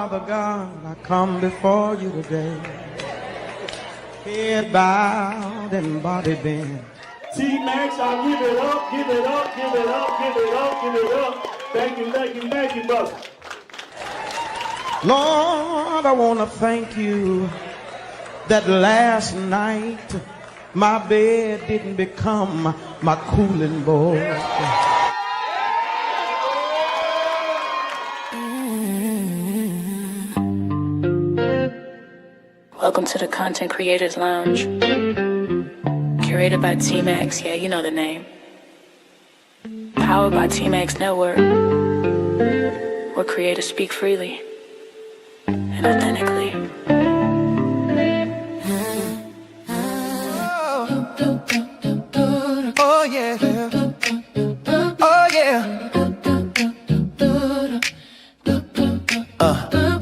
Father God, I come before you today, head bowed and body bent. T-Max, I'll give it up, give it up, give it up, give it up, give it up. Thank you, thank you, thank you, brother. Lord, I want to thank you that last night my bed didn't become my cooling board. Welcome to the Content Creators Lounge. Curated by T-Max, yeah, you know the name. Powered by T-Max Network, where creators speak freely and authentically. Oh yeah, oh yeah.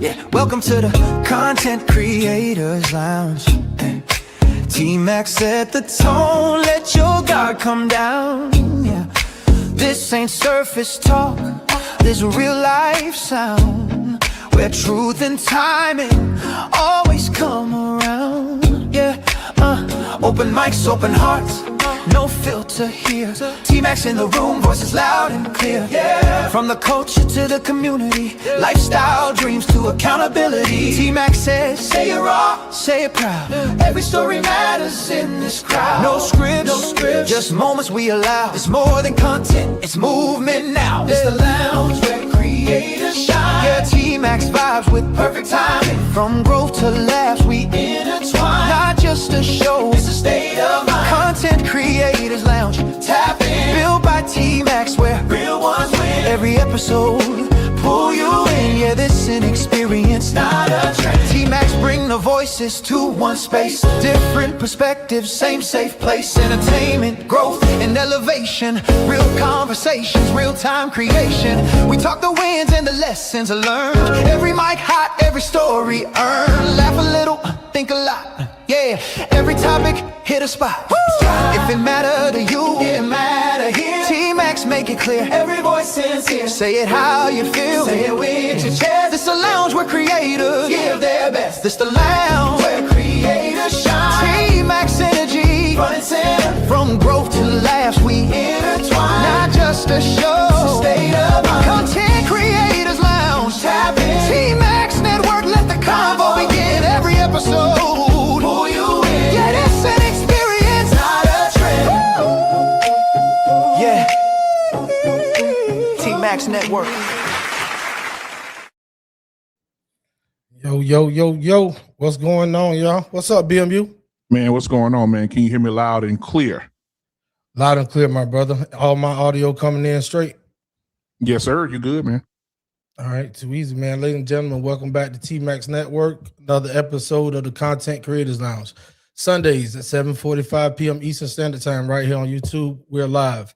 Yeah. Welcome to the Content Creators Lounge. T-Max set the tone, let your guard come down. Yeah. This ain't surface talk, this real life sound, where truth and timing always come around. Yeah. Open mics, open hearts, no filter here. T-Max in the room, voices loud and clear. Yeah. From the culture to the community, lifestyle, dreams to accountability. T-Max says, say it raw, say it proud. Every story matters in this crowd. No scripts, no scripts, just moments we allow. It's more than content, it's movement now. It's the lounge where creators shine. Yeah, T-Max vibes with perfect timing. From growth to laughs, we intertwine. Not just a show, it's a state of mind. Content Creators Lounge, tap in. Built by T-Max, where real ones win. Every episode, pull you in. Yeah, this an experience, not a trend. T-Max bring the voices to one space. Different perspectives, same safe place. Entertainment, growth, and elevation. Real conversations, real-time creation. We talk the wins and the lessons learned. Every mic hot, every story earned. Laugh a little, think a lot. Yeah, every topic hit a spot. Woo! If it matter to you, it matter here. T-Max make it clear. Every voice is here. Say it how you feel. Say it with your chest. This the lounge where creators give their best. This the lounge where creators shine. T-Max energy, front and center. From growth to laughs, we intertwine. Not just a show, it's a state of mind. Content Creators Lounge, tap in. T-Max Network, let the convo begin. Every episode, pull you in. Yeah, it's an experience, not a trend. Yeah, T-Max Network. Yo, what's going on, y'all? What's up, BMU? Man, what's going on, man? Can you hear me loud and clear? Loud and clear, my brother. All my audio coming in straight? Yes, sir. You good, man? All right, too easy, man. Ladies and gentlemen, welcome back to T-Max Network. Another episode of the Content Creators Lounge. Sundays at 7:45 p.m. Eastern Standard Time right here on YouTube. We're live.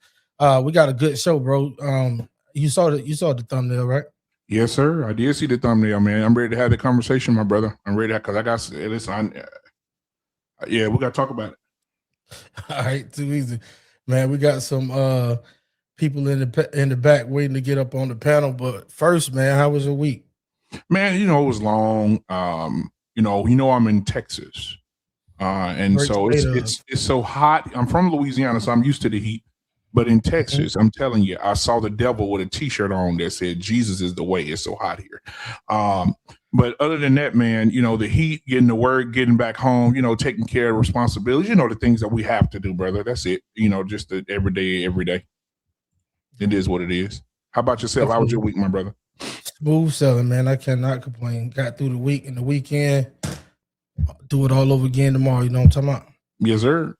We got a good show, bro. You saw the thumbnail, right? Yes, sir. I did see the thumbnail, man. I'm ready to have the conversation, my brother. I'm ready because yeah, we got to talk about it. All right, too easy, man. We got some people in the back waiting to get up on the panel. But first, man, how was your week? Man, it was long. I'm in Texas, and Great so it's so hot. I'm from Louisiana, so I'm used to the heat. But in Texas, I'm telling you, I saw the devil with a T-shirt on that said "Jesus is the way." It's so hot here. But other than that, man, the heat, getting to work, getting back home, taking care of responsibilities, the things that we have to do, brother. That's it. Just the every day. It is what it is. How about yourself? How was your week, my brother? Smooth selling, man. I cannot complain. Got through the week and the weekend. Do it all over again tomorrow. You know what I'm talking about? Yes, sir.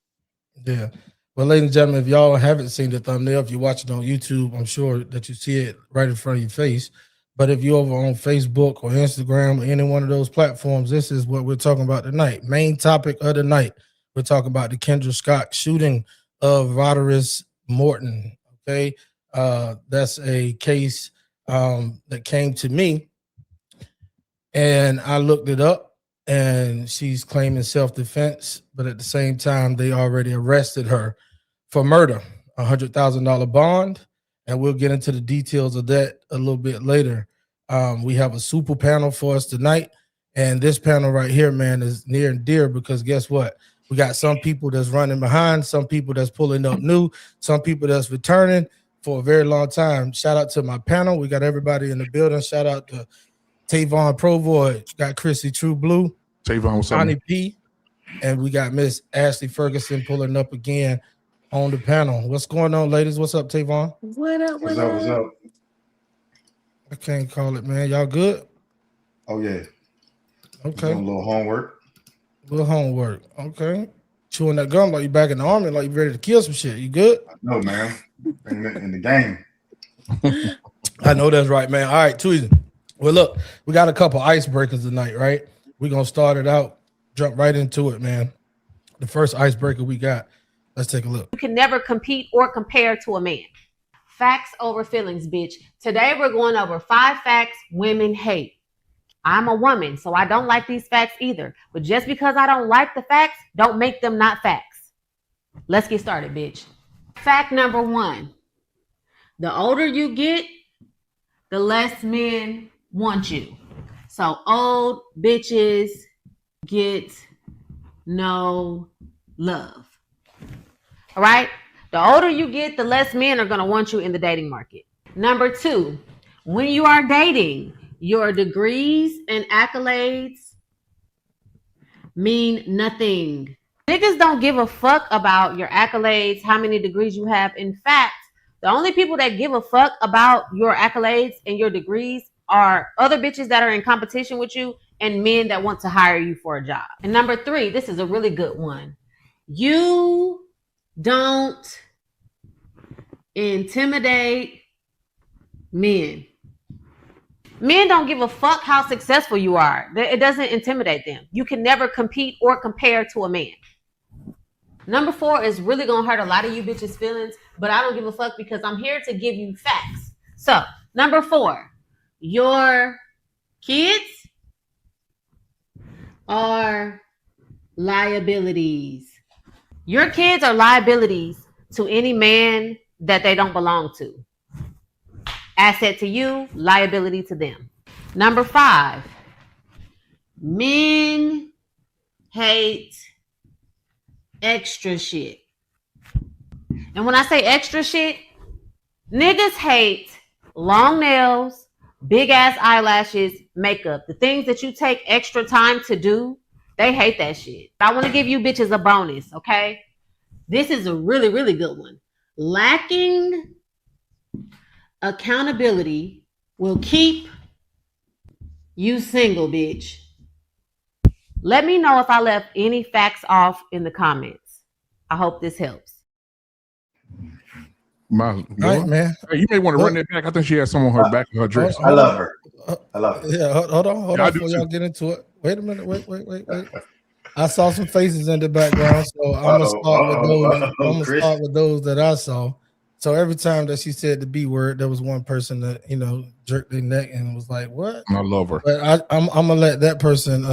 Yeah. Well, ladies and gentlemen, if y'all haven't seen the thumbnail, if you're watching on YouTube, I'm sure that you see it right in front of your face. But if you're over on Facebook or Instagram or any one of those platforms, this is what we're talking about tonight. Main topic of the night. We're talking about the Kendra Scott shooting of Roderick Morton. Okay. That's a case that came to me, and I looked it up, and she's claiming self-defense, but at the same time, they already arrested her for murder, $100,000 bond, and we'll get into the details of that a little bit later. We have a super panel for us tonight. And this panel right here, man, is near and dear because guess what? We got some people that's running behind, some people that's pulling up new, some people that's returning for a very long time. Shout out to my panel. We got everybody in the building. Shout out to Tavon Provoy, got Chrissy True Blue, Tavon, what's up? Johnny P, and we got Miss Ashley Ferguson pulling up again on the panel. What's going on, ladies? What's up, Tavon? What up? What's up? What's up? I can't call it, man. Y'all good? Oh yeah. Okay. Doing a little homework. Little homework. Okay. Chewing that gum like you back in the army, like you ready to kill some shit. You good? No, man. In the game. I know that's right, man. All right, Tweezy. Well, look, we got a couple icebreakers tonight, right? We're gonna start it out, jump right into it, man. The first icebreaker we got. Let's take a look. You can never compete or compare to a man. Facts over feelings, bitch. Today we're going over 5 facts women hate. I'm a woman, so I don't like these facts either. But just because I don't like the facts, don't make them not facts. Let's get started, bitch. Fact number 1. The older you get, the less men want you. So old bitches get no love. All right? The older you get, the less men are going to want you in the dating market. Number 2, when you are dating, your degrees and accolades mean nothing. Niggas don't give a fuck about your accolades, how many degrees you have. In fact, the only people that give a fuck about your accolades and your degrees are other bitches that are in competition with you and men that want to hire you for a job. And number 3, this is a really good one. You don't intimidate men. Men don't give a fuck how successful you are. It doesn't intimidate them. You can never compete or compare to a man. Number 4 is really gonna hurt a lot of you bitches' feelings, but I don't give a fuck because I'm here to give you facts. So, number 4, your kids are liabilities. Your kids are liabilities to any man that they don't belong to. Asset to you, liability to them. Number 5, men hate extra shit. And when I say extra shit, niggas hate long nails, big ass eyelashes, makeup. The things that you take extra time to do, they hate that shit. I want to give you bitches a bonus, okay? This is a really, really good one. Lacking accountability will keep you single, bitch. Let me know if I left any facts off in the comments. I hope this helps. All right, man. Hey, you may want to run that back. I think she has some on her back of her dress. I love her. I love her. Yeah, hold on before y'all get into it. Wait a minute. Wait. I saw some faces in the background, so I'm gonna start with those that I saw. So every time that she said the B word, there was one person that jerked their neck and was like, "What?" I love her. But I'm gonna let that person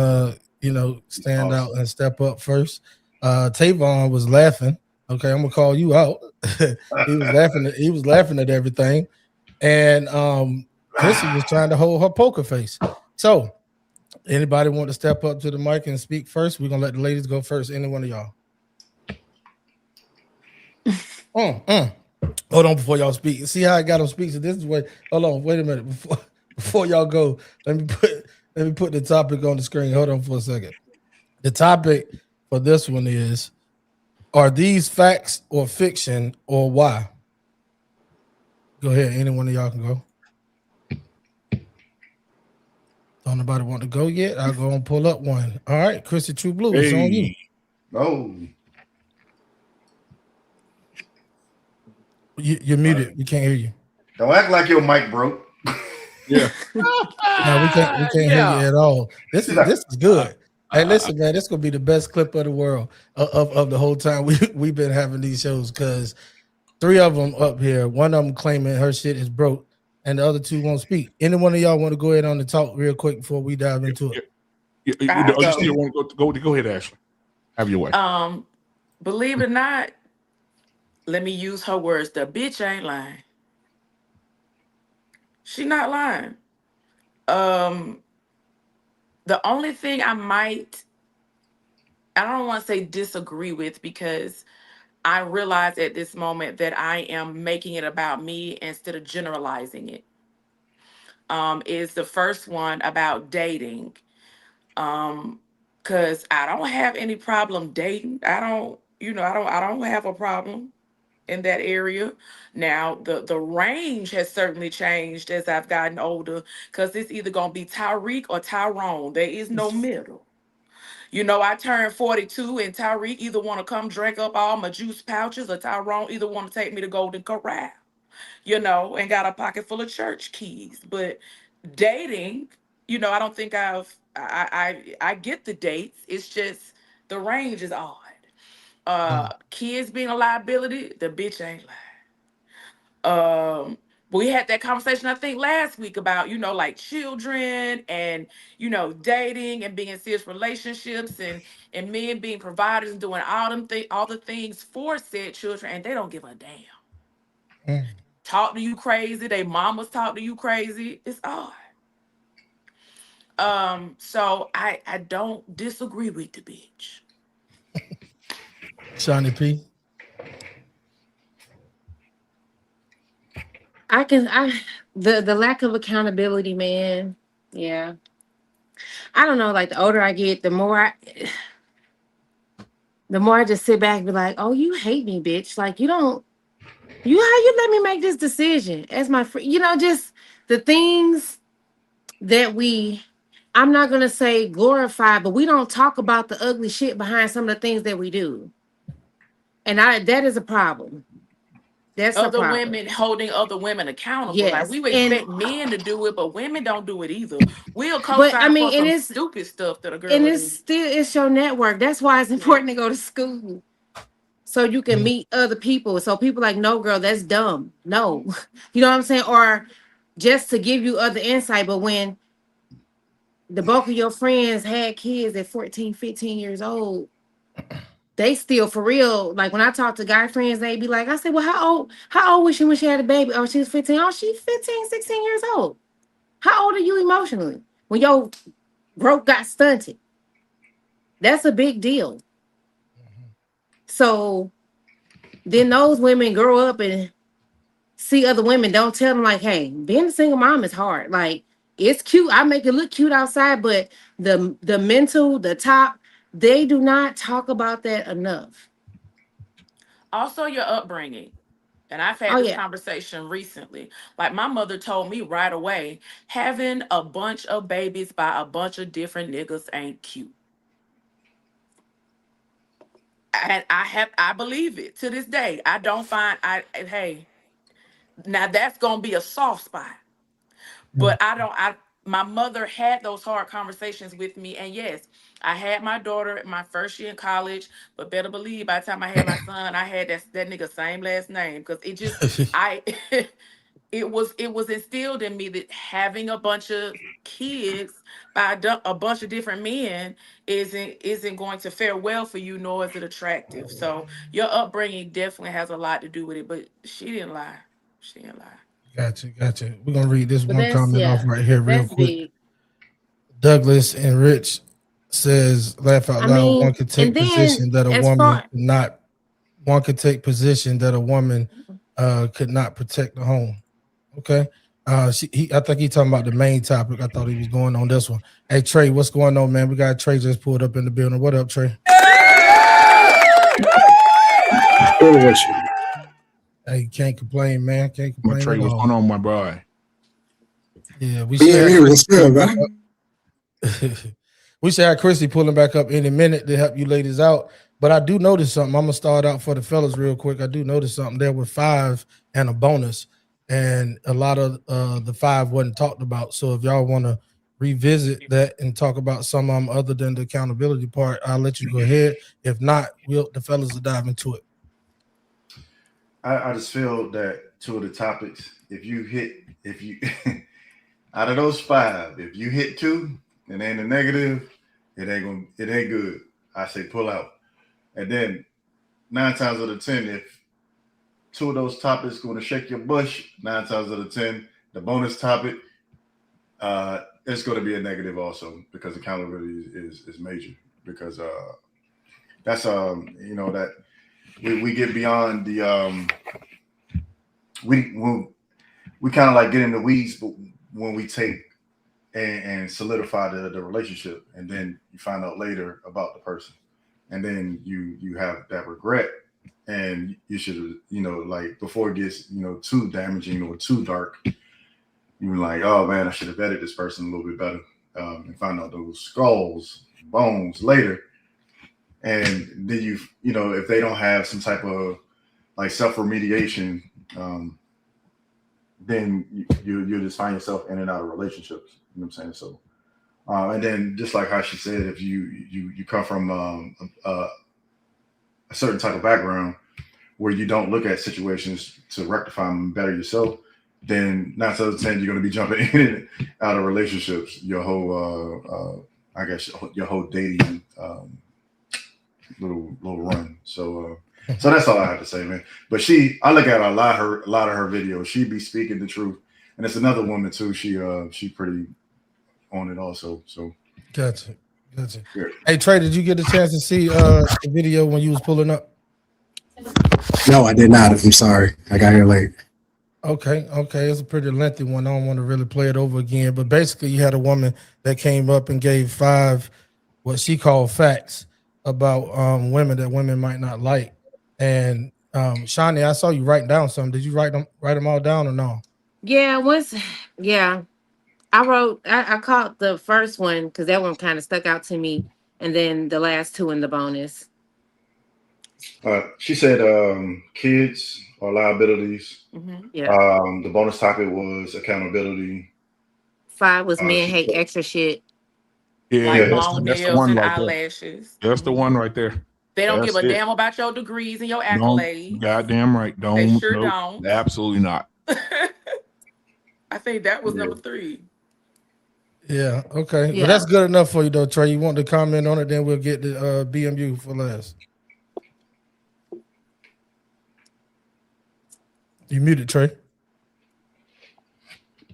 stand out and step up first. Tavon was laughing. Okay, I'm gonna call you out. He was laughing at everything, and Chrissy was trying to hold her poker face. So, anybody want to step up to the mic and speak first? We're gonna let the ladies go first. Any one of y'all? Hold on before y'all speak. See how I got them speak. So this is what. Hold on. Wait a minute before y'all go. Let me put the topic on the screen. Hold on for a second. The topic for this one is: are these facts or fiction, or why? Go ahead. Any one of y'all can go. Don't nobody want to go yet? I'll go and pull up one. All right, Chrissy True Blue, it's on you. Oh. You're muted. We can't hear you. Don't act like your mic broke. Yeah. No, we can't hear you at all. This is good. Hey, listen, man, this is gonna be the best clip of the world of the whole time we've been having these shows, because 3 of them up here, one of them claiming her shit is broke, and the other 2 won't speak. Any one of y'all want to go ahead on the talk real quick before we dive into it? You still want to go ahead, Ashley. Have your way. Believe it or not, let me use her words. The bitch ain't lying. She not lying. The only thing I don't want to say disagree with, because I realize at this moment that I am making it about me instead of generalizing it. Is the first one about dating. Cause I don't have any problem dating. I don't have a problem in that area. Now the range has certainly changed as I've gotten older, because it's either gonna be Tyreek or Tyrone. There is no middle. I turned 42, and Tyreek either want to come drink up all my juice pouches, or Tyrone either want to take me to Golden Corral, and got a pocket full of church keys. But dating, I don't think I get the dates. It's just the range is odd. Kids being a liability, the bitch ain't lying. We had that conversation, I think, last week about, like children and, dating and being in serious relationships, and men being providers and doing all the things for said children, and they don't give a damn. Talk to you crazy, they mamas talk to you crazy. It's odd. So I don't disagree with the bitch. Shawnee P. The lack of accountability, man. Yeah. I don't know, like the older I get, the more I just sit back and be like, oh, you hate me, bitch. Like how you let me make this decision as my friend? Just the things that I'm not gonna say glorify, but we don't talk about the ugly shit behind some of the things that we do. And that is a problem. That's a Other problem. women holding other women accountable. Yes. Like, we would expect men to do it, but women don't do it either. We'll But I co-sign for mean, some stupid stuff that a girl and will it's do. it's your network. That's why it's important to go to school, so you can meet other people. So people like, no, girl, that's dumb. No, you know what I'm saying? Or just to give you other insight. But when the bulk of your friends had kids at 14, 15 years old, they still for real. Like when I talk to guy friends, they be like, I said, well, how old was she when she had a baby? Oh, she was 15. Oh, she's 15, 16 years old. How old are you emotionally? When your growth got stunted. That's a big deal. So then those women grow up and see other women. Don't tell them like, hey, being a single mom is hard. Like, it's cute. I make it look cute outside, but the mental, the top, they do not talk about that enough. Also, your upbringing. And I've had this conversation recently. Like, my mother told me right away, having a bunch of babies by a bunch of different niggas ain't cute. And I believe it to this day. I don't find hey, now that's gonna be a soft spot. But my mother had those hard conversations with me. And yes, I had my daughter my first year in college, but better believe by the time I had my son, I had that nigga same last name. Because it just it was instilled in me that having a bunch of kids by a bunch of different men isn't going to fare well for you, nor is it attractive. So your upbringing definitely has a lot to do with it. But she didn't lie. She didn't lie. Gotcha. We're gonna read this But one comment off right here real quick. Big. Douglas and Rich says, laugh out loud, one could take position that a woman could not, one could take position that a woman could not protect the home. Okay. I think he's talking about the main topic. I thought he was going on this one. Hey Trey, what's going on, man? We got Trey just pulled up in the building. What up, Trey? Hey, can't complain, man. Can't complain. Trey, what's going on, my boy? Yeah, we should we should have Chrissy pulling back up any minute to help you ladies out. But I do notice something. I'm gonna start out for the fellas real quick. I do notice something. There were 5 and a bonus, and a lot of the 5 wasn't talked about. So if y'all want to revisit that and talk about some of them other than the accountability part, I'll let you go ahead. If not, the fellas will dive into it. I just feel that 2 of the topics, if you out of those 5, if you hit 2 and ain't a negative, it ain't good. I say pull out. And then 9 times out of 10, if 2 of those topics going to shake your bush, 9 times out of 10, the bonus topic, it's going to be a negative also because accountability is major because that's you know that we get beyond the we kind of like get in the weeds, but when we take and solidify the relationship, and then you find out later about the person, and then you have that regret, and you should, you know, like before it gets, you know, too damaging or too dark, you're like, oh man, I should have vetted this person a little bit better, and find out those skulls, bones later, and then you know, if they don't have some type of like self-remediation, then you just find yourself in and out of relationships. You know what I'm saying? So, and then just like how she said, if you come from a certain type of background where you don't look at situations to rectify them and better yourself, then 9 out of 10 you're going to be jumping in and out of relationships your whole, I guess your whole dating little run. So that's all I have to say, man. But I look at a lot of her videos. She be speaking the truth, and it's another woman too. She pretty on it also. So gotcha. Yeah. Hey Trey, did you get a chance to see the video when you was pulling up? No, I did not. I'm sorry. I got here late. Okay. It's a pretty lengthy one. I don't want to really play it over again, but basically you had a woman that came up and gave 5 what she called facts about women that women might not like. And Shani, I saw you writing down something. Did you write them all down or no? Yeah, I caught the first one because that one kind of stuck out to me, and then the last 2 in the bonus. She said kids are liabilities. Mm-hmm. Yeah. The bonus topic was accountability. 5 was men hate extra shit. Yeah, like that's long the nails one and right there. eyelashes. That's the one right there. They don't That's give a it. damn about your degrees and your Don't, accolades. goddamn right. Don't. They sure nope, don't. Absolutely not. I think that was number 3. Yeah, okay. Yeah. But that's good enough for you though, Trey. You want to comment on it, then we'll get the BMU for last. You muted, Trey.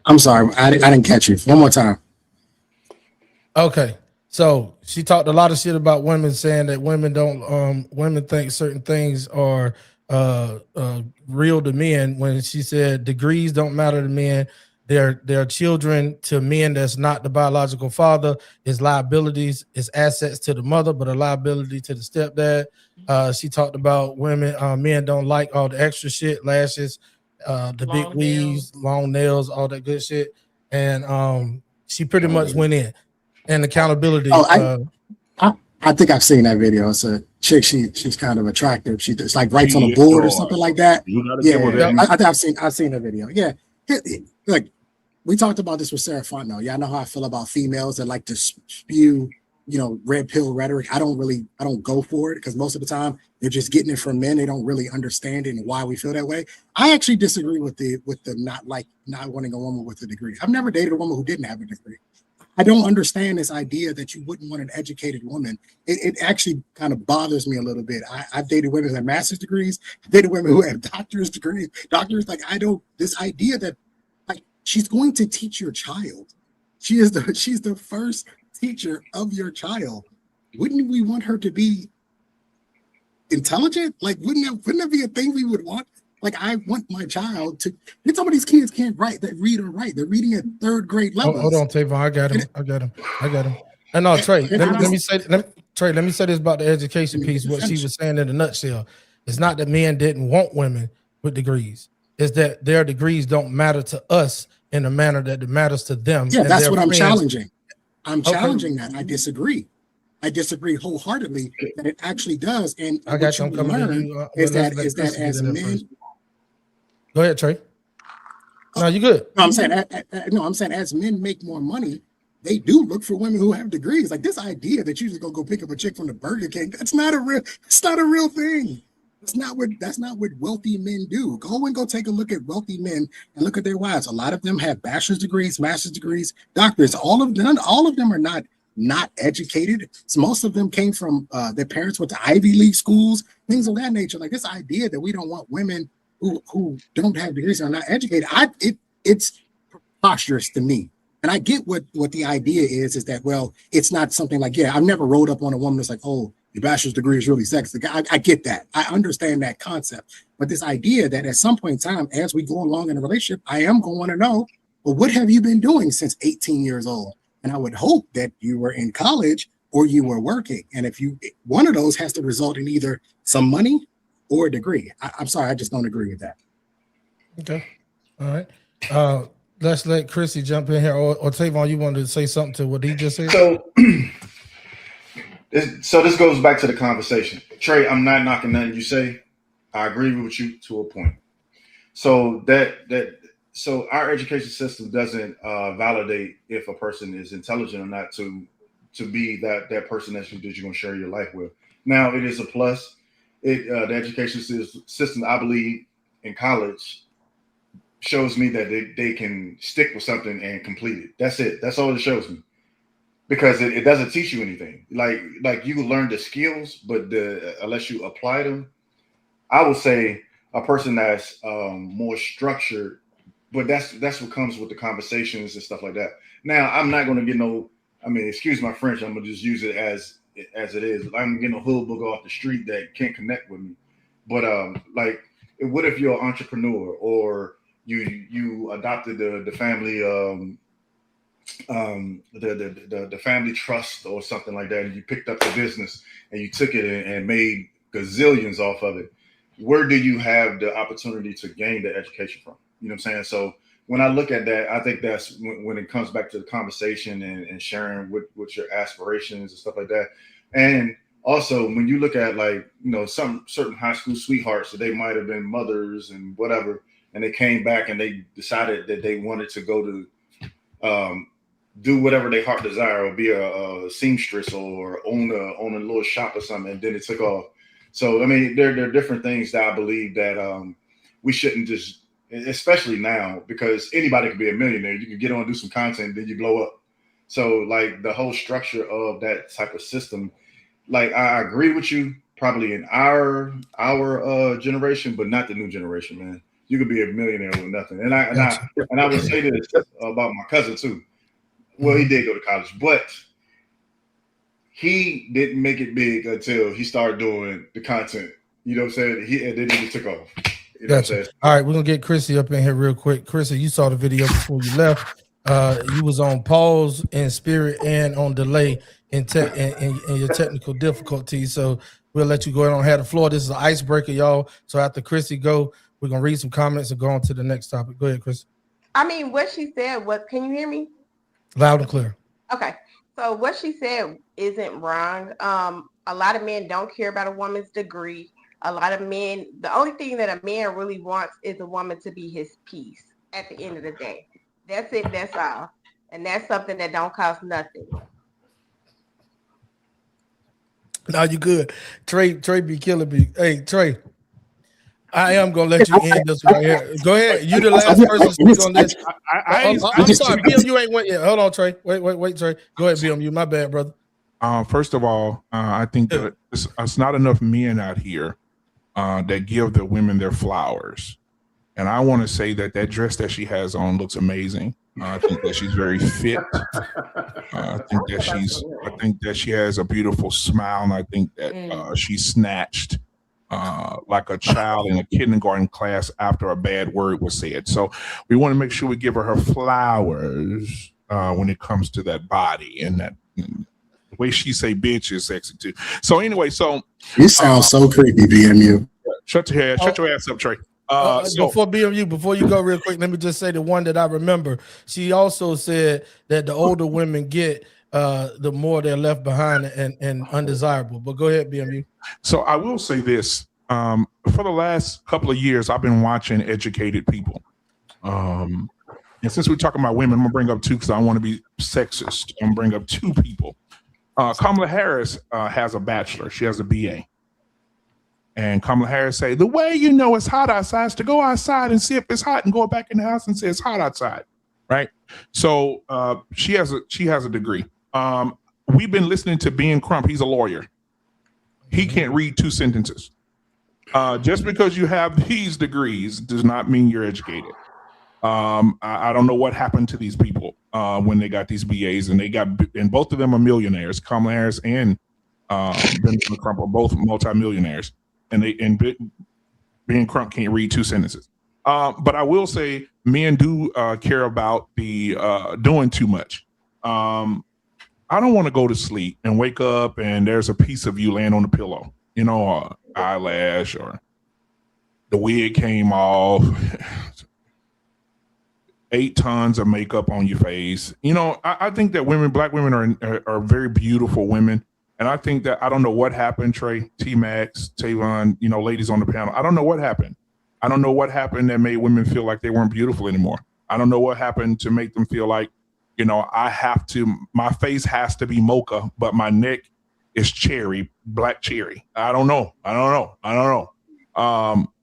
I'm sorry. I didn't catch you. One more time. Okay. So she talked a lot of shit about women, saying that women think certain things are real to men, when she said degrees don't matter to men. They're children to men that's not the biological father. Is liabilities, is assets to the mother, but a liability to the stepdad. She talked about men don't like all the extra shit, lashes, the Long big weaves, long nails, all that good shit. And she pretty much went in. And accountability. Oh, I think I've seen that video. It's a chick. She's kind of attractive. She just like writes on a board or something like that. Yeah, I think I've seen the video. Yeah, look, we talked about this with Sarah Fontenot. Yeah, I know how I feel about females that like to spew, red pill rhetoric. I don't go for it because most of the time they're just getting it from men. They don't really understand it and why we feel that way. I actually disagree with the not wanting a woman with a degree. I've never dated a woman who didn't have a degree. I don't understand this idea that you wouldn't want an educated woman. It actually kind of bothers me a little bit. I've dated women who have master's degrees. I've dated women who have doctor's degrees. This idea that like she's going to teach your child. She's the first teacher of your child. Wouldn't we want her to be intelligent? Like, wouldn't that be a thing we would want? Like, I want my child to. Some of these kids can't read or write. They're reading at 3rd grade level. Hold on, Tavon. I got him. And no, Trey. Let me say this about the education piece. What she was saying in a nutshell, it's not that men didn't want women with degrees. It's that their degrees don't matter to us in a manner that it matters to them. Yeah, that's what I'm challenging. I'm challenging that. I disagree. I disagree wholeheartedly that it actually does. And I got you. I'm coming to you. Is that as men. Go ahead, Trey. No, you good. No, I'm saying as men make more money, they do look for women who have degrees. Like this idea that you just go pick up a chick from the Burger King, that's not a real thing. That's not what wealthy men do. Go take a look at wealthy men and look at their wives. A lot of them have bachelor's degrees, master's degrees, doctors. All of them are not educated. So most of them came from their parents went to Ivy League schools, things of that nature. Like this idea that we don't want women who don't have degrees and are not educated, it's preposterous to me. And I get what the idea is that, well, it's not something like, I've never rolled up on a woman that's like, oh, your bachelor's degree is really sexy. I get that. I understand that concept. But this idea that at some point in time, as we go along in a relationship, I am going to know, well, what have you been doing since 18 years old? And I would hope that you were in college or you were working. And if one of those has to result in either some money or a degree. I'm sorry, I just don't agree with that. Okay. All right. Let's let Chrissy jump in here. Or Tavon, you wanted to say something to what he just said? So this goes back to the conversation. Trey, I'm not knocking nothing you say. I agree with you to a point. So so our education system doesn't validate if a person is intelligent or not to be that person that you're going to share your life with. Now, it is a plus. The education system, I believe, in college shows me that they can stick with something and complete it. That's it. That's all it shows me. Because it doesn't teach you anything. Like you learn the skills, but unless you apply them, I would say a person that's more structured, but that's what comes with the conversations and stuff like that. Now, I'm not going to get excuse my French, I'm going to just use it as it is. I'm getting a hood booger off the street that can't connect with me. But what if you're an entrepreneur or you adopted the family the family trust or something like that, and you picked up the business and you took it and made gazillions off of it? Where do you have the opportunity to gain the education from? You know what I'm saying? So when I look at that, I think that's when it comes back to the conversation and sharing what your aspirations and stuff like that. And also when you look at some certain high school sweethearts that they might have been mothers and whatever, and they came back and they decided that they wanted to go to do whatever their heart desire, or be a seamstress or own a little shop or something, and then it took off. So there are different things that I believe that we shouldn't just, especially now, because anybody can be a millionaire. You can get on, do some content, then you blow up. So the whole structure of that type of system, I agree with you, probably in our generation, but not the new generation, man. You could be a millionaire with nothing. And I would say this about my cousin too. Well, he did go to college, but he didn't make it big until he started doing the content. You know what I'm saying? And then he took off. You know what I'm saying? All right, we're gonna get Chrissy up in here real quick. Chrissy, you saw the video before you left. You was on pause in spirit and on delay in your technical difficulties. So we'll let you go ahead and have the floor. This is an icebreaker, y'all. So after Chrissy go, we're gonna read some comments and go on to the next topic. Go ahead, Chrissy. What she said, can you hear me? Loud and clear. Okay. So what she said isn't wrong. A lot of men don't care about a woman's degree. A lot of men, the only thing that a man really wants is a woman to be his piece at the end of the day. That's it. That's all. And that's something that don't cost nothing. Now you good. Trey be killing me. Hey, Trey. I am gonna let you end this right here. Go ahead. You the last person to speak on this. I'm sorry, BMU ain't went yet. Hold on, Trey. Wait, Trey. Go ahead, BMU. My bad, brother. First of all, I think that it's not enough men out here that give the women their flowers. And I want to say that dress that she has on looks amazing. I think that she's very fit. I think that she has a beautiful smile, and I think that she's snatched like a child in a kindergarten class after a bad word was said. So we want to make sure we give her flowers when it comes to that body, and that the way she say bitch is sexy too. So anyway, you sound so creepy, BMU. Shut your ass up, Trey. Before BMU, before you go real quick, let me just say the one that I remember. She also said that the older women get, the more they're left behind and undesirable. But go ahead, BMU. So I will say this. For the last couple of years, I've been watching educated people. And since we're talking about women, I'm going to bring up two because I want to be sexist. I'm going to bring up two people. Kamala Harris has a bachelor. She has a BA. And Kamala Harris say, the way you know it's hot outside is to go outside and see if it's hot and go back in the house and say it's hot outside, right? So she has a degree. We've been listening to Ben Crump. He's a lawyer. He can't read two sentences. Just because you have these degrees does not mean you're educated. I don't know what happened to these people. when they got these BAs, and both of them are millionaires. Kamala Harris and Benjamin Crump are both multimillionaires, and Ben Crump can't read 2 sentences. But I will say men do care about the doing too much. I don't want to go to sleep and wake up and there's a piece of you laying on the pillow, or eyelash, or the wig came off, 8 tons of makeup on your face. I think that Black women are very beautiful women. And I think that, I don't know what happened, Trey, T-Max, Tavon, ladies on the panel. I don't know what happened. I don't know what happened that made women feel like they weren't beautiful anymore. I don't know what happened to make them feel like, my face has to be mocha, but my neck is black cherry. I don't know.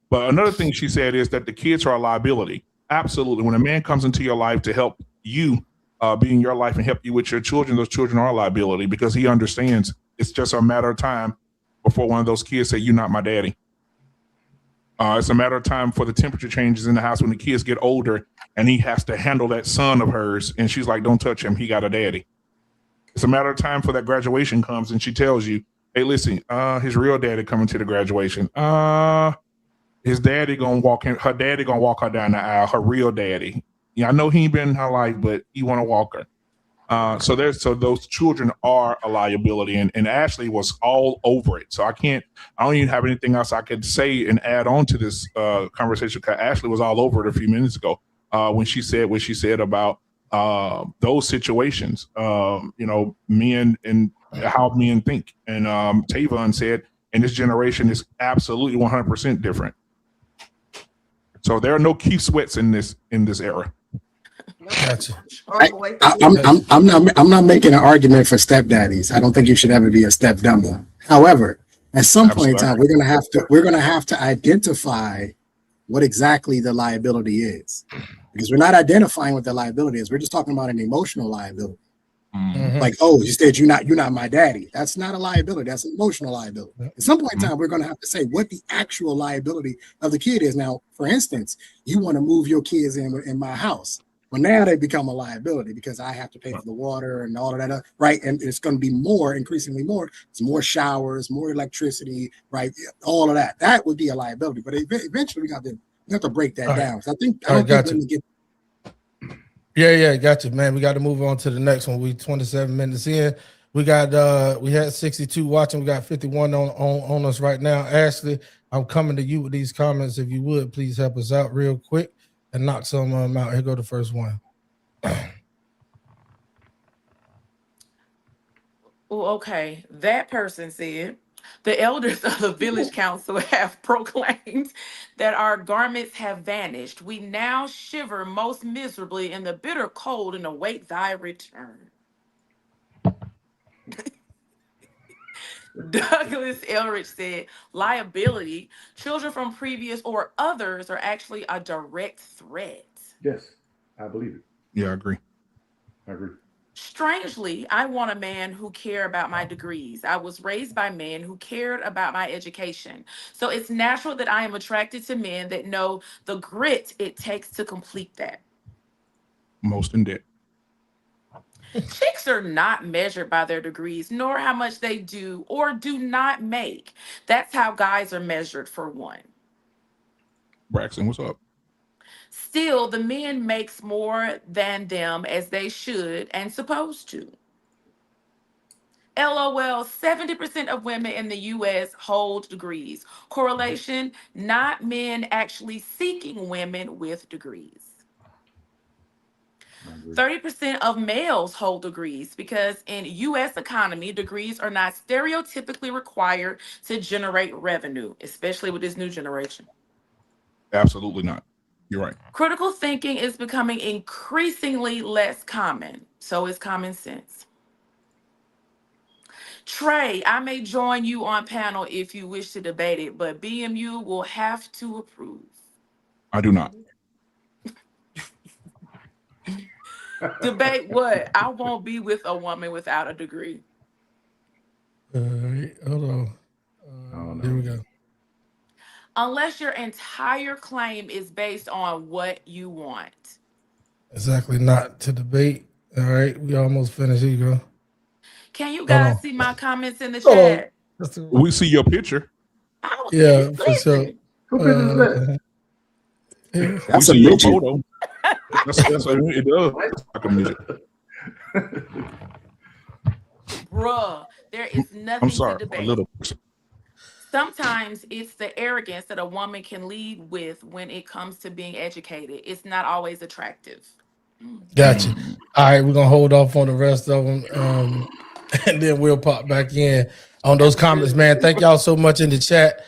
But another thing she said is that the kids are a liability. Absolutely. When a man comes into your life to help you be in your life and help you with your children, those children are a liability, because he understands it's just a matter of time before one of those kids say, "You're not my daddy." It's a matter of time for the temperature changes in the house when the kids get older and he has to handle that son of hers. And she's like, "Don't touch him. He got a daddy." It's a matter of time for that graduation comes and she tells you, "Hey, listen, his real daddy coming to the graduation. His daddy gonna walk in, her daddy gonna walk her down the aisle, her real daddy. Yeah, I know he ain't been in her life, but he want to walk her." So those children are a liability, and Ashley was all over it. So I don't even have anything else I could say and add on to this conversation, because Ashley was all over it a few minutes ago when she said what she said about those situations, men and how men think. And Tavon said, and this generation is absolutely 100% different. So there are no Keith Sweats in this era. Gotcha. I'm not making an argument for stepdaddies. I don't think you should ever be a stepdumber. However, at some point in time, we're gonna have to identify what exactly the liability is, because we're not identifying what the liability is. We're just talking about an emotional liability. Mm-hmm. Like, oh, you said you're not my daddy. That's not a liability. That's an emotional liability. At some point in time, we're going to have to say what the actual liability of the kid is. Now, for instance, you want to move your kids in my house. Well, now they become a liability because I have to pay for the water and all of that, right? And it's going to be increasingly more. It's more showers, more electricity, right? All of that. That would be a liability. But eventually, we have to break that down. So I don't think when we get. Yeah, gotcha, man. We got to move on to the next one. We 27 minutes in. We had 62 watching. We got 51 on us right now. Ashley, I'm coming to you with these comments. If you would, please help us out real quick and knock some of them out. Here go the first one. Well, okay. That person said, the elders of the village council have proclaimed that our garments have vanished. We now shiver most miserably in the bitter cold and await thy return. Douglas Elrich said, liability, children from previous or others are actually a direct threat. Yes, I believe it. Yeah, I agree. Strangely, I want a man who cares about my degrees. I was raised by men who cared about my education. So it's natural that I am attracted to men that know the grit it takes to complete that. Most in debt. Chicks are not measured by their degrees, nor how much they do or do not make. That's how guys are measured, for one. Braxton, what's up? Still, the men makes more than them, as they should and supposed to. LOL, 70% of women in the US hold degrees. Correlation, not men actually seeking women with degrees. 30% of males hold degrees because in US economy, degrees are not stereotypically required to generate revenue, especially with this new generation. Absolutely not. You're right. Critical thinking is becoming increasingly less common. So is common sense. Trey, I may join you on panel if you wish to debate it, but BMU will have to approve. I do not. Debate what? I won't be with a woman without a degree. Hold on. Here we go. Unless your entire claim is based on what you want. Exactly, not to debate. All right, we almost finished. Here you go. Can you guys see my comments in the Hold on. chat? We see your picture. Yeah, for sure. We see your photo. That's it does. Like a midget. Bruh, there is nothing I'm sorry, to a debate. little. Sometimes it's the arrogance that a woman can lead with when it comes to being educated. It's not always attractive. Gotcha. All right, we're gonna hold off on the rest of them, and then we'll pop back in on those comments, man. Thank y'all so much in the chat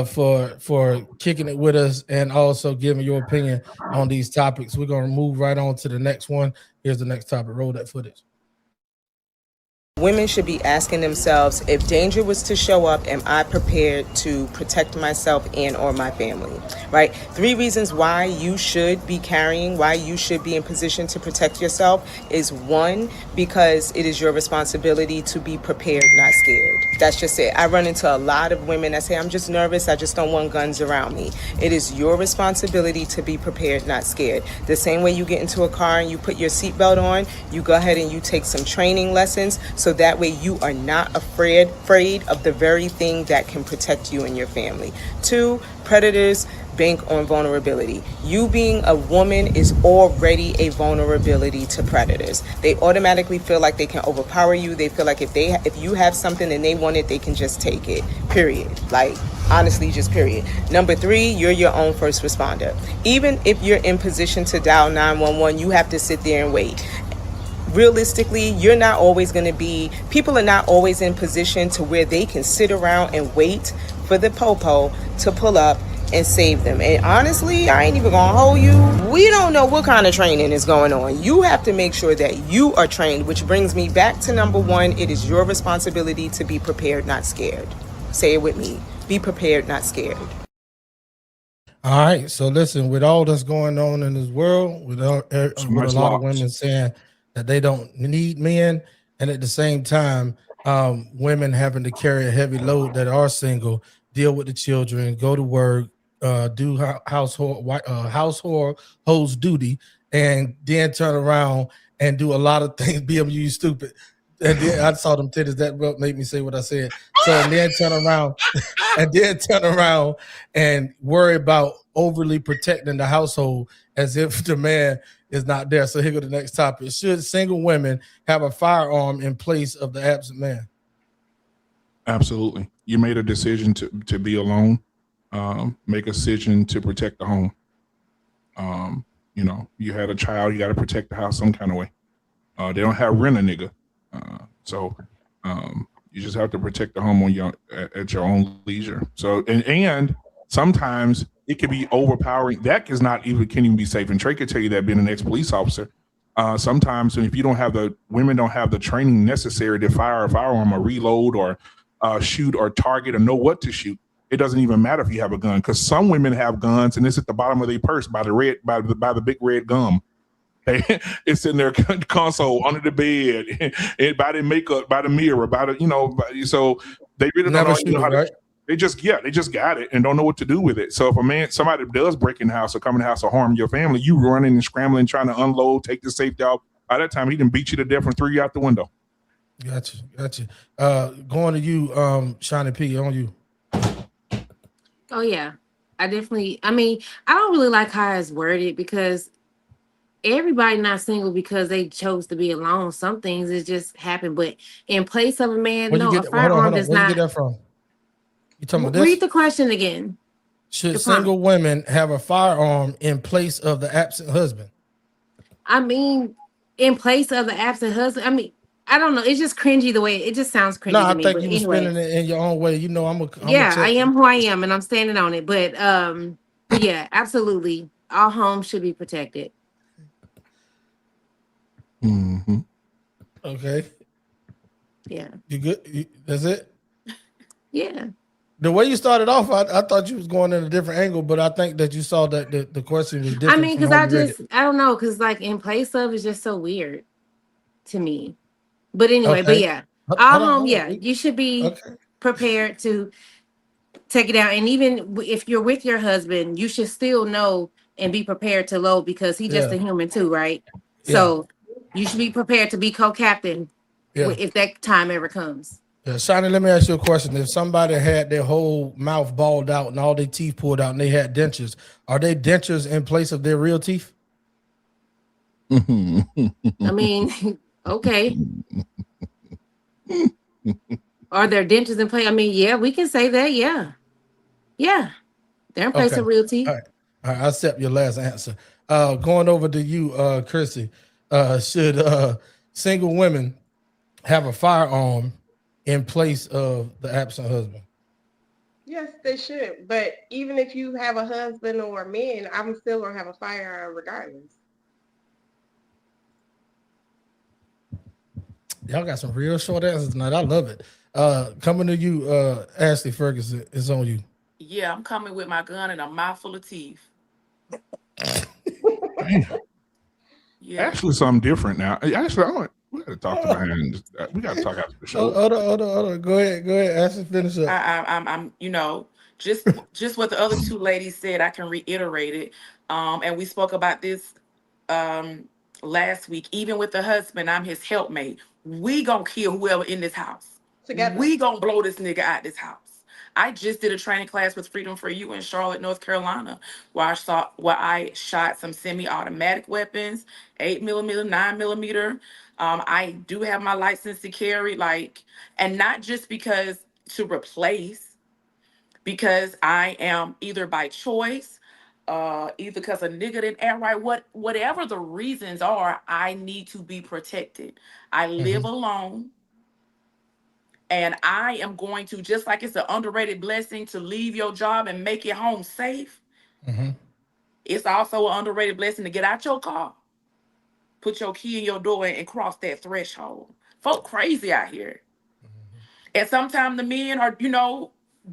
for kicking it with us and also giving your opinion on these topics. We're gonna move right on to the next one. Here's the next topic. Roll that footage. Women should be asking themselves, if danger was to show up, am I prepared to protect myself and or my family, right? 3 reasons why you should be carrying, why you should be in position to protect yourself is 1, because it is your responsibility to be prepared, not scared. That's just it. I run into a lot of women that say, I'm just nervous, I just don't want guns around me. It is your responsibility to be prepared, not scared. The same way you get into a car and you put your seatbelt on, you go ahead and you take some training lessons, so that way you are not afraid of the very thing that can protect you and your family. 2, predators bank on vulnerability. You being a woman is already a vulnerability to predators. They automatically feel like they can overpower you. They feel like if you have something and they want it, they can just take it, period. Like, honestly, just period. Number 3, you're your own first responder. Even if you're in position to dial 911, you have to sit there and wait. Realistically, you're not always going to be, people are not always in position to where they can sit around and wait for the popo to pull up and save them. And honestly, I ain't even gonna hold you. We don't know what kind of training is going on. You have to make sure that you are trained, which brings me back to number 1. It is your responsibility to be prepared, not scared. Say it with me. Be prepared, not scared. All right. So listen, with all that's going on in this world, with a lot of women saying that they don't need men, and at the same time, women having to carry a heavy load that are single, deal with the children, go to work, do household duty, and then turn around and do a lot of things. BMU stupid. And then I saw them titties. That made me say what I said. So and then turn around and worry about overly protecting the household as if the man is not there. So here go the next topic. Should single women have a firearm in place of the absent man? Absolutely. You made a decision to be alone. Make a decision to protect the home. You know, you had a child, you got to protect the house some kind of way. They don't have rent a nigga. So you just have to protect the home at your own leisure. So, and sometimes it can be overpowering. That can't even be safe. And Trey could tell you that, being an ex-police officer. Sometimes if you don't have women don't have the training necessary to fire a firearm or reload or shoot or target or know what to shoot, it doesn't even matter if you have a gun, because some women have guns and it's at the bottom of their purse by the big red gum. It's in their console, under the bed, by the makeup, by the mirror, so they really don't know how to. They just got it and don't know what to do with it. So if somebody does break in the house or come in the house or harm your family, you running and scrambling, trying to unload, take the safety out. By that time, he done beat you to death and threw you out the window. Gotcha. Going to you, Shiny P, on you. Oh yeah, I don't really like how it's worded, because everybody not single because they chose to be alone. Some things it just happened, but in place of a man, a firearm does not. Where you get that from? You talking about this? Read the question again. Should single women have a firearm in place of the absent husband? In place of the absent husband. I don't know. It's just cringy the way it just sounds cringy. No, I think you were spinning it in your own way. You know, I am who I am, and I'm standing on it. But yeah, absolutely, all homes should be protected. Mm-hmm. Okay. Yeah. You good? That's it? Yeah. The way you started off, I thought you was going in a different angle, but I think that you saw that the question was different. Because I don't know, because like in place of is just so weird to me. But anyway, but yeah, you should be prepared to take it out. And even if you're with your husband, you should still know and be prepared to load, because he's just a human too, right? So You should be prepared to be co-captain if that time ever comes. Yeah, Shani, let me ask you a question. If somebody had their whole mouth balled out and all their teeth pulled out and they had dentures, are they dentures in place of their real teeth? I mean, okay. Are there dentures in place? I mean, yeah, we can say that. Yeah. Yeah. They're in place of real teeth. All right. I accept your last answer. Going over to you, Chrissy. Should single women have a firearm in place of the absent husband? Yes, they should. But even if you have a husband or a man, I'm still gonna have a firearm regardless. Y'all got some real short answers tonight. I love it. Coming to you, Ashley Ferguson, it's on you. Yeah, I'm coming with my gun and a mouthful of teeth. Yeah. Actually, something different now. Actually, we got to talk to behind. We got to talk after the show. Hold on. Go ahead. Ashley, finish up. I'm just what the other two ladies said. I can reiterate it. And we spoke about this last week. Even with the husband, I'm his helpmate. We gonna kill whoever in this house. Together. We gonna blow this nigga out this house. I just did a training class with Freedom for You in Charlotte, North Carolina, where I shot some semi-automatic weapons, 8mm, 9mm. I do have my license to carry, and not just because to replace, because I am either by choice, either because a nigga didn't air right, whatever the reasons are, I need to be protected. I live alone. And I am going to, just like it's an underrated blessing to leave your job and make it home safe. It's also an underrated blessing to get out your car, put your key in your door and cross that threshold. Folk crazy out here. And sometimes the men are,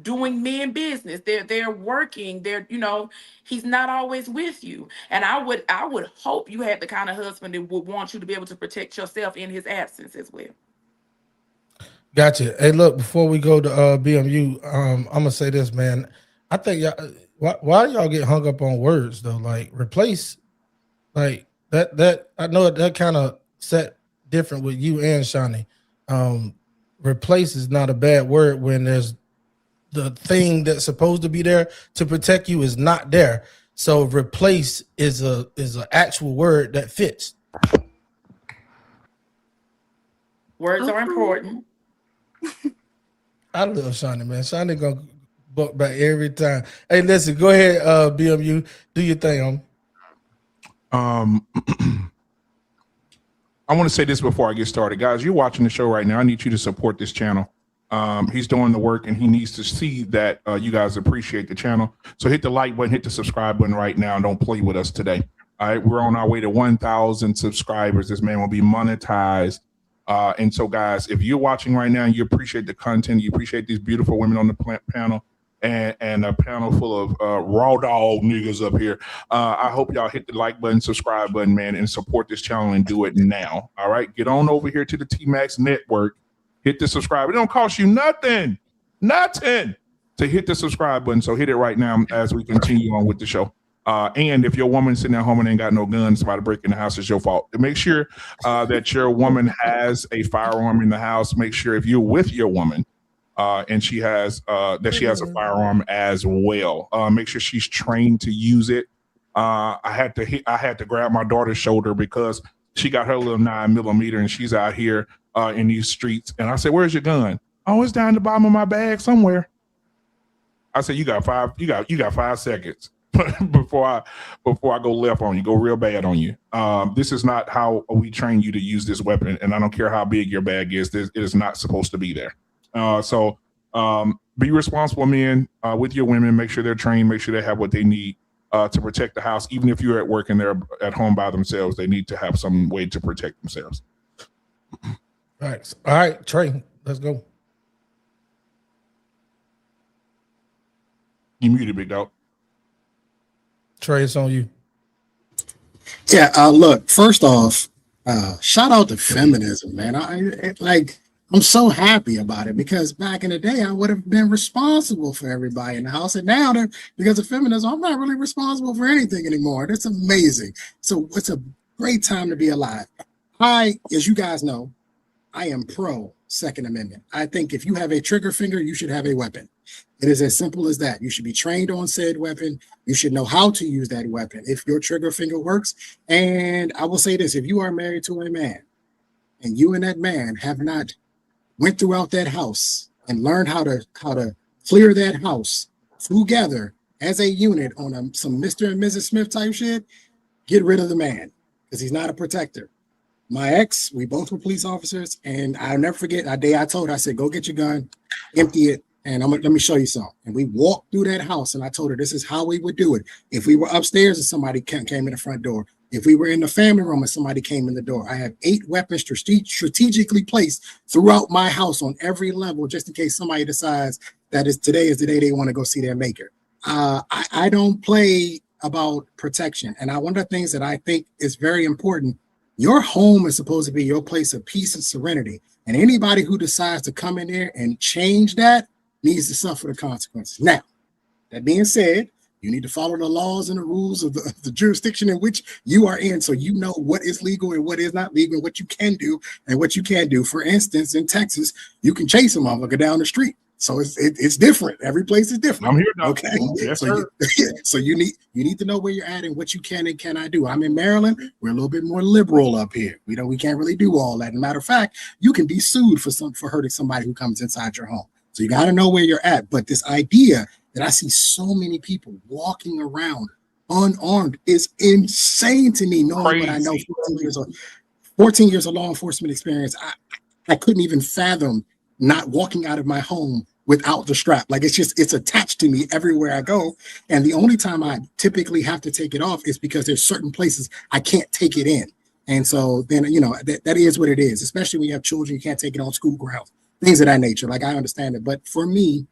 doing men business. They're working. He's not always with you. And I would hope you had the kind of husband that would want you to be able to protect yourself in his absence as well. Gotcha. Hey, look, before we go to BMU, I'm gonna say this, man. I think y'all, why y'all get hung up on words though? Like replace, like that. I know that kind of set different with you and Shani. Replace is not a bad word when there's the thing that's supposed to be there to protect you is not there. So replace is an actual word that fits. Words are important. I love Shani, man. Shani gonna buck back every time. Hey, listen, go ahead, BMU, do your thing. I want to say this before I get started, guys. You're watching the show right now. I need you to support this channel. He's doing the work, and he needs to see that you guys appreciate the channel. So hit the like button, hit the subscribe button right now, and don't play with us today. All right, we're on our way to 1,000 subscribers. This man will be monetized. And so, guys, if you're watching right now and you appreciate the content, you appreciate these beautiful women on the panel and a panel full of raw dog niggas up here, I hope y'all hit the like button, subscribe button, man, and support this channel and do it now. All right, get on over here to the T-Max Network, hit the subscribe. It don't cost you nothing to hit the subscribe button. So hit it right now as we continue on with the show. And if your woman sitting at home and ain't got no guns, somebody breaking the house, it's your fault. Make sure that your woman has a firearm in the house. Make sure if you're with your woman and she has she has a firearm as well. Make sure she's trained to use it. I had to grab my daughter's shoulder because she got her little 9mm and she's out here in these streets. And I said, "Where's your gun?" "Oh, it's down the bottom of my bag somewhere." I said, you got 5 seconds. before I go left on you, go real bad on you. This is not how we train you to use this weapon, and I don't care how big your bag is. It is not supposed to be there. So be responsible, men, with your women. Make sure they're trained. Make sure they have what they need to protect the house. Even if you're at work and they're at home by themselves, they need to have some way to protect themselves. Thanks. All right, Trey, let's go. You muted, big dog. Trey, it's on you. Yeah, look, first off, shout out to feminism, man. I'm so happy about it because back in the day, I would have been responsible for everybody in the house. And now, because of feminism, I'm not really responsible for anything anymore. That's amazing. So it's a great time to be alive. as you guys know, I am pro Second Amendment. I think if you have a trigger finger, you should have a weapon. It is as simple as that. You should be trained on said weapon. You should know how to use that weapon if your trigger finger works. And I will say this, if you are married to a man and you and that man have not went throughout that house and learned how to clear that house together as a unit on some Mr. and Mrs. Smith type shit, get rid of the man because he's not a protector. My ex, we both were police officers, and I'll never forget a day I told her, I said, go get your gun, empty it, and let me show you something. And we walked through that house, and I told her this is how we would do it. If we were upstairs and somebody came in the front door, if we were in the family room and somebody came in the door, I have 8 weapons strategically placed throughout my house on every level, just in case somebody decides that today is the day they want to go see their maker. I don't play about protection. And one of the things that I think is very important, your home is supposed to be your place of peace and serenity. And anybody who decides to come in there and change that needs to suffer the consequences. Now, that being said, you need to follow the laws and the rules of the jurisdiction in which you are in, so you know what is legal and what is not legal, and what you can do and what you can't do. For instance, in Texas, you can chase a motherfucker down the street. So it's different. Every place is different. I'm here now. Okay. Yes, so you need to know where you're at and what you can and cannot do. I'm in Maryland. We're a little bit more liberal up here. We can't really do all that. As a matter of fact, you can be sued for hurting somebody who comes inside your home. So you got to know where you're at. But this idea that I see so many people walking around unarmed is insane to me, knowing what I know. 14 years of law enforcement experience, I couldn't even fathom not walking out of my home without the strap. Like it's attached to me everywhere I go. And the only time I typically have to take it off is because there's certain places I can't take it in. And so then, that is what it is, especially when you have children, you can't take it on school grounds, things of that nature. Like, I understand it. But for me,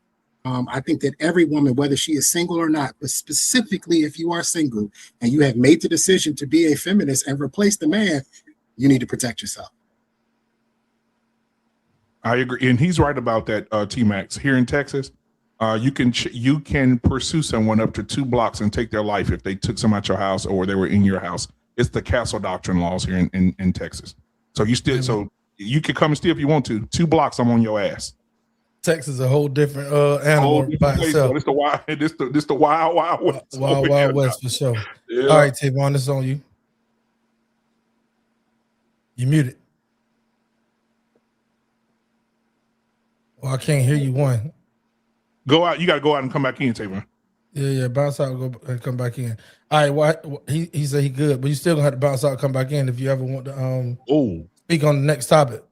I think that every woman, whether she is single or not, but specifically if you are single and you have made the decision to be a feminist and replace the man, you need to protect yourself. I agree, and he's right about that. T-Max, here in Texas, you can pursue someone up to 2 blocks and take their life if they took some out your house or they were in your house. It's the castle doctrine laws here in Texas. So you can come and steal if you want to. 2 blocks, I'm on your ass. Texas is a whole different animal by itself. This the wild west. Wild west for sure. Yeah. All right, Tavon, this is on you. You muted. Well, I can't hear you. One. Go out. You got to go out and come back in, Tavon. Yeah. Bounce out, go and come back in. All right. He said he good, but you still gonna have to bounce out, and come back in if you ever want to speak on the next topic.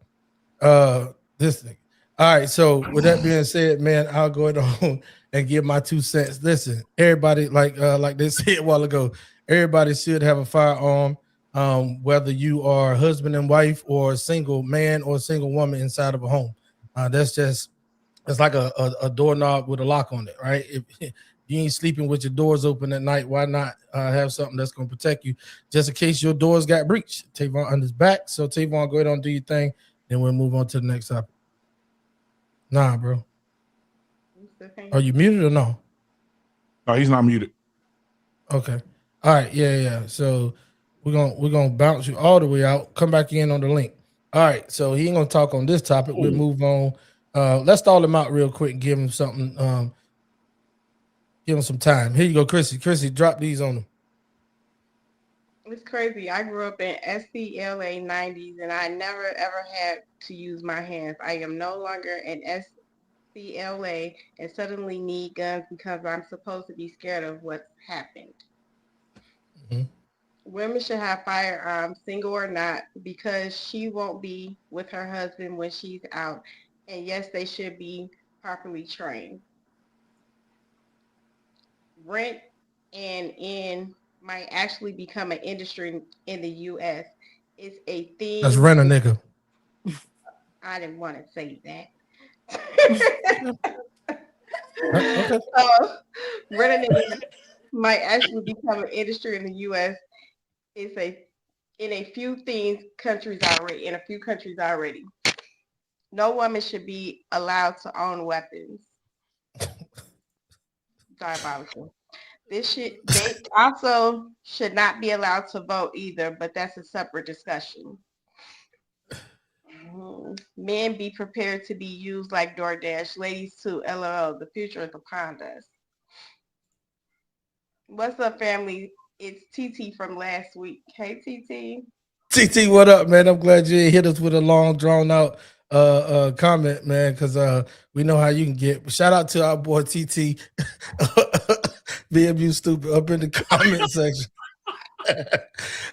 This thing. All right. So with that being said, man, I'll go ahead and give my 2 cents. Listen, everybody, like they said a while ago, everybody should have a firearm. Whether you are husband and wife or a single man or a single woman inside of a home. It's like a doorknob with a lock on it, right? If you ain't sleeping with your doors open at night, why not have something that's going to protect you just in case your doors got breached? Tavon on his back. So Tavon, go ahead and do your thing. Then we'll move on to the next topic. Nah, bro. Are you muted or no? No, he's not muted. Okay. All right. Yeah. So we're gonna bounce you all the way out. Come back in on the link. All right, so he ain't gonna talk on this topic. We'll move on. Let's stall him out real quick and give him something. Give him some time. Here you go, Chrissy. Chrissy, drop these on him. It's crazy. I grew up in SCLA 90s, and I never ever had to use my hands. I am no longer in SCLA and suddenly need guns because I'm supposed to be scared of what's happened. Mm-hmm. Women should have firearms, single or not, because she won't be with her husband when she's out. And yes, they should be properly trained. Rent and in might actually become an industry in the U.S. It's a thing. That's rent a nigga. I didn't want to say that. Okay. Rent a nigga might actually become an industry in the U.S. It's in a few countries already. No woman should be allowed to own weapons. Diabolical. They also should not be allowed to vote either, but that's a separate discussion. Men be prepared to be used like DoorDash. Ladies too. LOL. The future is upon us. What's up, family? It's TT from last week. Hey, TT. TT, what up, man? I'm glad you hit us with a long, drawn out comment, man, because we know how you can get. Shout out to our boy TT, BMU stupid, up in the comment section.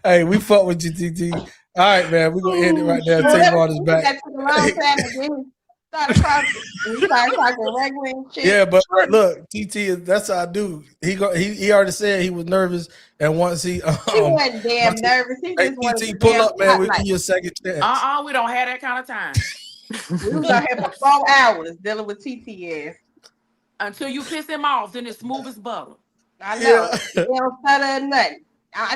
Hey, we fuck with you, TT. All right, man, we're gonna end it right there. Tavon is back. Yeah, but look, TT, that's how I do. He already said he was nervous, and once he wasn't damn nervous. He just wanted TT pull up, man. We give you a second chance. We don't have that kind of time. We was out here for 4 hours dealing with TT ass. Until you piss him off, then it's smooth as butter. I know. They don't stutter or nothing.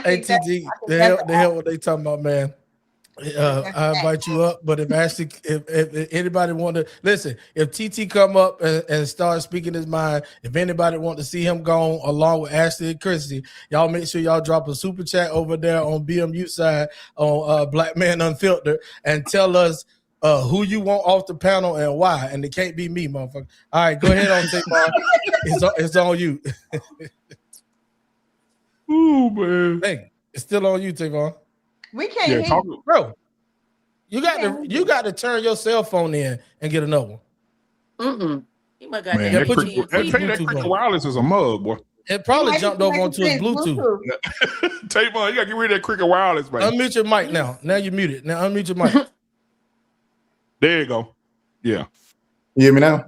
Hey, TT, the hell what they talking about, man. I invite you up, but if anybody want to listen, if TT come up and start speaking his mind, if anybody want to see him go along with Ashley and Chrissy, y'all make sure y'all drop a super chat over there on BMU side on Black Man Unfiltered and tell us who you want off the panel and why, and it can't be me, motherfucker. All right, go ahead on Tavon. It's on you. Ooh, man. Hey, it's still on you, Tavon. We can't hear you. Bro. You got to turn your cell phone in and get another one. He might got that cricket wireless is a mug, boy. It probably jumped over onto his Bluetooth. Tavon, you got to get rid of that cricket wireless, man. Unmute your mic now. Now you muted. Now unmute your mic. There you go. Yeah. You hear me now?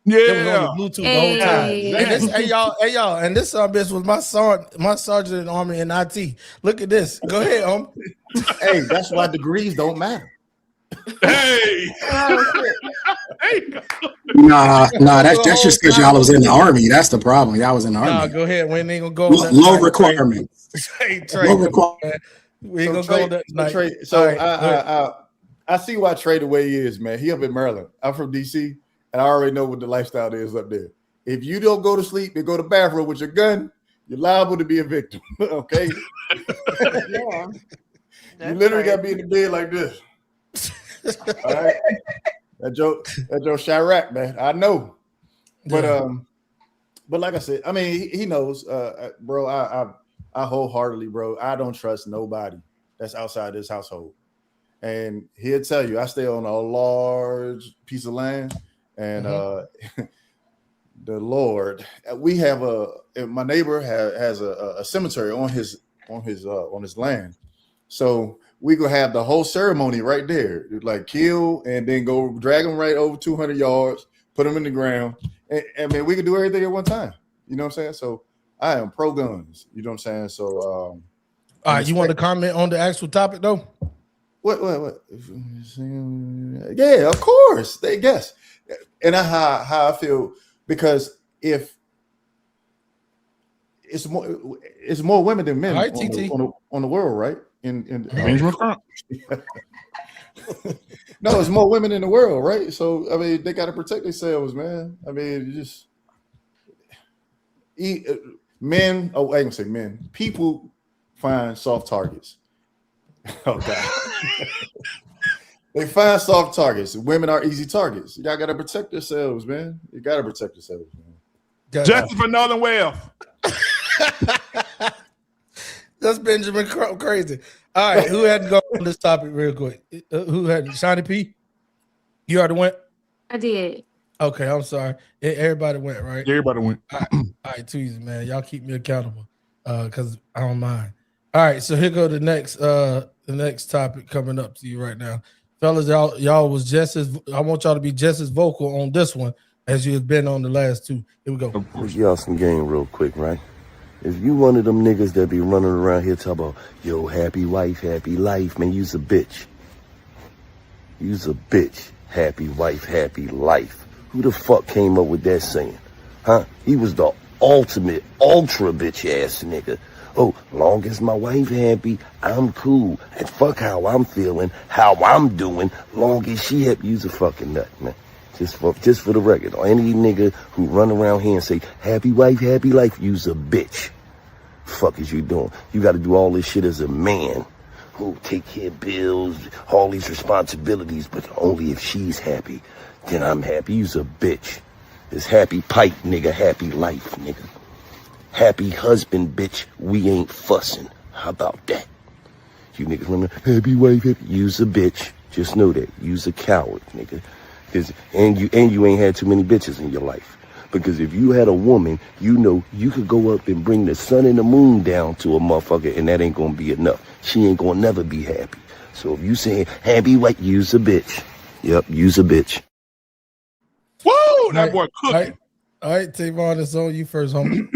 Yeah. It was on the Bluetooth the whole time. Hey y'all, and this bitch was my sergeant in the Army in IT. Look at this. Go ahead, Hey, that's why degrees don't matter. Hey. Nah, that's just because y'all was in the Army. That's the problem. Y'all was in the Army. Nah, go ahead. We ain't gonna go low requirements. Hey, Trey. Low requirements. We ain't gonna go that Trey, so I see why Trey the way he is, man. He up in Maryland. I'm from DC. And I already know what the lifestyle is up there. If you don't go to sleep and go to the bathroom with your gun, you're liable to be a victim. Okay? Yeah. You literally got to be in the bed like this. All right? That Joe Chirac, man. I know. But like I said, I mean, he knows, bro. I wholeheartedly, bro. I don't trust nobody that's outside this household. And he'll tell you, I stay on a large piece of land. And the Lord, we have my neighbor has a cemetery on his land, so we gonna have the whole ceremony right there, like kill and then go drag them right over 200 yards, put them in the ground. And I mean, we can do everything at one time. You know what I'm saying? So I am pro guns. You know what I'm saying? So all right, you want to comment on the actual topic though? What? Yeah, of course. They guess. And how I feel, because if it's more women than men on the world, right? No, it's more women in the world, right? So I mean, they got to protect themselves, man. I mean, just men. Oh, I can say men. People find soft targets. Okay. They find soft targets. Women are easy targets. Y'all got to protect yourselves, man. You got to protect yourselves, man. Justice for Northern Wells. That's Benjamin crazy. All right, who had to go on this topic real quick? Who had Shiny P? You already went? I did. Okay, I'm sorry. Everybody went, right? Everybody went. All right, too easy, man. Y'all keep me accountable because I don't mind. All right, so here go the next topic coming up to you right now. Fellas, y'all was just as, I want y'all to be just as vocal on this one as you have been on the last two. Here we go. Let's y'all some game real quick, right? If you one of them niggas that be running around here talking about, yo, happy wife, happy life, man, you's a bitch. You's a bitch. Happy wife, happy life. Who the fuck came up with that saying? Huh? He was the ultimate, ultra bitch ass nigga. Oh, long as my wife happy, I'm cool. And fuck how I'm feeling, how I'm doing, long as she happy. You's a fucking nut, man. Just for the record, or any nigga who run around here and say, happy wife, happy life, you's a bitch. Fuck is you doing? You got to do all this shit as a man who take care of bills, all these responsibilities, but only if she's happy, then I'm happy. You's a bitch. It's happy pipe, nigga, happy life, nigga. Happy husband, bitch, we ain't fussing. How about that? You niggas remember, happy wife, happy. You's a bitch. Just know that. You's a coward, nigga. And you ain't had too many bitches in your life. Because if you had a woman, you know you could go up and bring the sun and the moon down to a motherfucker, and that ain't gonna be enough. She ain't gonna never be happy. So if you saying happy wife, you's a bitch. Yep, you's a bitch. Woo! That boy cooking. All right, Tavon, it's on you first, homie.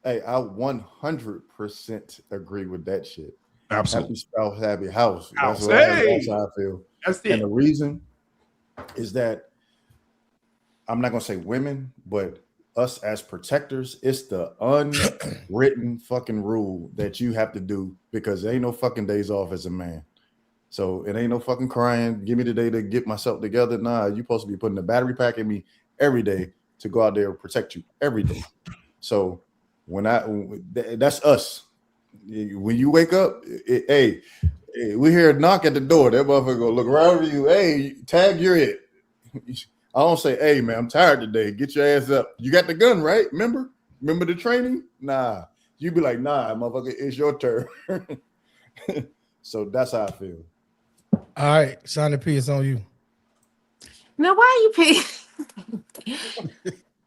Hey, I 100% agree with that shit. Absolutely. Happy spouse, happy house. That's how I feel. That's it. And the reason is that I'm not gonna say women, but us as protectors, it's the unwritten fucking rule that you have to do, because there ain't no fucking days off as a man. So it ain't no fucking crying. Give me the day to get myself together. Nah, you supposed to be putting a battery pack in me every day to go out there and protect you every day. So that's us. When you wake up, hey, we hear a knock at the door. That motherfucker gonna look around for you. Hey, tag, you're it. I don't say, hey man, I'm tired today. Get your ass up. You got the gun, right? Remember the training? Nah. You be like, nah, motherfucker, it's your turn. So that's how I feel. All right, Shawnee P, it's on you. Now, why are you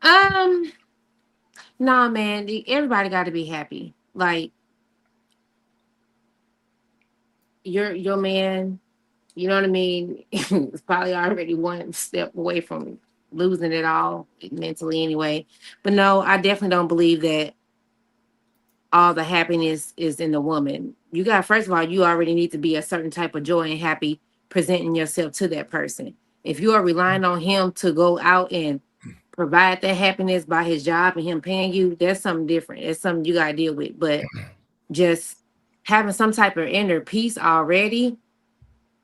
paying? Nah, man. Everybody got to be happy. Like your man, you know what I mean? Is probably already one step away from losing it all mentally, anyway. But no, I definitely don't believe that all the happiness is in the woman. You got, first of all, you already need to be a certain type of joy and happy presenting yourself to that person. If you are relying on him to go out and provide that happiness by his job and him paying you, that's something different. It's something you got to deal with. But just having some type of inner peace already.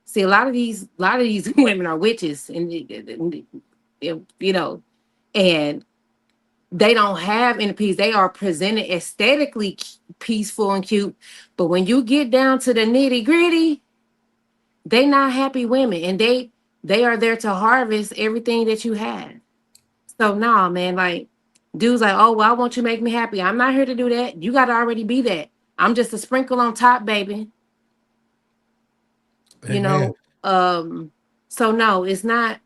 See, a lot of these women are witches, and you know, and they don't have inner peace. They are presented aesthetically peaceful and cute, but when you get down to the nitty gritty, they not happy women, and they are there to harvest everything that you have. So nah, man, like dudes like, oh well, I want you to make me happy. I'm not here to do that. You got to already be that. I'm just a sprinkle on top, baby. You know, so no, it's not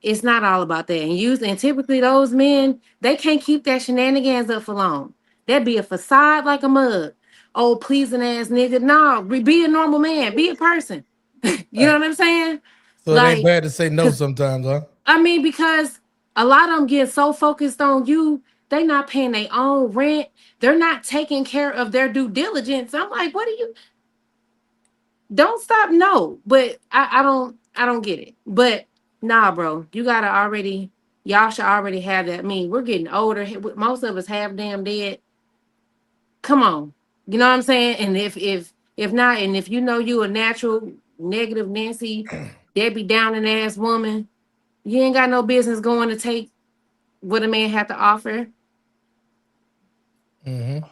all about that. And typically those men, they can't keep that shenanigans up for long. That'd be a facade like a mug. Oh, pleasing ass nigga. No, be a normal man, be a person. You know what I'm saying? So it ain't bad to say no sometimes, huh? I mean, because a lot of them get so focused on you, they not paying their own rent. They're not taking care of their due diligence. I'm like, what are you? Don't stop. No, but I don't get it. But nah, bro, y'all should already have that. I mean, we're getting older. Most of us half damn dead. Come on. You know what I'm saying? And if not, and if you know you a natural negative Nancy, Debbie Downing ass woman, you ain't got no business going to take what a man have to offer. Mm-hmm.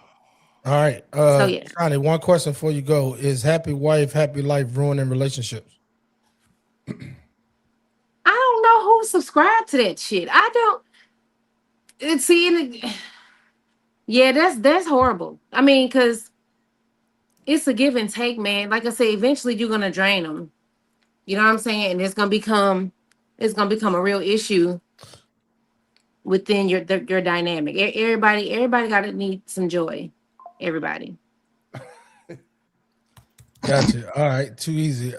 All right. Yeah. Connie, one question before you go. Is happy wife, happy life ruining relationships? I don't know who subscribed to that shit. I don't. Yeah, that's horrible. I mean, because it's a give and take, man. Like I say, eventually you're gonna drain them. You know what I'm saying? And it's gonna become a real issue within your dynamic. Everybody gotta need some joy. Everybody. Gotcha. All right, too easy.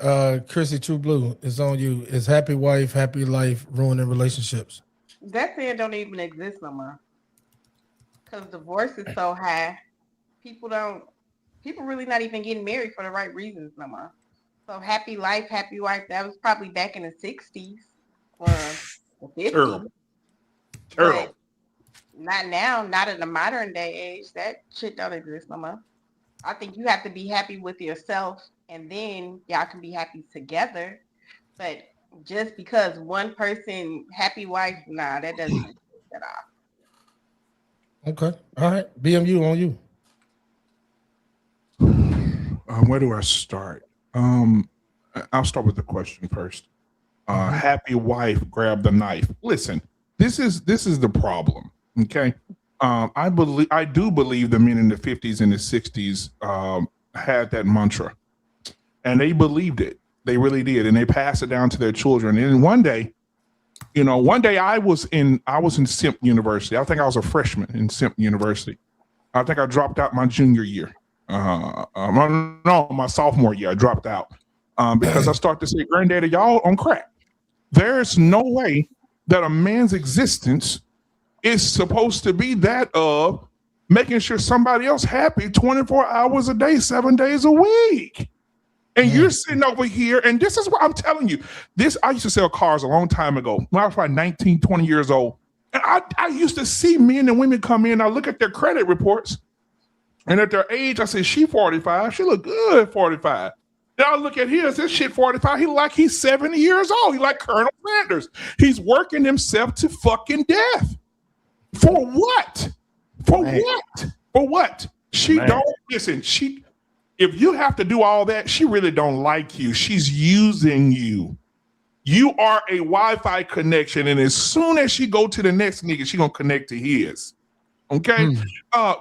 Chrissy True Blue, is on you. Is happy wife, happy life ruining relationships? That saying don't even exist no more. Because divorce is so high. People really not even getting married for the right reasons no more. So happy life, happy wife, that was probably back in the 60s or the 50s. Terrible. But not now, not in the modern day age. That shit don't exist no more. I think you have to be happy with yourself, and then y'all can be happy together. But just because one person happy wife, nah, that doesn't exist at all. Okay. All right. BMU on you. Where do I start? I'll start with the question first. Happy wife grabbed the knife. Listen, this is the problem. Okay, I do believe the men in the 50s and the 60s had that mantra, and they believed it. They really did, and they passed it down to their children. And one day, I was in Simp University. I think I was a freshman in Simp University. I think I dropped out my junior year. No, my sophomore year, I dropped out because I started to say, "Granddaddy, y'all on crack." There's no way that a man's existence is supposed to be that of making sure somebody else happy 24 hours a day, 7 days a week. And you're sitting over here, and this is what I'm telling you. I used to sell cars a long time ago when I was probably 19, 20 years old. And I used to see men and women come in, I look at their credit reports, and at their age, I say, she 45, she look good at 45. Then I look at his, this shit 45, he like he's 70 years old. He like Colonel Sanders. He's working himself to fucking death. For what? For what? For what? She don't, listen, if you have to do all that, she really don't like you. She's using you. You are a Wi-Fi connection, and as soon as she go to the next nigga, she gonna connect to his. Okay?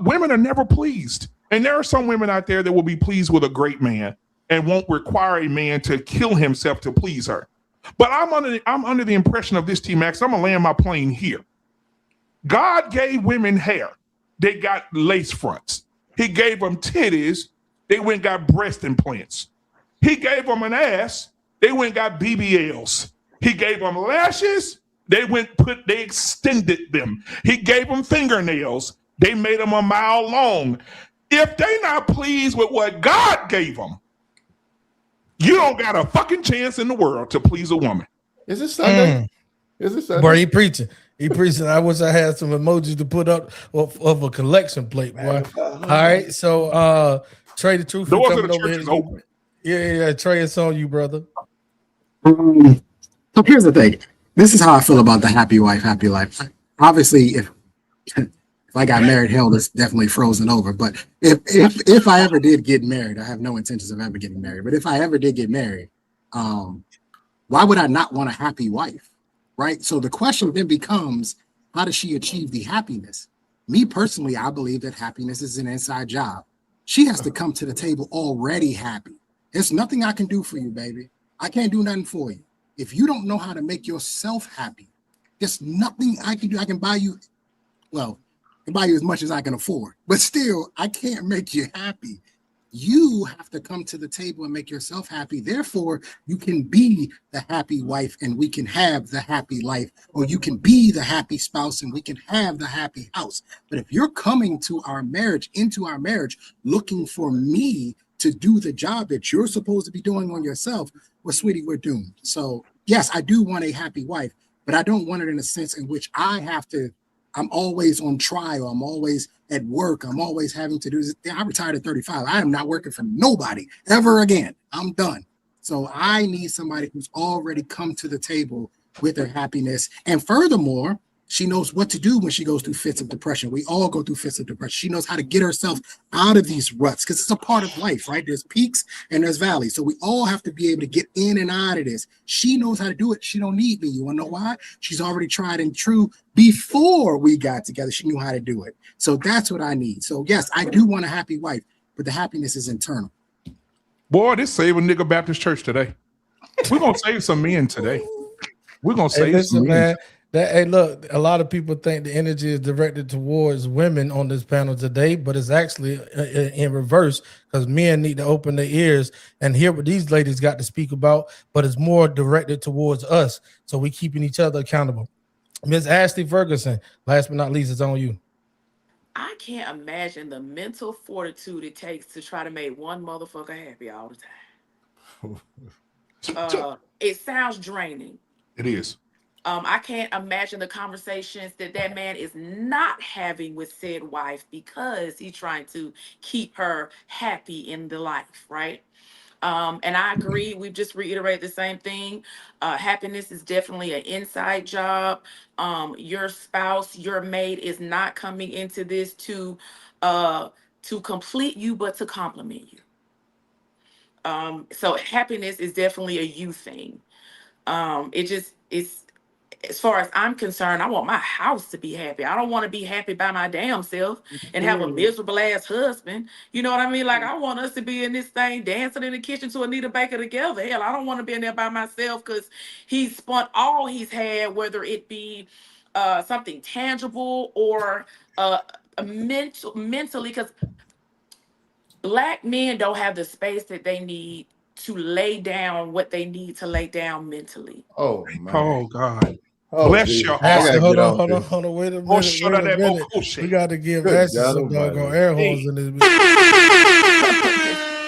Women are never pleased. And there are some women out there that will be pleased with a great man and won't require a man to kill himself to please her. But I'm under the impression of this, T-Max. I'm gonna land my plane here. God gave women hair. They got lace fronts. He gave them titties. They went and got breast implants. He gave them an ass. They went and got BBLs. He gave them lashes. They extended them. He gave them fingernails. They made them a mile long. If they not pleased with what God gave them, you don't got a fucking chance in the world to please a woman. Is it Sunday? Is it Sunday? Boy, he preaching. He preaching. I wish I had some emojis to put up of a collection plate, boy. All right, so Trey, the truth. Doors of the church is open. Yeah. Trey, it's on you, brother. So here's the thing. This is how I feel about the happy wife, happy life. Obviously, if I got married, hell, it's definitely frozen over. But if I ever did get married, I have no intentions of ever getting married. But if I ever did get married, why would I not want a happy wife? Right? So the question then becomes, how does she achieve the happiness? Me personally, I believe that happiness is an inside job. She has to come to the table already happy. There's nothing I can do for you, baby. I can't do nothing for you. If you don't know how to make yourself happy, there's nothing I can do. I can buy you, well, I can buy you as much as I can afford, but still, I can't make you happy. You have to come to the table and make yourself happy. Therefore, you can be the happy wife and we can have the happy life, or you can be the happy spouse and we can have the happy house. But if you're coming to our marriage, into our marriage, looking for me to do the job that you're supposed to be doing on yourself, well, sweetie, we're doomed. So yes, I do want a happy wife, but I don't want it in a sense in which I'm always on trial. I'm always at work. I'm always having to do this. I retired at 35. I am not working for nobody ever again. I'm done. So I need somebody who's already come to the table with their happiness. And furthermore, she knows what to do when she goes through fits of depression. We all go through fits of depression. She knows how to get herself out of these ruts because it's a part of life, right? There's peaks and there's valleys. So we all have to be able to get in and out of this. She knows how to do it. She don't need me. You want to know why? She's already tried and true before we got together. She knew how to do it. So that's what I need. So yes, I do want a happy wife, but the happiness is internal. Boy, this saving nigga Baptist church today. We're going to save some men today. We're going to save some men. Hey, look, a lot of people think the energy is directed towards women on this panel today, but it's actually in reverse because men need to open their ears and hear what these ladies got to speak about, but it's more directed towards us. So we keeping each other accountable. Ms. Ashley Ferguson, last but not least, it's on you. I can't imagine the mental fortitude it takes to try to make one motherfucker happy all the time. It sounds draining. It is. I can't imagine the conversations that man is not having with said wife because he's trying to keep her happy in the life, right? And I agree. We've just reiterated the same thing. Happiness is definitely an inside job. Your spouse, your mate is not coming into this to complete you, but to compliment you. So happiness is definitely a you thing. It's as far as I'm concerned, I want my house to be happy. I don't want to be happy by my damn self and have a miserable ass husband. You know what I mean? Like, I want us to be in this thing dancing in the kitchen to Anita Baker together. Hell, I don't want to be in there by myself because he's spent all he's had, whether it be something tangible or mentally, because Black men don't have the space that they need to lay down what they need to lay down mentally. Oh man. Oh God. Oh, Bless geez. your I heart. gotta Hold get on, off hold on. Wait a minute. Wait a minute. We got to give Good Ashley God some Almighty. doggone air horns Hey. in this bitch.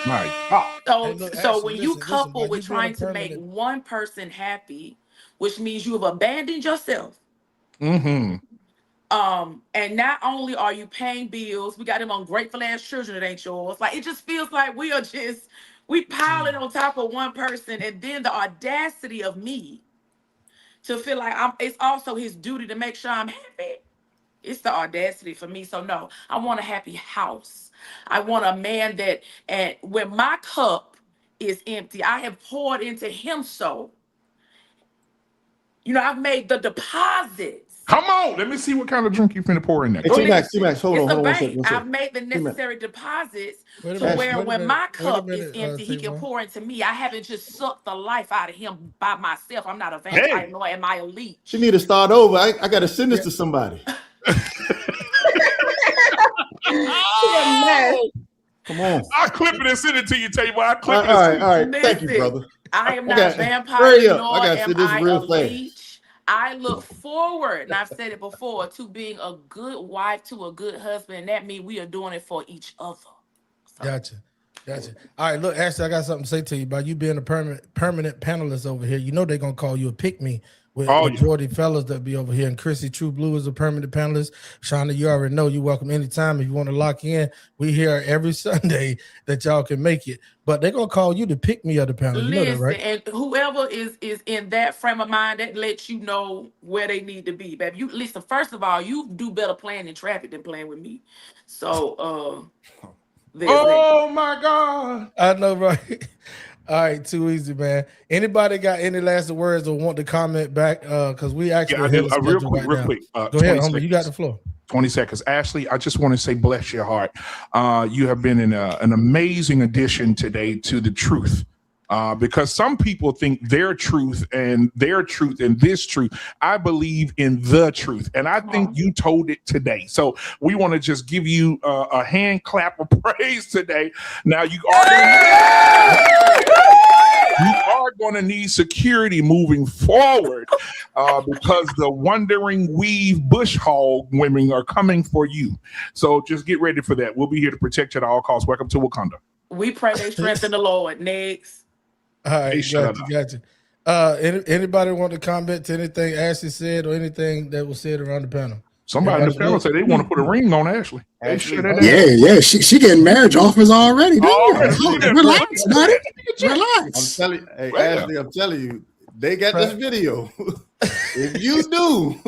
My God. Hey, look, So Ashley, when you listen, couple by with you being a trying to make permanent, one person happy, which means you have abandoned yourself. Mm-hmm. And not only are you paying bills, we got them on grateful ass children that ain't yours. Like, it just feels like we piling on top of one person, and then the audacity of me to feel like it's also his duty to make sure I'm happy. It's the audacity for me. So no, I want a happy house. I want a man that, and when my cup is empty, I have poured into him. So, I've made the deposits. Come on. Let me see what kind of drink you finna pour in there. Hey, Go T-Max, ahead. hold It's on a one bank. second. I've made the necessary deposits wait a to minute, where wait a when minute, my wait a cup is minute, empty, he can T-Bone. pour into me. I haven't just sucked the life out of him by myself. I'm not a vampire, Hey. nor am I elite. She need to start over. I got to send this to somebody. Come on. I'll clip it and send it to you, Table. I'll clip it All and right. send it. Thank you, brother. I am not a vampire, hurry up. nor I got to am send this I real a fast. leech. I look forward, and I've said it before, to being a good wife to a good husband, and that means we are doing it for each other. So. Gotcha. All right, look, Ashley, I got something to say to you about you being a permanent panelist over here. You know they're gonna call you a pick-me with majority fellas that be over here. And Chrissy True Blue is a permanent panelist. Shauna, you already know you're welcome anytime if you want to lock in. We here every Sunday that y'all can make it. But they're gonna call you the pick-me of the panel. You know that, right? And whoever is in that frame of mind, that lets you know where they need to be, baby. You listen. First of all, you do better playing in traffic than playing with me. So, oh my God! I know, right? All right, too easy, man. Anybody got any last words or want to comment back? Because we actually real quick. Go ahead, homie. You got the floor. 20 seconds. Ashley, I just want to say, bless your heart. You have been an amazing addition today to the truth. Because some people think their truth and this truth. I believe in the truth, and I think you told it today. So we want to just give you a hand clap of praise today. Now you are going to need security moving forward because the wandering weave bush hog women are coming for you. So just get ready for that. We'll be here to protect you at all costs. Welcome to Wakanda. We pray they strengthen the Lord. Next. All right, gotcha. Anybody want to comment to anything Ashley said or anything that was said around the panel? Somebody in the panel said they want to put a ring on Ashley. Yeah. She getting marriage offers already. Relax, buddy. Relax. I'm telling you, hey, Ashley, I'm telling you, they got this video. If you do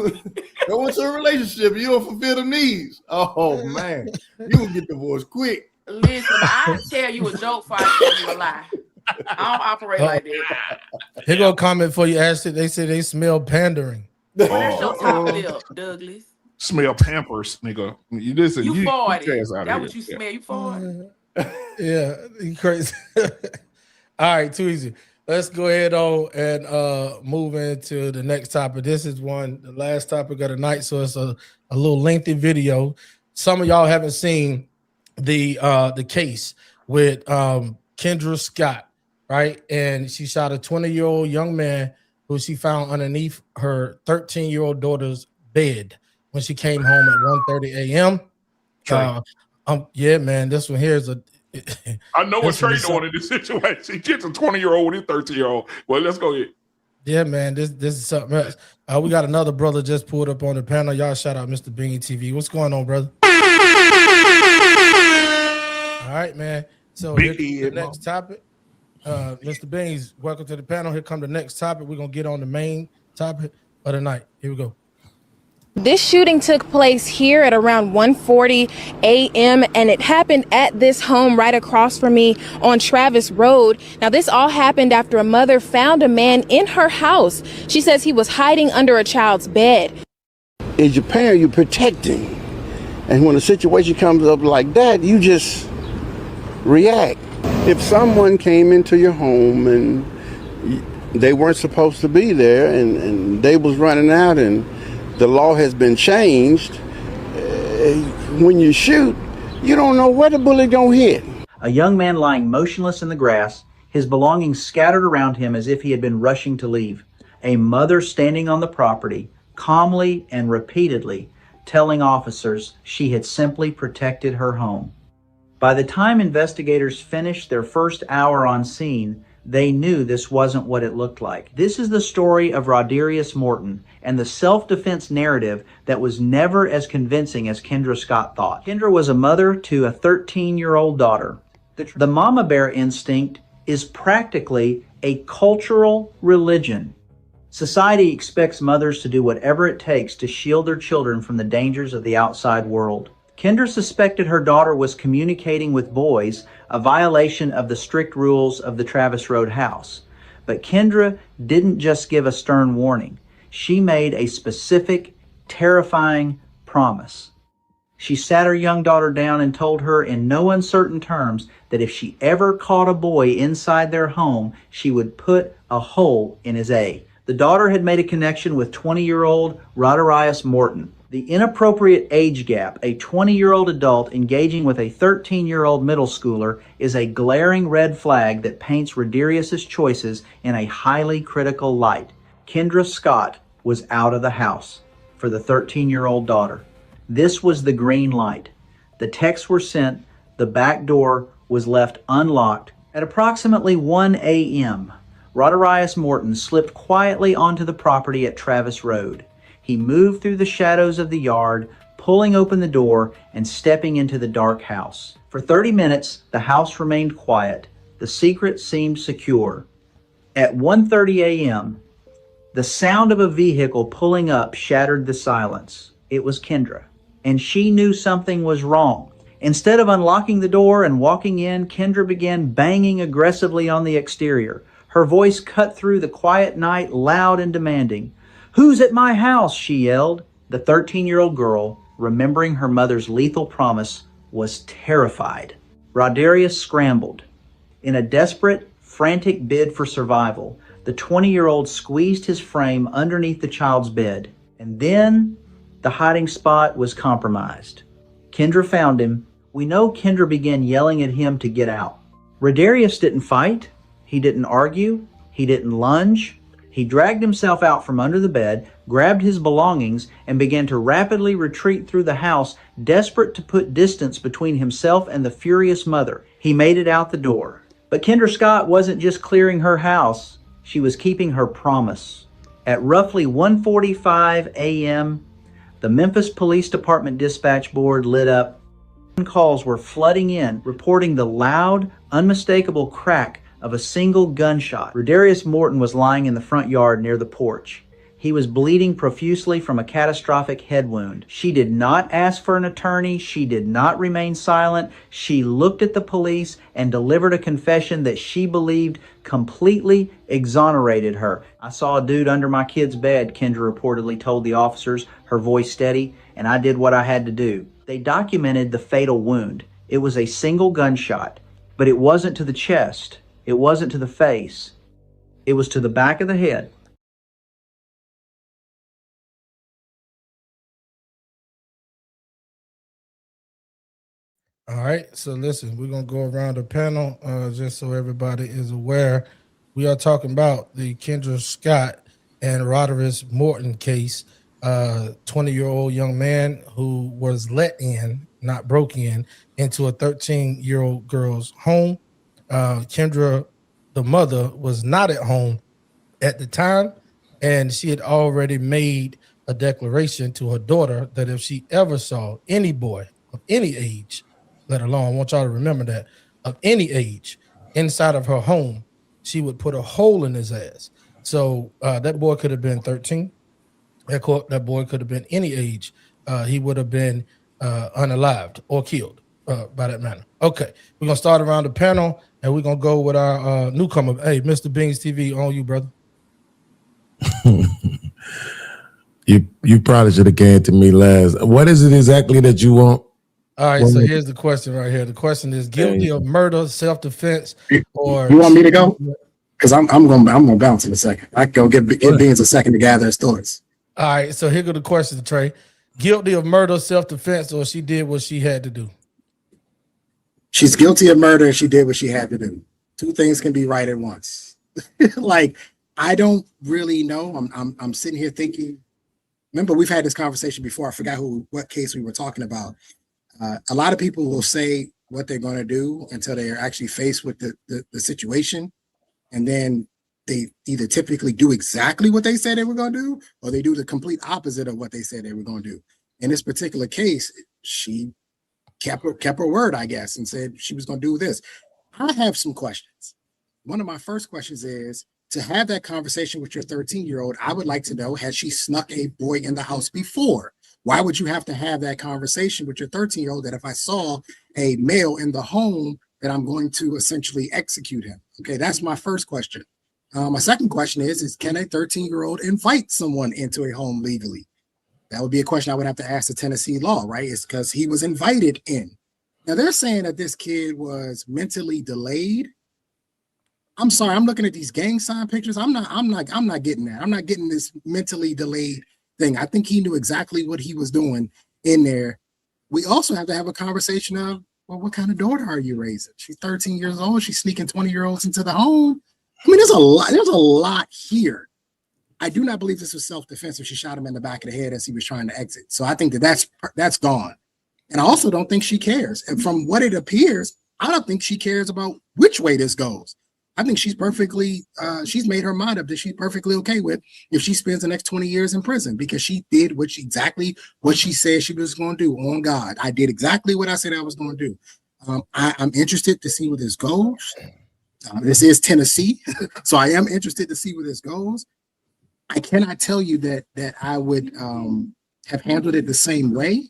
go into a relationship, you don't fulfill the needs. Oh man, you will get divorced quick. Listen, I tell you a joke before I tell you a lie. I don't operate like that. Here go a comment for you, Ashley. They say they smell pandering. That's your top lip, Douglas. Smell Pampers, nigga. You listen. You 40. That's what you smell. You 40. Yeah, you crazy. All right, too easy. Let's go ahead on and move into the next topic. This is the last topic of the night, so it's a little lengthy video. Some of y'all haven't seen the case with Kendra Scott, right? And she shot a 20-year-old young man who she found underneath her 13-year-old daughter's bed when she came home at 1:30 a.m. Yeah, man, this one here is I know what Trey doing in this situation. He gets a 20-year-old with his 13-year-old. Well, let's go ahead. Yeah, man, this is something else. We got another brother just pulled up on the panel. Y'all shout out Mr. Beanie TV. What's going on, brother? All right, man. So here's the next topic. Mr. Beans, welcome to the panel. Here come the next topic. We're going to get on the main topic of the night. Here we go. This shooting took place here at around 1:40 a.m. and it happened at this home right across from me on Travis Road. Now, this all happened after a mother found a man in her house. She says he was hiding under a child's bed. As your parent, you're protecting. And when a situation comes up like that, you just react. If someone came into your home and they weren't supposed to be there and they was running out and the law has been changed, when you shoot, you don't know where the bullet gonna hit. A young man lying motionless in the grass, his belongings scattered around him as if he had been rushing to leave. A mother standing on the property, calmly and repeatedly telling officers she had simply protected her home. By the time investigators finished their first hour on scene, they knew this wasn't what it looked like. This is the story of Rodarius Morton and the self-defense narrative that was never as convincing as Kendra Scott thought. Kendra was a mother to a 13-year-old daughter. The mama bear instinct is practically a cultural religion. Society expects mothers to do whatever it takes to shield their children from the dangers of the outside world. Kendra suspected her daughter was communicating with boys, a violation of the strict rules of the Travis Road house. But Kendra didn't just give a stern warning. She made a specific, terrifying promise. She sat her young daughter down and told her in no uncertain terms that if she ever caught a boy inside their home, she would put a hole in his A. The daughter had made a connection with 20-year-old Rodarius Morton. The inappropriate age gap, a 20-year-old adult engaging with a 13-year-old middle schooler, is a glaring red flag that paints Rodarius's choices in a highly critical light. Kendra Scott was out of the house for the 13-year-old daughter. This was the green light. The texts were sent. The back door was left unlocked. At approximately 1 a.m., Rodarius Morton slipped quietly onto the property at Travis Road. He moved through the shadows of the yard, pulling open the door and stepping into the dark house. For 30 minutes, the house remained quiet. The secret seemed secure. At 1:30 a.m., the sound of a vehicle pulling up shattered the silence. It was Kendra, and she knew something was wrong. Instead of unlocking the door and walking in, Kendra began banging aggressively on the exterior. Her voice cut through the quiet night, loud and demanding. "Who's at my house?" she yelled. The 13-year-old girl, remembering her mother's lethal promise, was terrified. Rodarius scrambled. In a desperate, frantic bid for survival, the 20-year-old squeezed his frame underneath the child's bed. And then the hiding spot was compromised. Kendra found him. We know Kendra began yelling at him to get out. Rodarius didn't fight. He didn't argue. He didn't lunge. He dragged himself out from under the bed, grabbed his belongings, and began to rapidly retreat through the house, desperate to put distance between himself and the furious mother. He made it out the door. But Kendra Scott wasn't just clearing her house. She was keeping her promise. At roughly 1:45 a.m., the Memphis Police Department dispatch board lit up. Calls were flooding in, reporting the loud, unmistakable crack of a single gunshot. Rodarius Morton was lying in the front yard near the porch. He was bleeding profusely from a catastrophic head wound. She did not ask for an attorney. She did not remain silent. She looked at the police and delivered a confession that she believed completely exonerated her. "I saw a dude under my kid's bed," Kendra reportedly told the officers, her voice steady, "and I did what I had to do." They documented the fatal wound. It was a single gunshot, but it wasn't to the chest. It wasn't to the face. It was to the back of the head. All right, so listen, we're going to go around the panel just so everybody is aware. We are talking about the Kendra Scott and Rodarius Morton case, 20-year-old young man who was let in, not broke in, into a 13-year-old girl's home. Kendra, the mother, was not at home at the time, and she had already made a declaration to her daughter that if she ever saw any boy of any age, let alone, I want y'all to remember that, of any age inside of her home, she would put a hole in his ass. So that boy could have been 13. That boy could have been any age. He would have been unalived or killed by that manner. Okay, we're gonna start around the panel, and we're gonna go with our newcomer. Hey, Mr. Beans TV, on you, brother. You probably should have came to me last. What is it exactly that you want? All right, so here's the question right here. The question is: guilty of murder, self-defense, or you want me to go? Because I'm gonna bounce in a second. I can go give Beans a second to gather his thoughts. All right, so here go the question, Trey. Guilty of murder, self-defense, or she did what she had to do? She's guilty of murder and she did what she had to do. Two things can be right at once. Like, I don't really know. I'm sitting here thinking. Remember, we've had this conversation before. I forgot what case we were talking about. A lot of people will say what they're going to do until they are actually faced with the situation. And then they either typically do exactly what they said they were going to do, or they do the complete opposite of what they said they were going to do. In this particular case, she kept her word, I guess, and said she was going to do this. I have some questions. One of my first questions is, to have that conversation with your 13-year-old, I would like to know, has she snuck a boy in the house before? Why would you have to have that conversation with your 13-year-old that if I saw a male in the home, that I'm going to essentially execute him? Okay, that's my first question. My second question is can a 13-year-old invite someone into a home legally? That would be a question I would have to ask the Tennessee law, right? It's because he was invited in. Now they're saying that this kid was mentally delayed. I'm sorry, I'm looking at these gang sign pictures. I'm not getting that. I'm not getting this mentally delayed thing. I think he knew exactly what he was doing in there. We also have to have a conversation of, well, what kind of daughter are you raising? She's 13 years old. She's sneaking 20-year-olds into the home. I mean, there's a lot here. I do not believe this was self-defense if she shot him in the back of the head as he was trying to exit. So I think that's gone. And I also don't think she cares. And from what it appears, I don't think she cares about which way this goes. I think she's she's made her mind up that she's perfectly okay with if she spends the next 20 years in prison, because she did exactly what she said she was going to do. On God, I did exactly what I said I was going to do. I'm interested to see where this goes. This is Tennessee, so I am interested to see where this goes. I cannot tell you that I would have handled it the same way.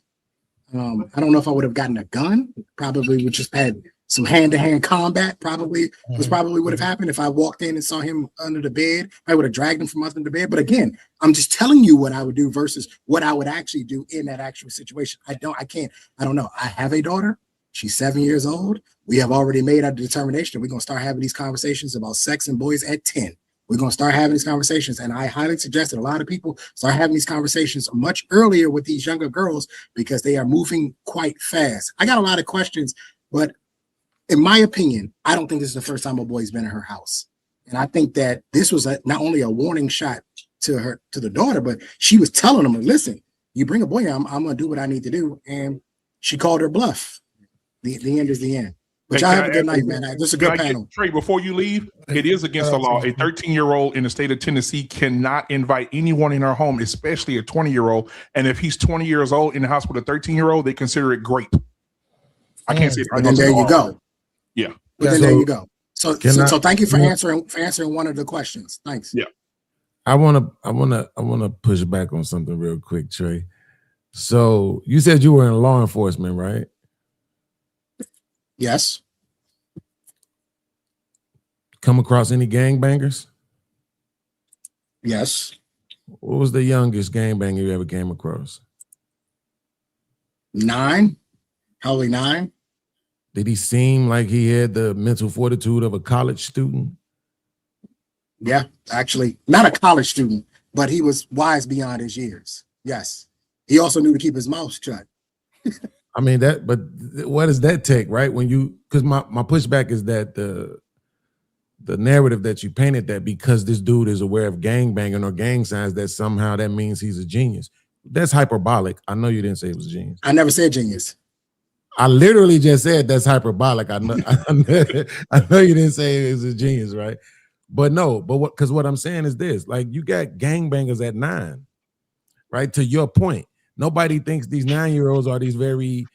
I don't know if I would have gotten a gun. Probably would just had some hand-to-hand combat. Probably would have happened if I walked in and saw him under the bed. I would have dragged him from under the bed. But again, I'm just telling you what I would do versus what I would actually do in that actual situation. I don't know. I have a daughter. She's 7 years old. We have already made our determination. We're going to start having these conversations about sex and boys at 10. We're going to start having these conversations. And I highly suggest that a lot of people start having these conversations much earlier with these younger girls because they are moving quite fast. I got a lot of questions, but in my opinion, I don't think this is the first time a boy's been in her house. And I think that this was not only a warning shot to the daughter, but she was telling them, listen, you bring a boy, I'm going to do what I need to do. And she called her bluff. The end is the end. But y'all have a good night, man. This is a good panel. Trey, before you leave, it is against the law. A 13-year-old in the state of Tennessee cannot invite anyone in her home, especially a 20-year-old. And if he's 20 years old in the house with a 13-year-old, they consider it grape. I can't say it. And then there you go. Yeah. But then there you go. So thank you for answering one of the questions. Thanks. Yeah. I wanna push back on something real quick, Trey. So you said you were in law enforcement, right? Yes. Come across any gangbangers? Yes. What was the youngest gangbanger you ever came across? 9. Probably 9. Did he seem like he had the mental fortitude of a college student? Yeah, actually, not a college student, but he was wise beyond his years. Yes. He also knew to keep his mouth shut. I mean, but what does that take, right? Because my pushback is that the narrative that you painted, that because this dude is aware of gangbanging or gang signs, that somehow that means he's a genius. That's hyperbolic. I know you didn't say he was a genius. I never said genius. I literally just said that's hyperbolic. I know you didn't say he was a genius, right? But what I'm saying is this: like, you got gangbangers at 9, right? To your point, nobody thinks these 9-year-olds are these very,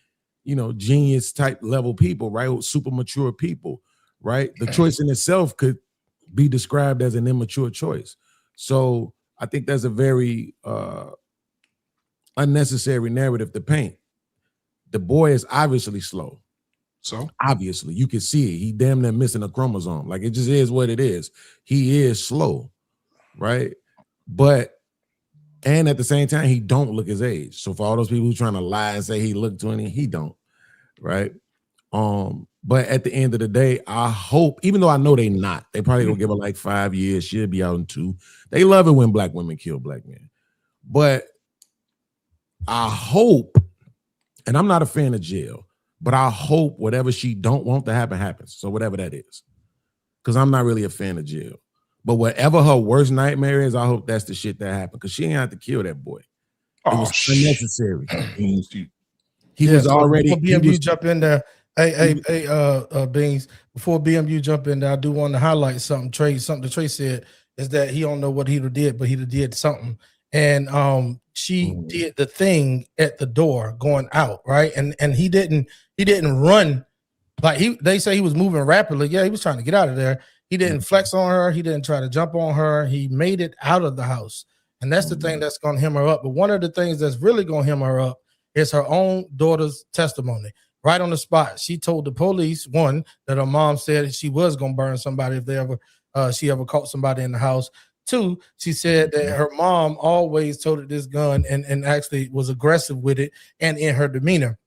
genius type level people, right? Super mature people, right? The choice in itself could be described as an immature choice. So I think that's a very unnecessary narrative to paint. The boy is obviously slow. So obviously, you can see it. He damn near missing a chromosome. Like, it just is what it is. He is slow, right? But and at the same time, he don't look his age. So for all those people who trying to lie and say he looked 20, he don't, right? But at the end of the day, I hope, even though I know they not, they probably gonna give her like 5 years. She'll be out in 2. They love it when black women kill black men. But I hope, and I'm not a fan of jail, but I hope whatever she don't want to happen happens. So whatever that is, because I'm not really a fan of jail. But whatever her worst nightmare is, I hope that's the shit that happened, because she ain't have to kill that boy. It was unnecessary. He was already. Before BMU jump in there, Beans. Before BMU jump in there, I do want to highlight something. Trey said is that he don't know what he did, but he did something, and she did the thing at the door going out, right, and he didn't run like they say he was moving rapidly. Yeah, he was trying to get out of there. He didn't flex on her. He didn't try to jump on her. He made it out of the house. And that's the thing that's going to hem her up. But one of the things that's really going to hem her up is her own daughter's testimony. Right on the spot, she told the police, one, that her mom said she was going to burn somebody if she ever caught somebody in the house. 2, she said that her mom always told her this gun and actually was aggressive with it and in her demeanor.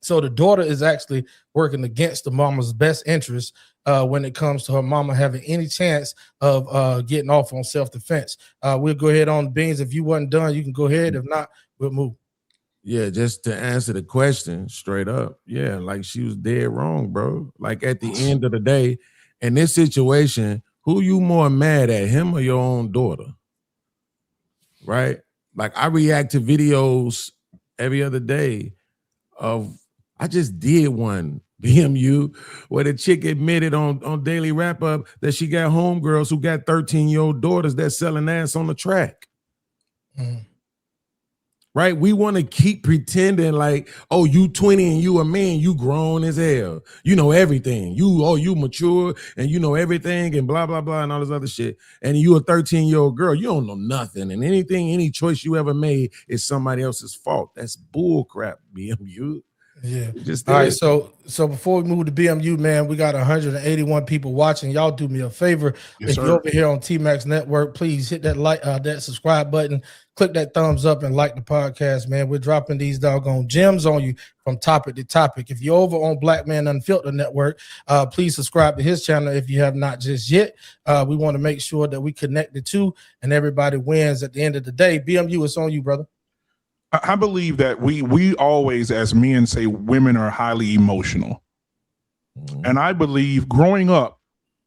So the daughter is actually working against the mama's best interest when it comes to her mama having any chance of getting off on self-defense. We'll go ahead on Beans. If you wasn't done, you can go ahead. If not, we'll move. Yeah, just to answer the question straight up. Yeah, like she was dead wrong, bro. Like at the end of the day, in this situation, who you more mad at, him or your own daughter? Right? Like I react to videos every other day of, I just did one, BMU, where the chick admitted on Daily Wrap Up that she got homegirls who got 13-year-old daughters that selling ass on the track. Right? We want to keep pretending like, oh, you 20 and you a man, you grown as hell. You know everything. You mature and you know everything and blah, blah, blah, and all this other shit. And you a 13-year-old girl, you don't know nothing. And any choice you ever made is somebody else's fault. That's bull crap, BMU. Yeah. All right. So before we move to BMU, man, we got 181 people watching. Y'all do me a favor. Yes, if sir. you're over here on T-Max Network, please hit that like, that subscribe button, click that thumbs up and like the podcast, man. We're dropping these doggone gems on you from topic to topic. If you're over on Black Man Unfiltered Network, please subscribe to his channel if you have not just yet. We want to make sure that we connect the two and everybody wins at the end of the day. BMU, it's on you, brother. I believe that we always, as men, say women are highly emotional. And I believe growing up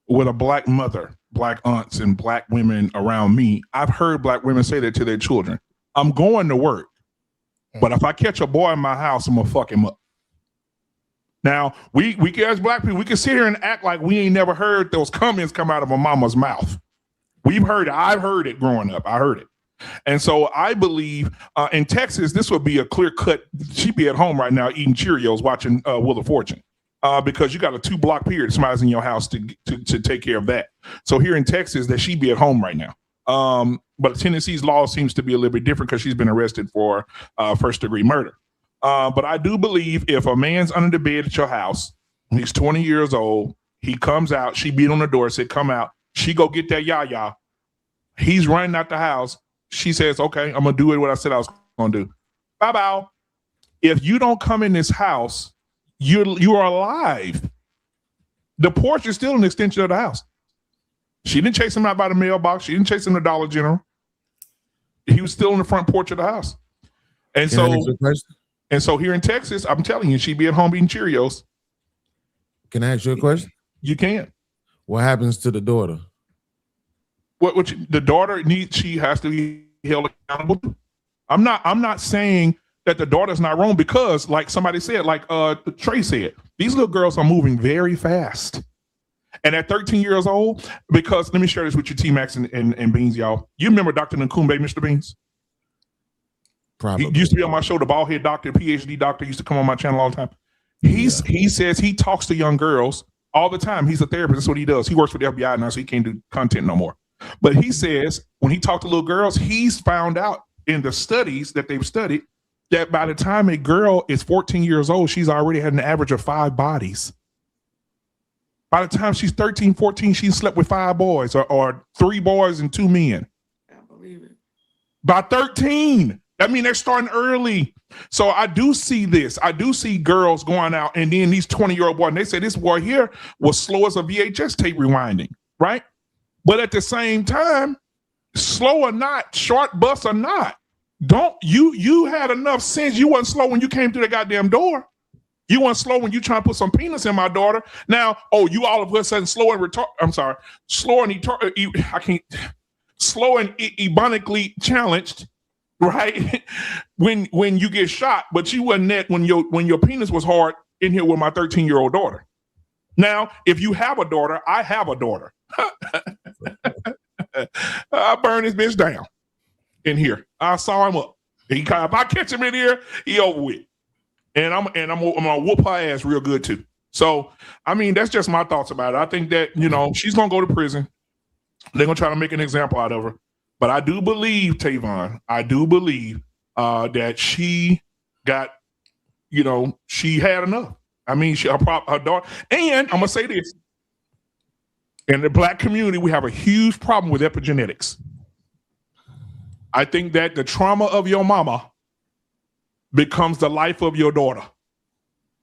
with a black mother, black aunts, and black women around me, I've heard black women say that to their children. I'm going to work, but if I catch a boy in my house, I'm going to fuck him up. Now, we as black people, we can sit here and act like we ain't never heard those comments come out of a mama's mouth. We've heard it. I've heard it growing up. I heard it. And so I believe in Texas, this would be a clear cut. She'd be at home right now eating Cheerios, watching Wheel of Fortune, because you got a 2-block period. Somebody's in your house to take care of that. So here in Texas, that she'd be at home right now. But Tennessee's law seems to be a little bit different because she's been arrested for first-degree murder. But I do believe if a man's under the bed at your house, he's 20 years old, he comes out, she beat on the door, said, come out. She go get that yah-yah. He's running out the house. She says, okay, I'm going to do what I said I was going to do. Bye-bye. If you don't come in this house, you are alive. The porch is still an extension of the house. She didn't chase him out by the mailbox. She didn't chase him to Dollar General. He was still on the front porch of the house. And so here in Texas, I'm telling you, she'd be at home eating Cheerios. Can I ask you a question? You can. What happens to the daughter? The daughter she has to be held accountable. I'm not saying that the daughter's not wrong, because like somebody said, like Trey said, these little girls are moving very fast. And at 13 years old, because let me share this with you, T-Max and Beans, y'all. You remember Dr. Nkumbe, Mr. Beans? Probably. He used to be on my show, the bald head doctor, PhD doctor, used to come on my channel all the time. He says he talks to young girls all the time. He's a therapist. That's what he does. He works for the FBI now, so he can't do content no more. But he says when he talked to little girls, he's found out in the studies that they've studied that by the time a girl is 14 years old, she's already had an average of 5 bodies. By the time she's 13, 14, she slept with 5 boys or 3 boys and 2 men. I believe it. By 13. I mean, they're starting early. So I do see this. I do see girls going out and then these 20-year-old boys, and they say this boy here was slow as a VHS tape rewinding, right? But at the same time, slow or not, short bus or not, you had enough sense. You wasn't slow when you came through the goddamn door. You weren't slow when you trying to put some penis in my daughter. Now, you all of a sudden slow and ebonically challenged, right? when you get shot, but you wasn't that when your penis was hard in here with my 13-year-old daughter. Now, if you have a daughter, I have a daughter. I burn this bitch down in here. I saw him up. If I catch him in here, he over with. And I'm gonna whoop her ass real good too. So, I mean, that's just my thoughts about it. I think that, she's gonna go to prison. They're gonna try to make an example out of her. But I do believe, Tavon, that she got, she had enough. I mean, her daughter. And I'm gonna say this: in the Black community, we have a huge problem with epigenetics. I think that the trauma of your mama becomes the life of your daughter.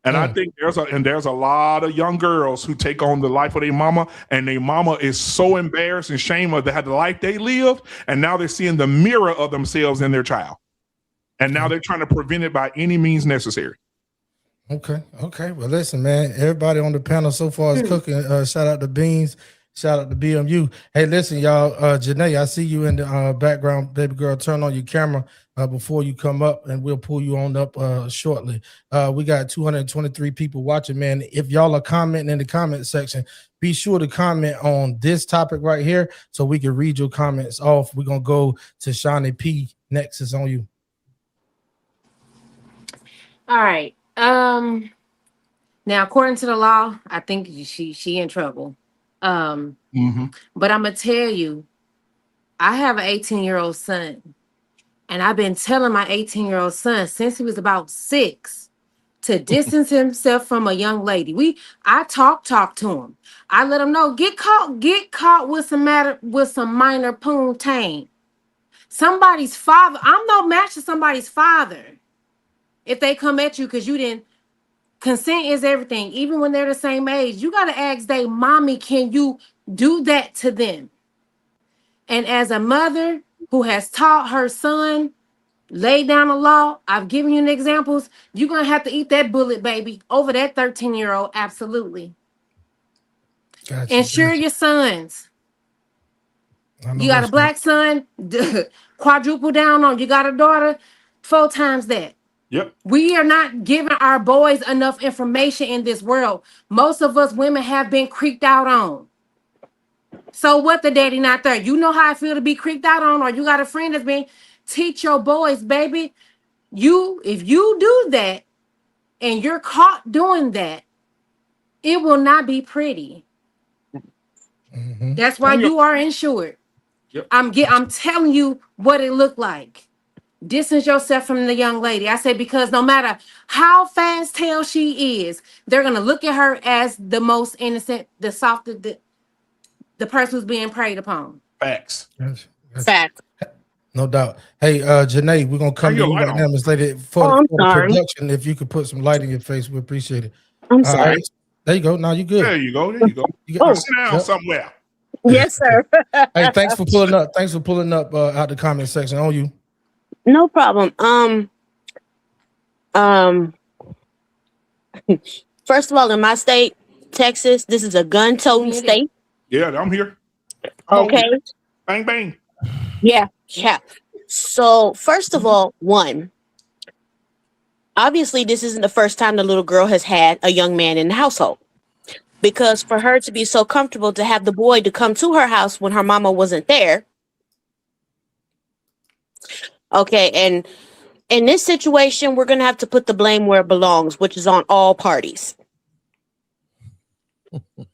And I think there's a lot of young girls who take on the life of their mama, and their mama is so embarrassed and ashamed of the life they lived, and now they're seeing the mirror of themselves in their child. And now they're trying to prevent it by any means necessary. Okay. Well, listen, man, everybody on the panel so far is cooking. Shout out to Beans. Shout out to BMU. Hey, listen, y'all. Janae, I see you in the background. Baby girl, turn on your camera before you come up, and we'll pull you on up shortly. We got 223 people watching, man. If y'all are commenting in the comment section, be sure to comment on this topic right here so we can read your comments off. We're going to go to Shawnee P. Next is on you. All right. Now, according to the law, I think she in trouble. But I'm gonna tell you, I have an 18-year-old son, and I've been telling my 18-year-old son since he was about 6 to distance himself from a young lady. I talk to him. I let him know, get caught with some minor poontang. Somebody's father. I'm no match to somebody's father. If they come at you because you didn't. Consent is everything. Even when they're the same age, you got to ask their mommy, can you do that to them? And as a mother who has taught her son, lay down the law, I've given you examples, you're going to have to eat that bullet, baby, over that 13-year-old. Absolutely. Gotcha, ensure your sons. You got a black son, quadruple down on. You got a daughter, 4 times that. Yep. We are not giving our boys enough information in this world. Most of us women have been creeped out on. So what, the daddy not there? You know how I feel to be creeped out on, or you got a friend that's been. Teach your boys, baby. If you do that and you're caught doing that, it will not be pretty. That's why you are insured. Yep. I'm telling you what it looked like. Distance yourself from the young lady. I say, because no matter how fast tail she is, they're gonna look at her as the most innocent, the softest, the person who's being preyed upon. Facts. Facts. No doubt. Hey, Janae, we're gonna come to you right now, Miss Lady. For the production, if you could put some light in your face, we appreciate it. I'm sorry. Right. There you go. Now you good. There you go. Sit down somewhere. Yes, sir. Hey, thanks for pulling up. Thanks for pulling up out the comment section. On you. No problem. First of all, in my state, Texas, this is a gun-toting state. Yeah, I'm here. Okay. Bang, bang. Yeah. So, first of all, obviously, this isn't the first time the little girl has had a young man in the household. Because for her to be so comfortable to have the boy to come to her house when her mama wasn't there. Okay, and in this situation, we're going to have to put the blame where it belongs, which is on all parties.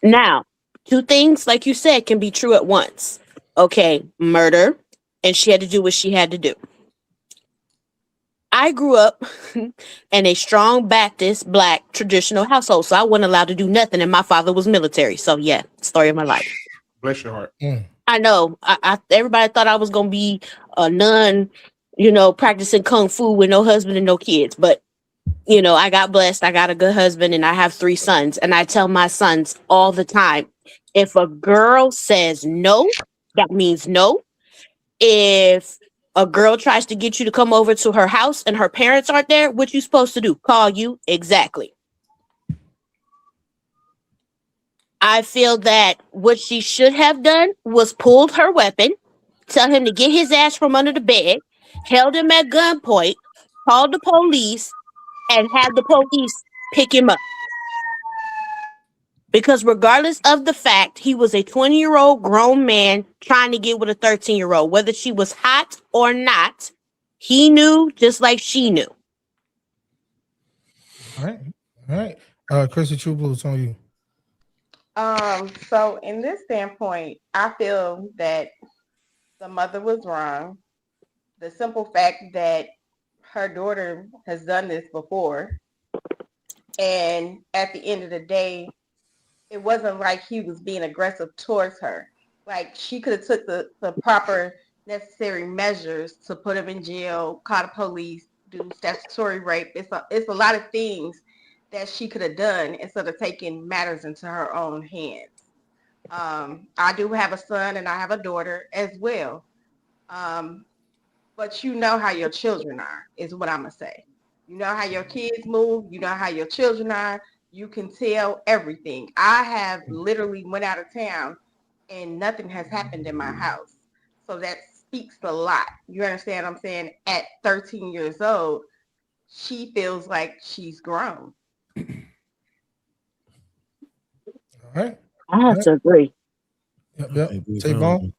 Now, 2 things, like you said, can be true at once. Okay, murder, and she had to do what she had to do. I grew up in a strong Baptist, Black, traditional household, so I wasn't allowed to do nothing, and my father was military. So yeah, story of my life. Bless your heart. I know. Everybody thought I was gonna be a nun, practicing kung fu with no husband and no kids. But I got blessed. I got a good husband, and I have 3 sons. And I tell my sons all the time, if a girl says no, that means no. If a girl tries to get you to come over to her house and her parents aren't there, what you supposed to do? Call you? Exactly. I feel that what she should have done was pulled her weapon, tell him to get his ass from under the bed, held him at gunpoint, called the police, and had the police pick him up. Because regardless of the fact, he was a 20-year-old grown man trying to get with a 13-year-old, whether she was hot or not, he knew just like she knew. All right. Chrissy True Blue, it's on you. So in this standpoint, I feel that the mother was wrong. The simple fact that her daughter has done this before, and at the end of the day, it wasn't like he was being aggressive towards her. Like, she could have took the proper necessary measures to put him in jail, call the police, do statutory rape. It's a lot of things that she could have done instead of taking matters into her own hands. I do have a son and I have a daughter as well. But you know how your children are, is what I'm going to say. You know how your kids move. You know how your children are. You can tell everything. I have literally went out of town and nothing has happened in my house. So that speaks a lot. You understand what I'm saying? At 13 years old, she feels like she's grown. All right. I have to agree. Yep. Tavon?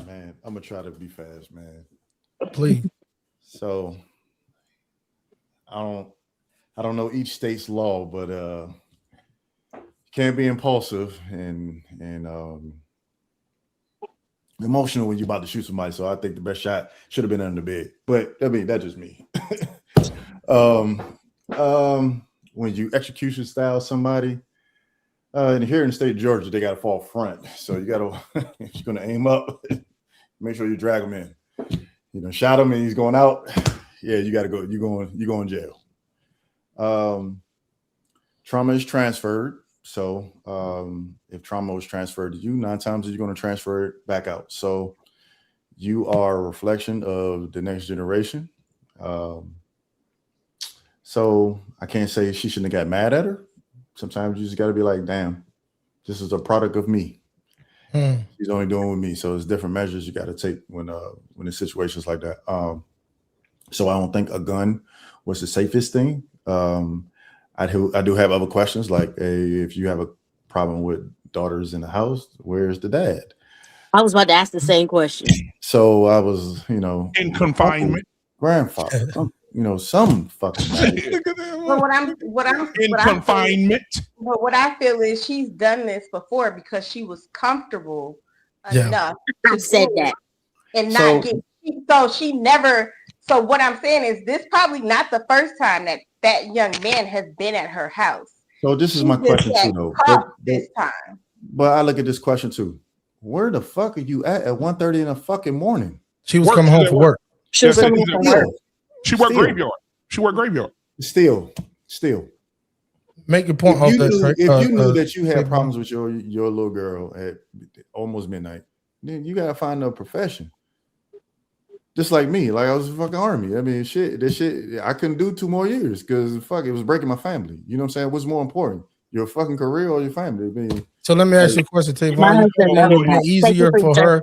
Man, I'm gonna try to be fast, man. Please. So I don't know each state's law, but can't be impulsive and emotional when you're about to shoot somebody. So I think the best shot should have been under the bed. But I mean, that's just me. When you execution style somebody, and here in the state of Georgia, they got to fall front. So you got to, if you're going to aim up, make sure you drag him in. You know, shot him and he's going out. Yeah, you got to go. You're going in jail. Trauma is transferred. So if trauma was transferred to you, 9 times you're going to transfer it back out. So you are a reflection of the next generation. So I can't say she shouldn't have got mad at her. Sometimes you just got to be like, damn, this is a product of me. She's only doing with me. So it's different measures you got to take when in situations like that. So I don't think a gun was the safest thing. I do have other questions, like if you have a problem with daughters in the house, where's the dad? I was about to ask the same question. So I was, in confinement, grandfather, some fucking. But what I'm in confinement. But what I feel is she's done this before because she was comfortable enough to said that and not get. So she never. So what I'm saying is this probably not the first time that young man has been at her house. So this is my question too, though. This time. But I look at this question too. Where the fuck are you at 1:30 in the fucking morning? She was coming home from work. She was coming home from work. She worked graveyard. She worked graveyard. Still. Make your point off that. If you knew that you had problems with your little girl at almost midnight, then you gotta find a profession. Just like me, like I was in the fucking army. I mean, this shit, I couldn't do 2 more years because it was breaking my family. You know what I'm saying? What's more important, your fucking career or your family? I mean, so let me ask you a question, Tavon. Easier for her?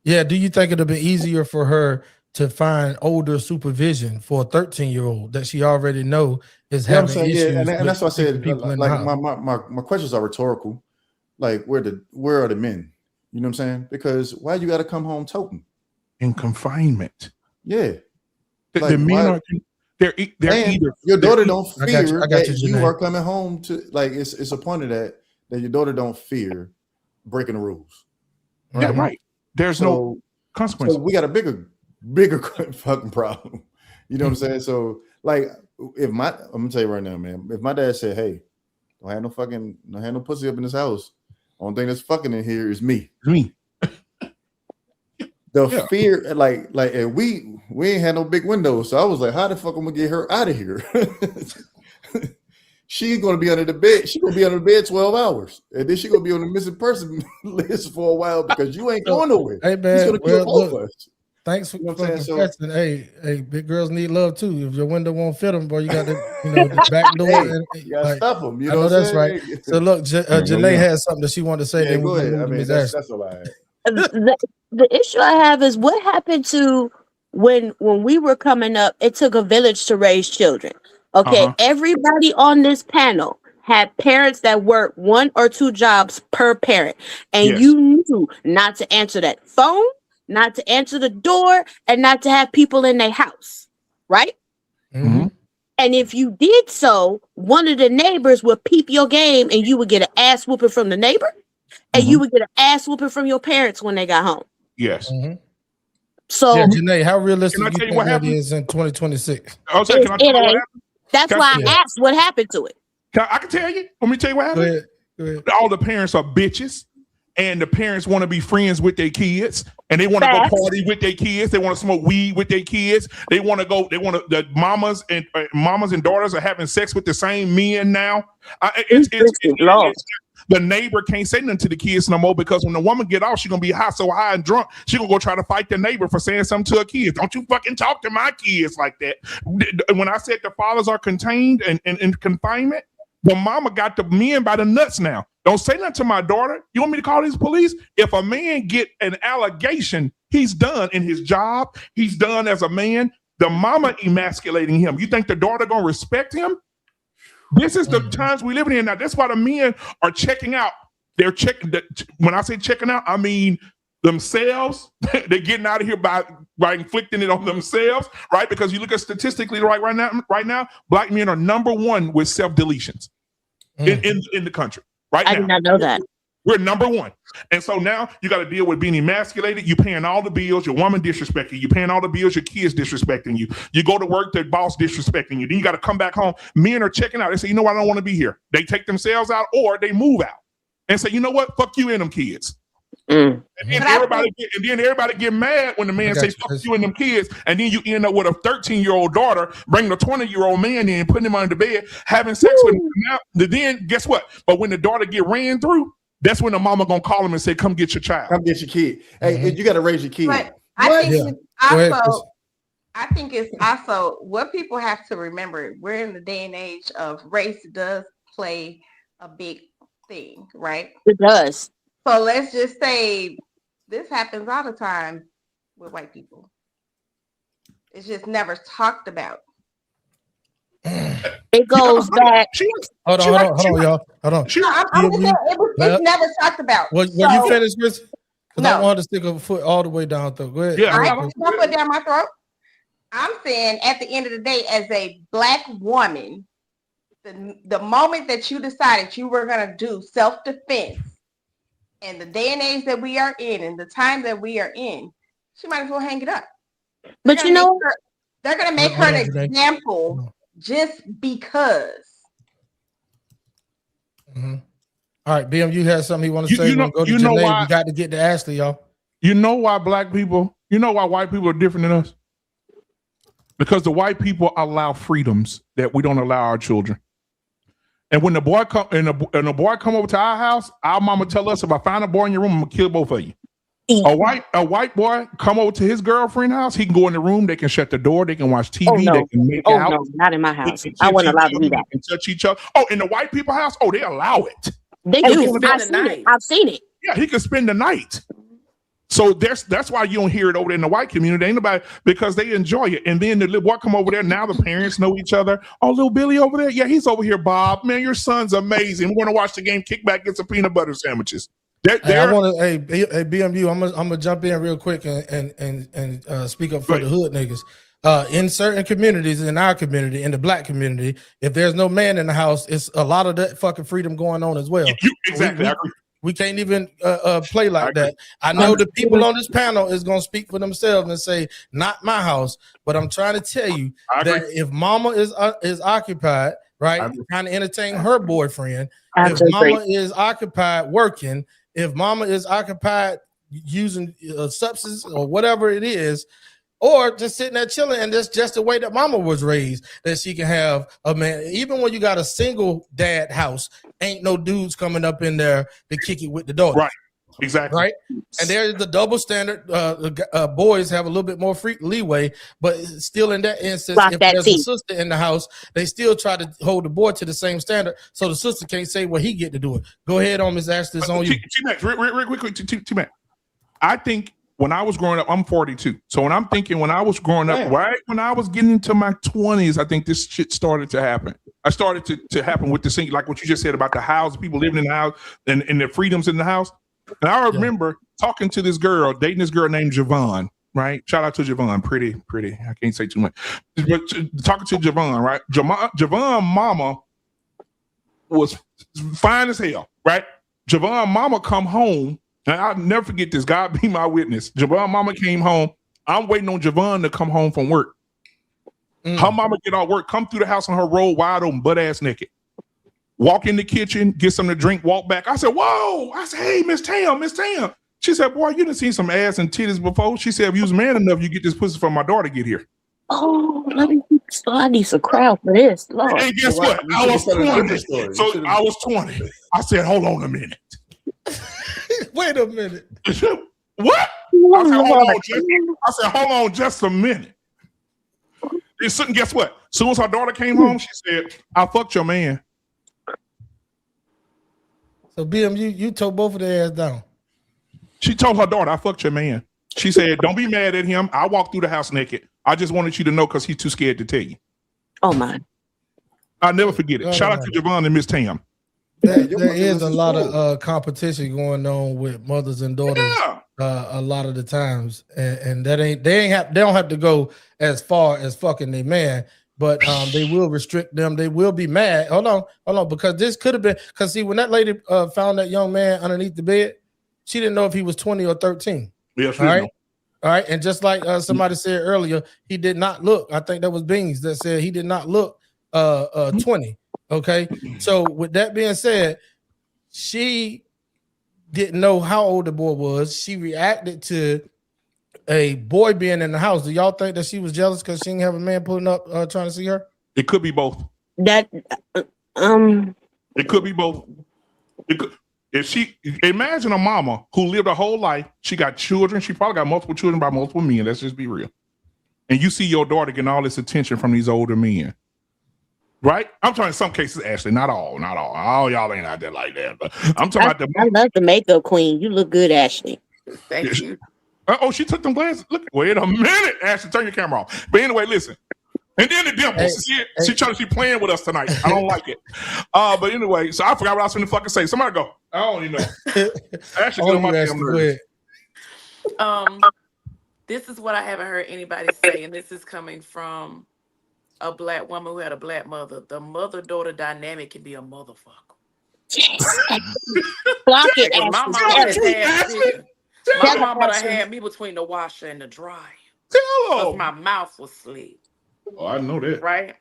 Yeah. Do you think it'd be easier for her to find older supervision for a 13-year-old that she already know is having issues? Yeah, and that's why I said, like my questions are rhetorical. Like, where are the men? You know what I'm saying? Because why you got to come home toting? In confignment. Yeah. The men are they're either your daughter don't fear I got that you are coming home to, like, it's a point of that that your daughter don't fear breaking the rules. Yeah, right. There's no consequences. So we got a bigger fucking problem. You know what I'm saying? So like, I'm gonna tell you right now, man. If my dad said, "Hey, don't have no pussy up in this house. Only thing that's fucking in here is me." The fear, like, and we ain't had no big windows, so I was like, "How the fuck am I gonna get her out of here?" She's gonna be under the bed. She's gonna be under the bed 12 hours, and then she's gonna be on the missing person list for a while because you ain't going nowhere. Hey man, He's gonna kill both of us. Thanks for You know what I'm saying? confessing. Hey, big girls need love too. If your window won't fit them, boy, you got the back door. Hey, you gotta stuff them. You I know know what I'm that's saying? right. So look, Janae has something that she wanted to say. Yeah, go ahead. I mean, that's all I had. The issue I have is what happened to when we were coming up. It took a village to raise children. Okay, everybody on this panel had parents that worked 1 or 2 jobs per parent, and you knew not to answer that phone, not to answer the door, and not to have people in their house, right? Mm-hmm. And if you did so, one of the neighbors would peep your game, and you would get an ass whooping from the neighbor, and you would get an ass whooping from your parents when they got home. Yes. Mm-hmm. So, Janae, how realistic Can I do you tell you think what that happened? is in 2026? I'll say, can I tell you what happened? That's why I asked what happened to it. I can tell you. Let me tell you what happened. Go ahead. All the parents are bitches, and the parents want to be friends with their kids, and they want to go party with their kids. They want to smoke weed with their kids. They want to go. They want to. The mamas and daughters are having sex with the same men now. The neighbor can't say nothing to the kids no more because when the woman get off, she's gonna be so high and drunk, she gonna go try to fight the neighbor for saying something to her kids. Don't you fucking talk to my kids like that. When I said the fathers are contained and in confinement, the mama got the men by the nuts now. Don't say nothing to my daughter. You want me to call these police? If a man get an allegation, he's done in his job. He's done as a man. The mama emasculating him. You think the daughter gonna respect him? This is the times we live in now. That's why the men are checking out. They're checking. When I say checking out, I mean themselves. They're getting out of here by inflicting it on themselves, right? Because you look at statistically, right now, black men are #1 with self-deletions in the country. Right now, I did not know that. We're #1. And so now you got to deal with being emasculated. You paying all the bills, your woman disrespecting you. You paying all the bills, your kids disrespecting you. You go to work, their boss disrespecting you. Then you got to come back home. Men are checking out. They say, you know what, I don't want to be here. They take themselves out or they move out and say, you know what, fuck you and them kids. And then everybody get mad when the man say fuck you and them kids, and then you end up with a 13-year-old daughter bringing a 20-year-old man in and putting him under the bed, having sex with him. Now, then guess what? But when the daughter get ran through, that's when the mama gonna call him and say, "Come get your child. Come get your kid. Hey, you got to raise your kid." But I think it's also what people have to remember. We're in the day and age of race does play a big thing, right? It does. So let's just say this happens all the time with white people. It's just never talked about. It goes back. Hold on, y'all. Hold on. It's never talked about. Well, you finished, Chris? Because I wanted to stick a foot all the way down through. Go ahead. Yeah, I don't put down my throat. I'm saying at the end of the day, as a black woman, the moment that you decided you were going to do self-defense, and the day and age that we are in, and the time that we are in, she might as well hang it up. But you know, they're going to make her an example just because. Mm-hmm. All right, BM, you had something you want to say? You know, go to Janae. We got to get to Ashley, y'all. You know why white people are different than us? Because the white people allow freedoms that we don't allow our children. And when the boy come over to our house, our mama tell us, if I find a boy in your room, I'm gonna kill both of you. A white boy come over to his girlfriend's house, he can go in the room, they can shut the door, they can watch TV, they can make out. No, not in my house. I wasn't allowed to do that. And touch each other. Oh, in the white people house, they allow it. They do. I've seen it. Yeah, he can spend the night. So that's why you don't hear it over there in the white community. Ain't nobody, because they enjoy it. And then the little boy come over there. Now the parents know each other. Oh, little Billy over there. Yeah, he's over here, Bob. Man, your son's amazing. We're gonna watch the game. Kick back, get some peanut butter sandwiches. I want to, hey, BMU. I'm gonna jump in real quick and speak up for the hood niggas. In certain communities, in our community, in the black community, if there's no man in the house, it's a lot of that fucking freedom going on as well. Exactly. We can't even play like that. I know the people on this panel is going to speak for themselves and say, not my house, but I'm trying to tell you that if mama is occupied, right, trying to entertain her boyfriend, if mama is occupied working, if mama is occupied using substance or whatever it is, or just sitting there chilling, and that's just the way that mama was raised, that she can have a man. Even when you got a single dad house, ain't no dudes coming up in there to kick it with the daughter. Right. Exactly. Right. And there's the double standard. Boys have a little bit more free leeway, but still in that instance, if there's a sister in the house, they still try to hold the boy to the same standard, so the sister can't say what he get to do it. Go ahead on, Miss Ashley. It's on you. T-Mac, real quick, T-Mac. I think when I was growing up, I'm 42. So when I'm thinking when I was growing up, right when I was getting into my 20s, I think this shit started to happen. I started to happen with the thing, like what you just said about the house, people living in the house and the freedoms in the house. And I remember talking to this girl, dating this girl named Javon, right? Shout out to Javon, pretty. I can't say too much. But talking to Javon, right? Javon mama was fine as hell, right? Javon mama come home. And I'll never forget this. God be my witness. Javon mama came home. I'm waiting on Javon to come home from work. Her mama get out work, come through the house on her roll wide open, butt ass naked. Walk in the kitchen, get something to drink, walk back. I said, whoa. I said, hey, Miss Tam. She said, boy, you done seen some ass and titties before. She said, if you was man enough, you get this pussy for my daughter to get here. Oh, I need some crowd for this. Lord. And guess what? I was 20. So I was 20. I said, hold on a minute. Wait a minute. What? I said, hold on just a minute. And guess what? As soon as her daughter came home, she said, I fucked your man. So BM, you told both of their ass down. She told her daughter, I fucked your man. She said, don't be mad at him. I walked through the house naked. I just wanted you to know because he's too scared to tell you. Oh my. I'll never forget it. Shout out to Javon and Miss Tam. There is a lot of competition going on with mothers and daughters a lot of the times, and they don't have to go as far as fucking their man, but they will restrict them. They will be mad. Hold on, because this could have been because see when that lady found that young man underneath the bed, she didn't know if he was 20 or 13. Yes, all right, and just like somebody said earlier, he did not look. I think that was Beans that said he did not look 20. Okay, so with that being said, she didn't know how old the boy was. She reacted to a boy being in the house. Do y'all think that she was jealous because she didn't have a man pulling up trying to see her? It could be both. It could be both. If she imagine a mama who lived her whole life, she got children. She probably got multiple children by multiple men. Let's just be real. And you see your daughter getting all this attention from these older men. Right? I'm talking in some cases, Ashley, not all. All y'all ain't out there like that. But I'm talking about I love the makeup queen. You look good, Ashley. Thank you. Oh, she took them glasses. Look, wait a minute, Ashley, turn your camera off. But anyway, listen. And then the dimples. She playing with us tonight. I don't like it. But anyway, so I forgot what I was going to fucking say. Somebody go. I don't even know. Ashley, get on my damn nerves. This is what I haven't heard anybody say, and this is coming from a black woman who had a black mother. The mother-daughter dynamic can be a motherfucker. Block it, my mama had me between the washer and the dryer. Because my mouth was slick. Oh, I know that. Right?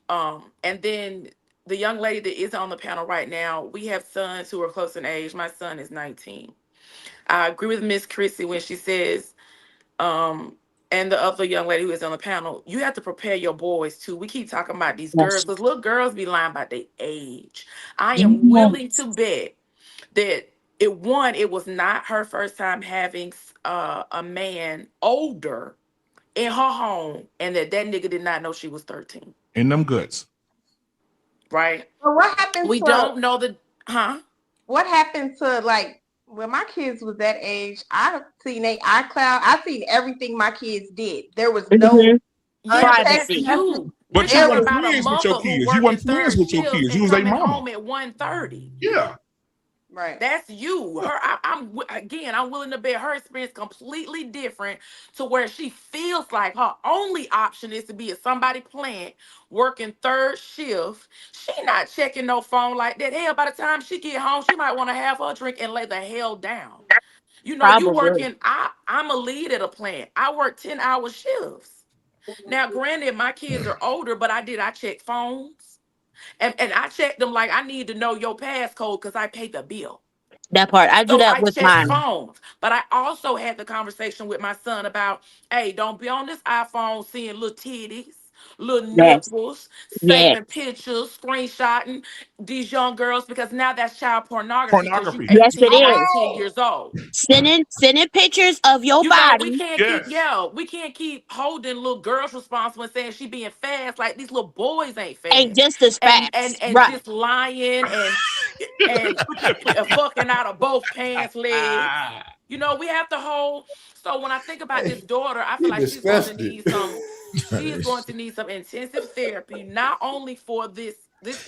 And then the young lady that is on the panel right now, we have sons who are close in age. My son is 19. I agree with Miss Chrissy when she says, and the other young lady who is on the panel, you have to prepare your boys too. We keep talking about these girls, because little girls be lying about their age. I am willing to bet that it was not her first time having a man older in her home, and that nigga did not know she was 13. In them goods. Right? Well, what happened We don't know what happened to, like, when my kids was that age, I've seen their iCloud. I've seen everything my kids did. There was no privacy. But you weren't friends with your kids. You weren't friends with your kids. You was their mama. Home at 1:30. Yeah. Right. That's you. I'm willing to bet her experience completely different to where she feels like her only option is to be at somebody plant working third shift. She not checking no phone like that. Hell, by the time she get home, she might want to have her drink and lay the hell down. You know, you Probably. working. I'm a lead at a plant. I work 10-hour shifts. Now, granted, my kids are older, but I check phones. And I check them like I need to know your passcode because I pay the bill. That part. I do So that I with check mine. phones. But I also had the conversation with my son about, hey, don't be on this iPhone seeing little titties, little Yes. nipples, Yes. saving pictures, screenshotting these young girls because now that's child pornography because you Pornography. Yes, it 18, is. 19 years old. Sending pictures of your You know, we body. can't keep Yes. we can't keep holding little girls responsible and saying she being fast like these little boys ain't Ain't fast. just as And fast. and Right. just lying and fucking out of both pants legs. You know, we have to hold. So when I think about this daughter, I feel He like she's going to disgusted. need some. She is going to need some intensive therapy, not only for this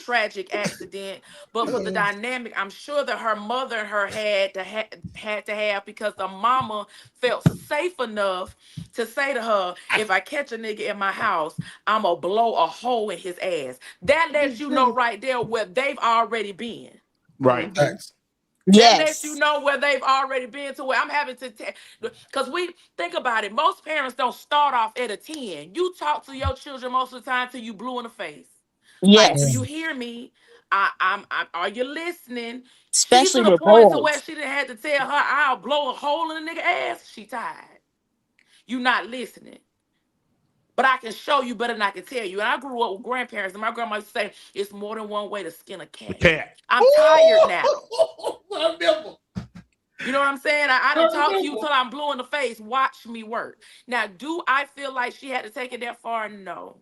tragic accident, but for the dynamic. I'm sure that her mother and her had to have because the mama felt safe enough to say to her, "If I catch a nigga in my house, I'ma blow a hole in his ass." That lets you know right there where they've already been. Right. Facts. That lets you Yes. know where they've already been to where I'm having to because we think about it. Most parents don't start off at a 10. You talk to your children most of the time till you blue in the face. Like, do you Yes. hear me? Are you listening? She's Especially to the with point to where boys. she didn't have to tell her I'll blow a hole in a nigga ass. She tired. You not listening. But I can show you better than I can tell you. And I grew up with grandparents, and my grandma used to say, it's more than one way to skin a The cat. cat. I'm tired now. My nipple. You know what I'm saying? I didn't talk to you till I'm blue in the face. Watch me work. Now, do I feel like she had to take it that far? No.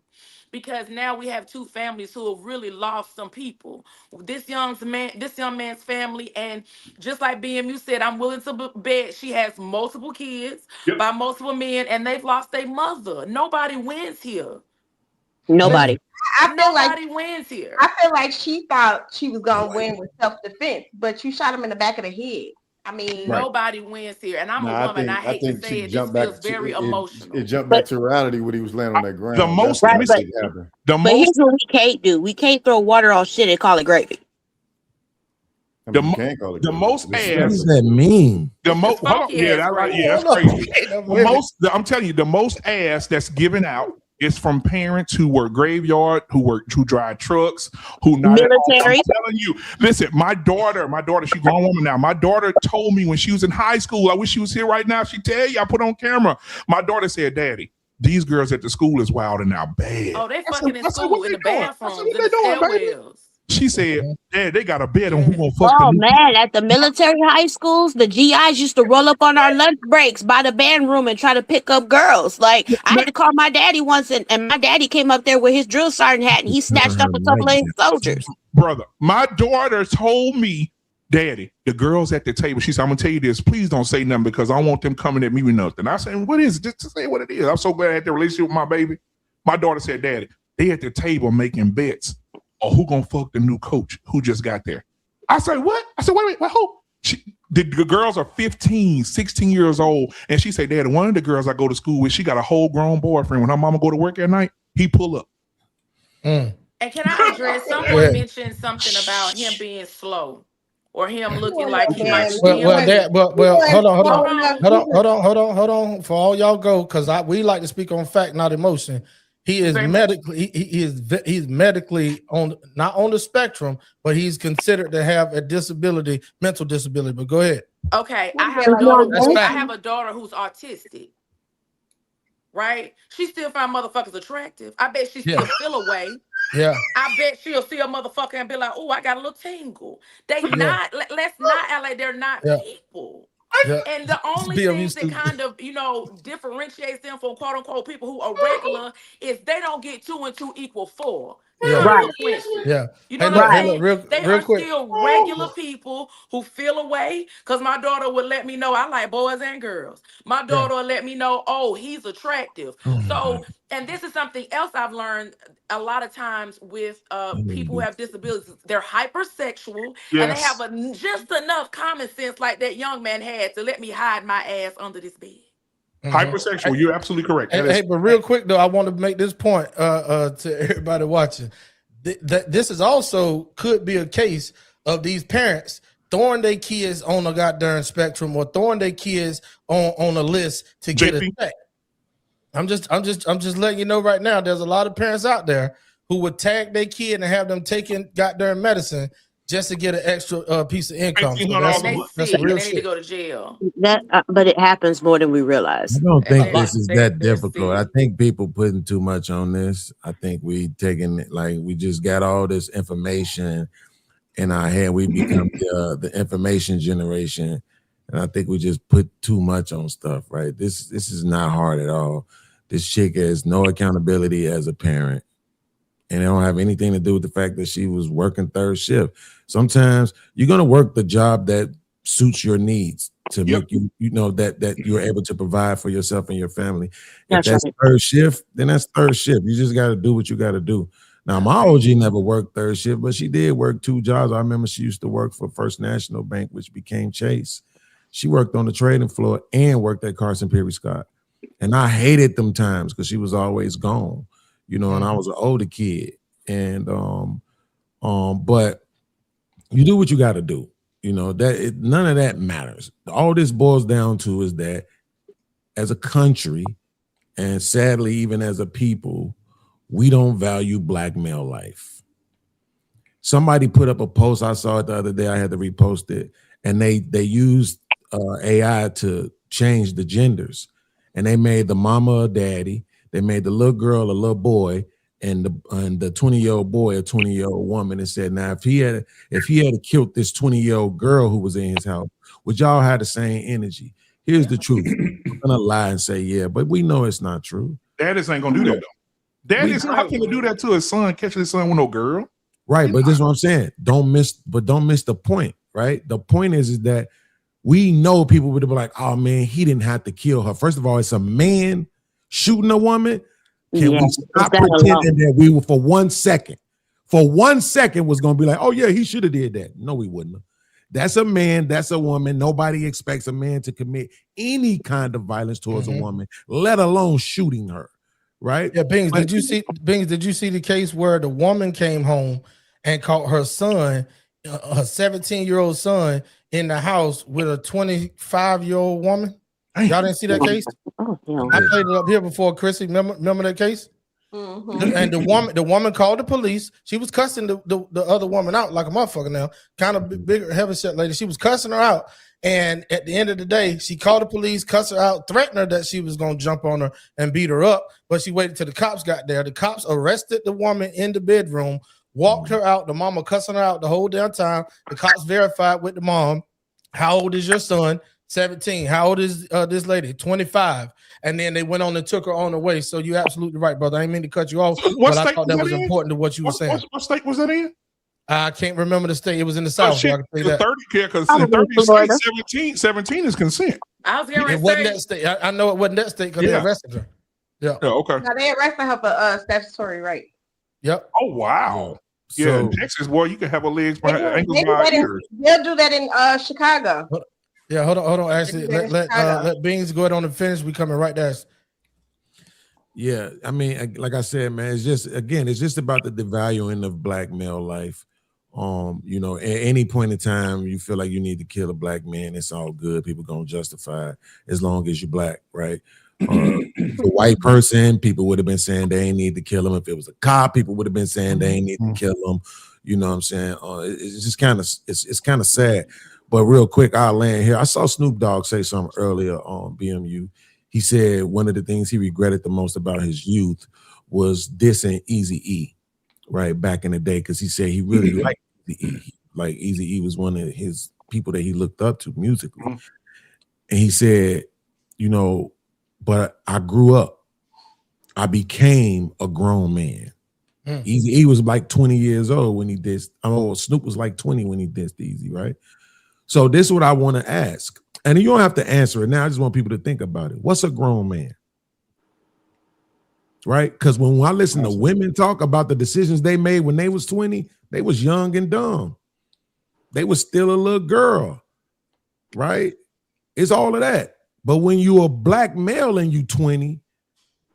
Because now we have two families who have really lost some people. This young man's family, and just like BMU said, I'm willing to bet she has multiple kids Yep. by multiple men, and they've lost their mother. Nobody wins here. Nobody. Nobody wins here. I feel like she thought she was gonna win with self-defense, but you shot him in the back of the head. I mean, Right. Nobody wins here. And I'm No, a woman. I I hate to think say she it. This jumped feels back to very it emotional. jumped But back to reality when he was laying on that The ground. most, right, let me but say, Happened. the but here's most, what we can't do. We can't throw water on shit and call it gravy. I the, mean, you mo- can't call it the good. most It's What ass, does disgusting. that mean? the It's most, just hold on. funky Yeah, ass gravy. that's Hold on. crazy. Wait a The minute. most, I'm telling you, the most ass that's given out is from parents who work graveyard, who drive trucks, who not at home. I'm Military. telling you, listen, my daughter, she's a grown woman now. My daughter told me when she was in high school, I wish she was here right now. She tell you, I put on camera. My daughter said, "Daddy, these girls at the school is wild and now bad." Oh, they I said, fucking in what school, in they the doing? I said, bathrooms, what in they the doing, baby? stairwells. She said, Dad, they got a bet on who gonna fuck the Oh new. man, at the military high schools, the GIs used to roll up on our lunch breaks by the band room and try to pick up girls. Like I had to call my daddy once, and my daddy came up there with his drill sergeant hat, and he snatched up a couple of his soldiers. Brother, my daughter told me, Daddy, the girls at the table, she said, I'm gonna tell you this, please don't say nothing because I don't want them coming at me with nothing. I said, what is it? Just to say what it is. I'm so glad I had the relationship with my baby. My daughter said, Daddy, they at the table making bets on who gonna fuck the new coach who just got there. I said, what? I said, wait, who? The girls are 15, 16 years old. And she said, Daddy, one of the girls I go to school with, she got a whole grown boyfriend. When her mama go to work at night, he pull up. And can I address, someone mentioned something about him being slow or him looking like he might be Hold on. hold Hold on. For all y'all go, because we like to speak on fact, not emotion. He is medically, he's medically not on the spectrum, but he's considered to have a disability, mental disability. But go ahead. Okay, I have a daughter who's autistic. Right? She still find motherfuckers attractive. I bet she still feel a way. Yeah. I bet she'll see a motherfucker and be like, "Oh, I got a little tingle." They not. Let's not act like they're not people. Yeah. And the only things that kind of, differentiates them from quote unquote people who are regular is they don't get 2 and 2 equal 4. Yeah. Right. Yeah. You know Hey, what I'm look, hey, saying? look, They real are quick. still regular people who feel away. Cause my daughter would let me know I like boys and girls. My Yeah. daughter will let me know, oh, he's attractive. Oh my So, God. and this is something else I've learned a lot of times with I need people who to have disabilities. They're hypersexual and they have Yes. just enough common sense, like that young man had, to let me hide my ass under this bed. Hypersexual. You're absolutely correct. That Hey, is but real quick though, I want to make this point to everybody watching. That this is also could be a case of these parents throwing their kids on a goddamn spectrum or throwing their kids on a list to get a JP. check. I'm just letting you know right now. There's a lot of parents out there who would tag their kid and have them taking goddamn medicine just to get an extra piece of income. So $1,800 a They month. sick real and they need to shit. go to jail. That, but it happens more than we realize. I don't think They, this is they, that they're difficult. I sick. think people putting too much on this. I think we taking it like we just got all this information in our head. We become the information generation, and I think we just put too much on stuff. Right? This is not hard at all. This chick has no accountability as a parent, and it don't have anything to do with the fact that she was working third shift. Sometimes you're gonna work the job that suits your needs to make you know that you're able to provide for yourself and your family. If that's third shift, then that's third shift. You just got to do what you got to do. Now, my OG never worked third shift, but she did work 2 jobs. I remember she used to work for First National Bank, which became Chase. She worked on the trading floor and worked at Carson Perry Scott. And I hated them times because she was always gone, you know, and I was an older kid. And but you do what you got to do. You know, none of that matters. All this boils down to is that as a country, and sadly, even as a people, we don't value black male life. Somebody put up a post, I saw it the other day, I had to repost it, and they used AI to change the genders. And they made the mama a daddy, they made the little girl a little boy, and the 20-year-old boy a 20-year-old woman, and said, now if he had killed this 20-year-old girl who was in his house, would y'all have the same energy? Here's the truth. I'm gonna lie and say yeah, but we know it's not true. Daddies ain't gonna do that though. Daddies, how can he do that to his son? Catch his son with no girl? Right, but this is what I'm saying. Don't miss the point, right? The point is that we know people would be like, oh man, he didn't have to kill her. First of all, it's a man shooting a woman. Can we stop pretending that we were for 1 second was gonna be like, oh yeah, he should have did that. No, we wouldn't have. That's a man, that's a woman. Nobody expects a man to commit any kind of violence towards a woman, let alone shooting her. Right? Yeah, Bings, did you see the case where the woman came home and caught her son, a 17-year-old son, in the house with a 25-year-old woman? Y'all didn't see that case? I played it up here before, Chrissy. Remember that case? And the woman called the police. She was cussing the other woman out like a motherfucker now, kind of bigger, heavy set lady. She was cussing her out. And at the end of the day, she called the police, cussed her out, threatened her that she was going to jump on her and beat her up. But she waited till the cops got there. The cops arrested the woman in the bedroom, walked her out. The mama cussing her out the whole damn time. The cops verified with the mom, how old is your son? 17. How old is this lady? 25. And then they went on and took her on the way. So you're absolutely right, brother. I didn't mean to cut you off, but I thought that was important to what you were saying. What state was that in? I can't remember the state. It was in the South. So I can say that. 30 care because in 30 states, 17 is consent. I was It wasn't that state. I know it wasn't that state because they arrested her. Yeah. Okay. No, they arrested her for statutory rape. Yep. Oh wow. Yeah, in Texas, boy, you can have a legs behind ankles They'll behind ears. do that in Chicago. Yeah, hold on. Actually, let Beans go ahead on and finish. We coming right there. Yeah, I mean, like I said, man, it's just about the devaluing of black male life. You know, at any point in time you feel like you need to kill a black man, it's all good. People gonna justify it as long as you're black, right? If a white person, people would have been saying they ain't need to kill him. If it was a cop, people would have been saying they ain't need to kill him. You know what I'm saying? It's just kind of it's kind of sad. But real quick, I'll land here. I saw Snoop Dogg say something earlier on BMU. He said one of the things he regretted the most about his youth was dissing Eazy-E, right, back in the day, because he said he really liked Eazy-E. Like Eazy-E was one of his people that he looked up to musically. And he said, you know, but I grew up. I became a grown man. Easy E was like 20 years old when he dissed. Snoop was like 20 when he dissed Easy, right? So this is what I want to ask. And you don't have to answer it now. I just want people to think about it. What's a grown man? Right? Because when I listen to women talk about the decisions they made when they was 20, they was young and dumb. They was still a little girl, right? It's all of that. But when you a black male and you 20,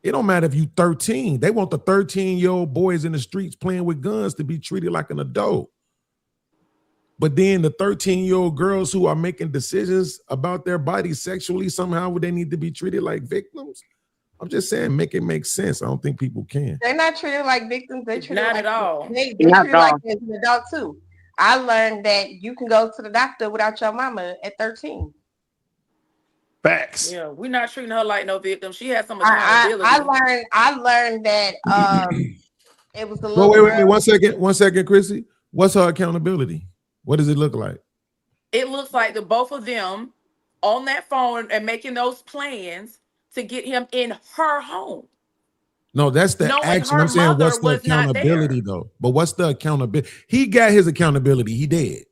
it don't matter if you 13. They want the 13-year-old boys in the streets playing with guns to be treated like an adult. But then the 13-year-old girls who are making decisions about their bodies sexually, somehow would they need to be treated like victims? I'm just saying, make it make sense. I don't think people can. They're not treated like victims. They treated Not like at all. They treated like as an adult too. I learned that you can go to the doctor without your mama at 13. Facts. Yeah, we're not treating her like no victim. She had some accountability. I learned that it was a little. Wait, 1 second, Chrissy. What's her accountability? What does it look like? It looks like the both of them on that phone and making those plans to get him in her home. No, that's the action. I'm saying, what's the accountability though? But what's the accountability? He got his accountability. He did.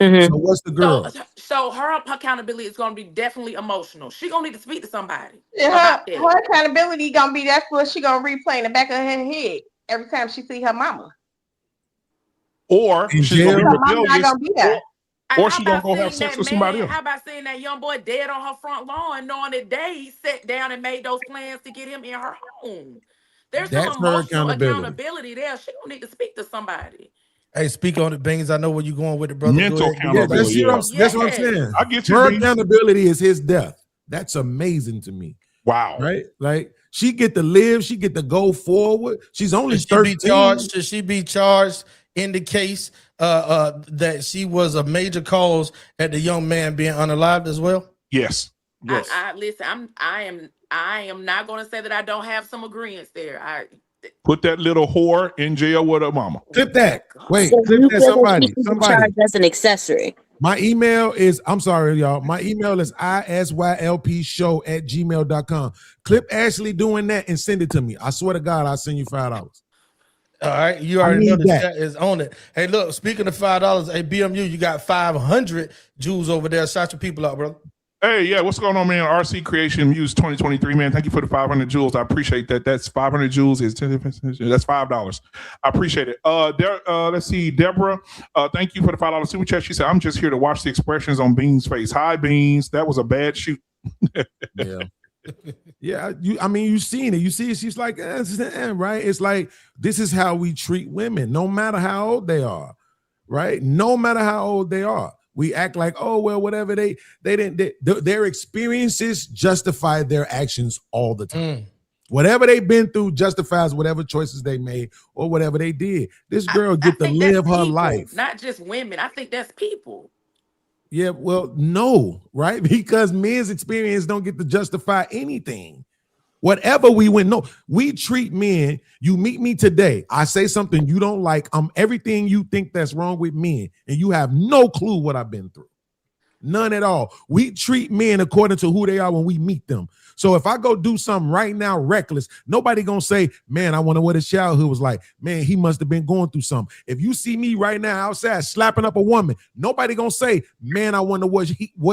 So what's the girl? So her accountability is going to be definitely emotional. She going to need to speak to somebody. Her accountability going to be, that's what she going to replay in the back of her head every time she see her mama. Or she's going to be rebellious. Or she gonna go have sex with somebody else. How about seeing that young boy dead on her front lawn, knowing that they sat down and made those plans to get him in her home? There's some emotional accountability there. She gonna need to speak to somebody. Hey, speak on it, Bings. I know where you're going with the brother. Mental accountability. That's what I'm saying. I get you. Her accountability is his death. That's amazing to me. Wow. Right? Like she get to live. She get to go forward. She's only 13. Should she be charged in the case that she was a major cause at the young man being unalived as well? Yes. Yes. Listen, I am not going to say that I don't have some agreements there. Put that little whore in jail with her mama. Clip that. Wait, So clip that. Somebody. Charged as an accessory. My email is, I'm sorry, y'all. My email is isyLPshow@gmail.com. Clip Ashley doing that and send it to me. I swear to God, I'll send you $5. All right, you already know the chat is on it. Hey, look, speaking of $5, hey, BMU, you got 500 jewels over there. Shout your people out, brother. Hey, yeah, what's going on, man? RC Creation Muse 2023, man. Thank you for the 500 jewels. I appreciate that. That's 500 jewels. That's $5. I appreciate it. Let's see, Deborah. Thank you for the $5 super chat. She said, "I'm just here to watch the expressions on Beans' face." Hi, Beans. That was a bad shoot. Yeah. Yeah, you've seen it. You see it. She's like, right? It's like, this is how we treat women, no matter how old they are, right? No matter how old they are. We act like, oh, well, whatever their experiences justify their actions all the time. Whatever they've been through justifies whatever choices they made or whatever they did. This girl get to live her life. Not just women. I think that's people. Yeah, well, no, right? Because men's experience don't get to justify anything. Whatever we went, no, we treat men. You meet me today, I say something you don't like. I'm everything you think that's wrong with men, and you have no clue what I've been through. None at all. We treat men according to who they are when we meet them. So if I go do something right now reckless, nobody gonna say, man, I wonder what his childhood was like. Man, he must have been going through something. If you see me right now outside slapping up a woman, nobody gonna say, man, I wonder what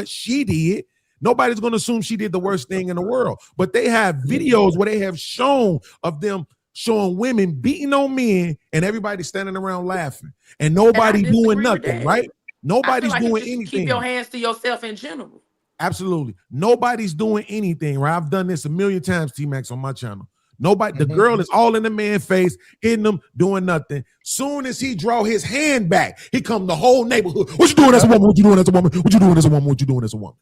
she did. Nobody's gonna assume she did the worst thing in the world. But they have videos where they have shown of them showing women beating on men and everybody standing around laughing and nobody doing nothing, right? Nobody's doing anything. Keep your hands to yourself in general. Absolutely. Nobody's doing anything, right? I've done this a million times, T-Max, on my channel. Nobody, the girl is all in the man's face, hitting him, doing nothing. Soon as he draw his hand back, he come the whole neighborhood. What you doing as a woman? What you doing as a woman? What you doing as a woman? What you doing as a woman?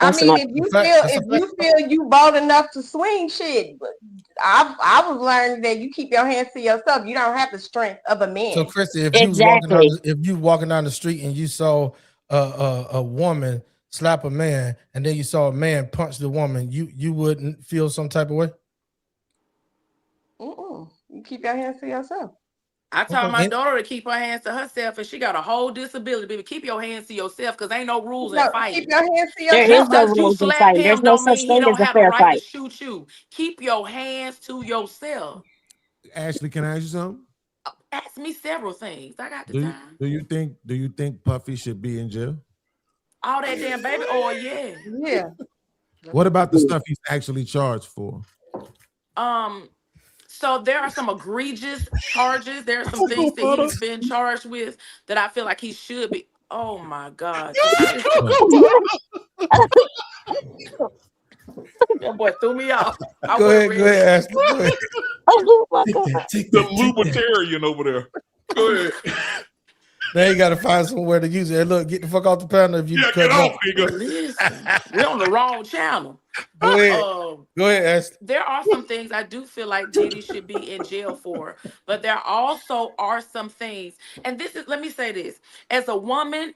I mean, if you feel you bold enough to swing shit, I was learning that you keep your hands to yourself. You don't have the strength of a man. So, Christy, if you walking down the street and you saw a woman slap a man, and then you saw a man punch the woman, you wouldn't feel some type of way? You keep your hands to yourself. I told my daughter to keep her hands to herself, and she got a whole disability. Baby, keep your hands to yourself, because ain't no rules in fighting. Keep your hands to yourself. There is no rules in fighting. There's no such thing as a fair fight. Shoot you. Keep your hands to yourself. Ashley, can I ask you something? Ask me several things. I got the Do you, time. do you think Puffy should be in jail? All that damn baby oil, yeah. Yeah. What about the stuff he's actually charged for? So there are some egregious charges. There are some things that he's been charged with that I feel like he should be. Oh my God. That boy threw me off. Go ahead, Ashley. Go ahead. Oh my God. The libertarian over there. Go ahead. Now you got to find somewhere to use it. Look, get the fuck off the panel if you cut get off, up. nigga. Listen, we're on the wrong channel. Go ahead. Go ahead, Ashley. There are some things I do feel like Diddy should be in jail for, but there also are some things, and this is, let me say this, as a woman,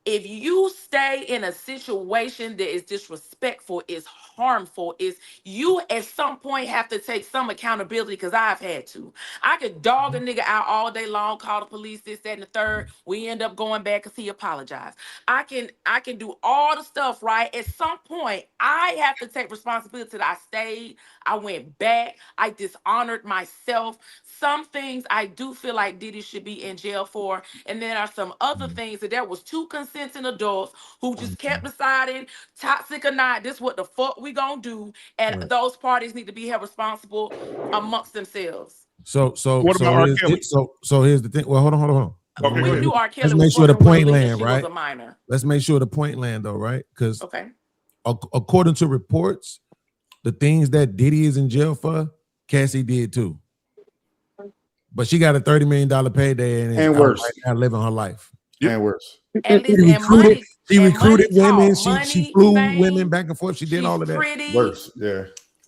if you stay in a situation that is disrespectful, is harmful, is you at some point have to take some accountability, because I've had to. I could dog a nigga out all day long, call the police, this, that, and the third. We end up going back because he apologized. I can do all the stuff, right? At some point, I have to take responsibility that I stayed, I went back, I dishonored myself. Some things I do feel like Diddy should be in jail for, and then there are some other things that there was two consenting adults who just kept deciding, toxic or not, this what the fuck we gonna do, and those parties need to be held responsible amongst themselves. So what about R. Kelly? So here's the thing. Well, hold on. Okay, We knew R. Kelly Let's make was sure the fucking point Willie and land, she right? was a minor. Let's make sure the point land though, right? Because Okay. according to reports, the things that Diddy is in jail for, Cassie did too. But she got a $30 million payday and is worse. right now living her life. And worse. And listen, She recruited women. Money, She flew fame, women back and forth. She did all of that. pretty. Worse, yeah.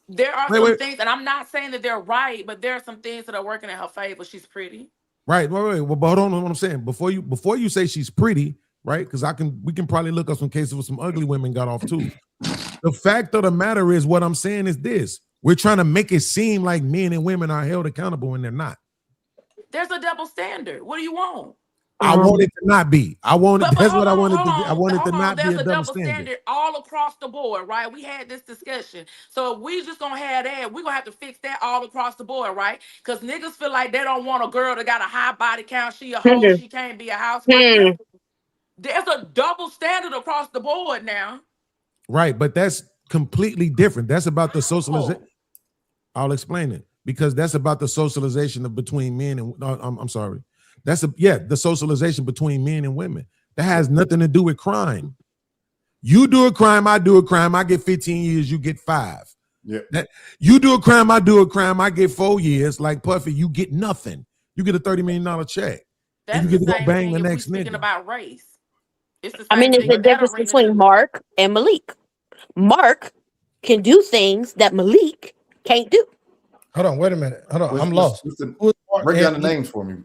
There are some things, and I'm not saying that they're right, but there are some things that are working in her favor. She's pretty. Right. Well, but hold on. What I'm saying before you say she's pretty, right? Because we can probably look up some cases where some ugly women got off too. The fact of the matter is, what I'm saying is this: we're trying to make it seem like men and women are held accountable when they're not. There's a double standard. What do you want? I want it to not be. I want it. That's what I wanted to do. I want it to not be There's a double standard. all across the board, right? We had this discussion. So if we just gonna have that, we're gonna have to fix that all across the board, right? Because niggas feel like they don't want a girl that got a high body count. She a hoe. She can't be a housewife. There's a double standard across the board now. Right, but that's completely different. That's about the socialization. I'll explain it, because that's about the socialization of between men and I'm sorry. That's the socialization between men and women. That has nothing to do with crime. You do a crime, I do a crime, I get 15 years, you get 5. Yeah. You do a crime, I do a crime, I get 4 years. Like Puffy, you get nothing. You get a $30 million check. That's and you get the to go same bang thing the if next we speaking nigga. about race. It's the same I mean, it's thing the in that difference arena between too. Mark and Malik. Mark can do things that Malik can't do. Hold on, wait a minute. Hold on, I'm lost. Break down the names for me.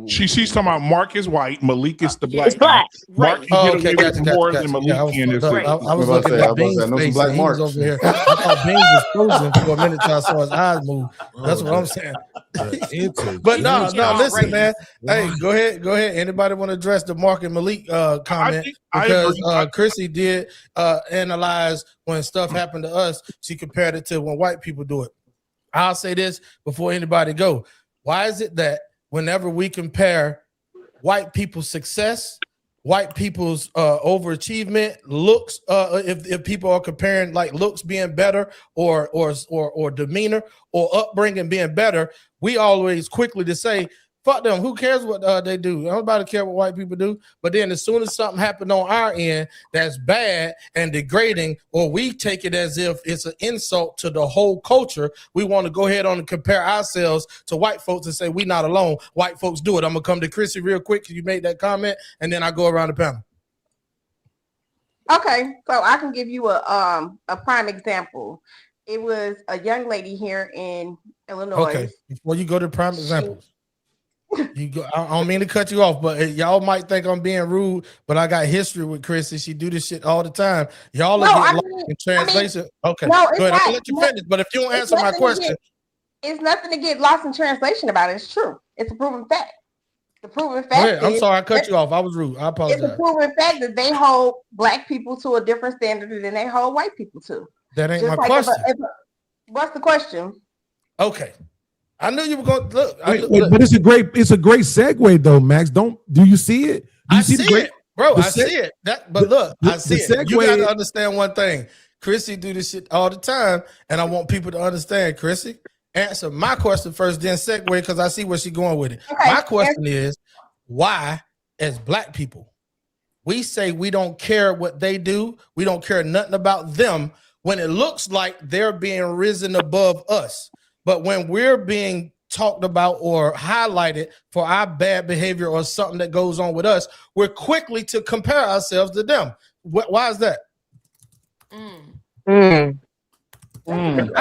She's talking about Mark is white, Malik is the black. Black. Mark can get away with more than Malik can. I was looking at Bean's face and he was over here. I thought Bean was frozen for a minute till I saw his eyes move. That's what I'm saying. But no, listen, man. Hey, go ahead. Anybody want to address the Mark and Malik comment? Because Chrissy did analyze when stuff happened to us. She compared it to when white people do it. I'll say this before anybody go. Why is it that whenever we compare white people's success, white people's overachievement, looks, if people are comparing like looks being better or demeanor or upbringing being better, we always quickly to say, fuck them, who cares what they do? Nobody care what white people do. But then as soon as something happened on our end that's bad and degrading, or we take it as if it's an insult to the whole culture, we want to go ahead on and compare ourselves to white folks and say we not alone. White folks do it. I'm gonna come to Chrissy real quick because you made that comment, and then I go around the panel. Okay, so I can give you a prime example. It was a young lady here in Illinois. Okay, before you go to prime examples. I don't mean to cut you off, but y'all might think I'm being rude, but I got history with Chris and she do this shit all the time. Y'all are getting lost in translation. Okay, no, go ahead. I'll let you finish, but if you don't answer my question. It's nothing to get lost in translation about it. It's true. It's a proven fact. The proven fact I'm sorry, I cut you off. I was rude. I apologize. It's a proven fact that they hold black people to a different standard than they hold white people to. That ain't my question. What's the question? Okay. I knew you were going to look. But it's a great segue though, Max. Do you see it? Do you see it, bro? I see it. I see it. You got to understand one thing. Chrissy do this shit all the time, and I want people to understand. Chrissy, answer my question first, then segue because I see where she's going with it. Okay. My question is, why, as Black people, we say we don't care what they do, we don't care nothing about them when it looks like they're being risen above us, but when we're being talked about or highlighted for our bad behavior or something that goes on with us, we're quickly to compare ourselves to them. Why is that? I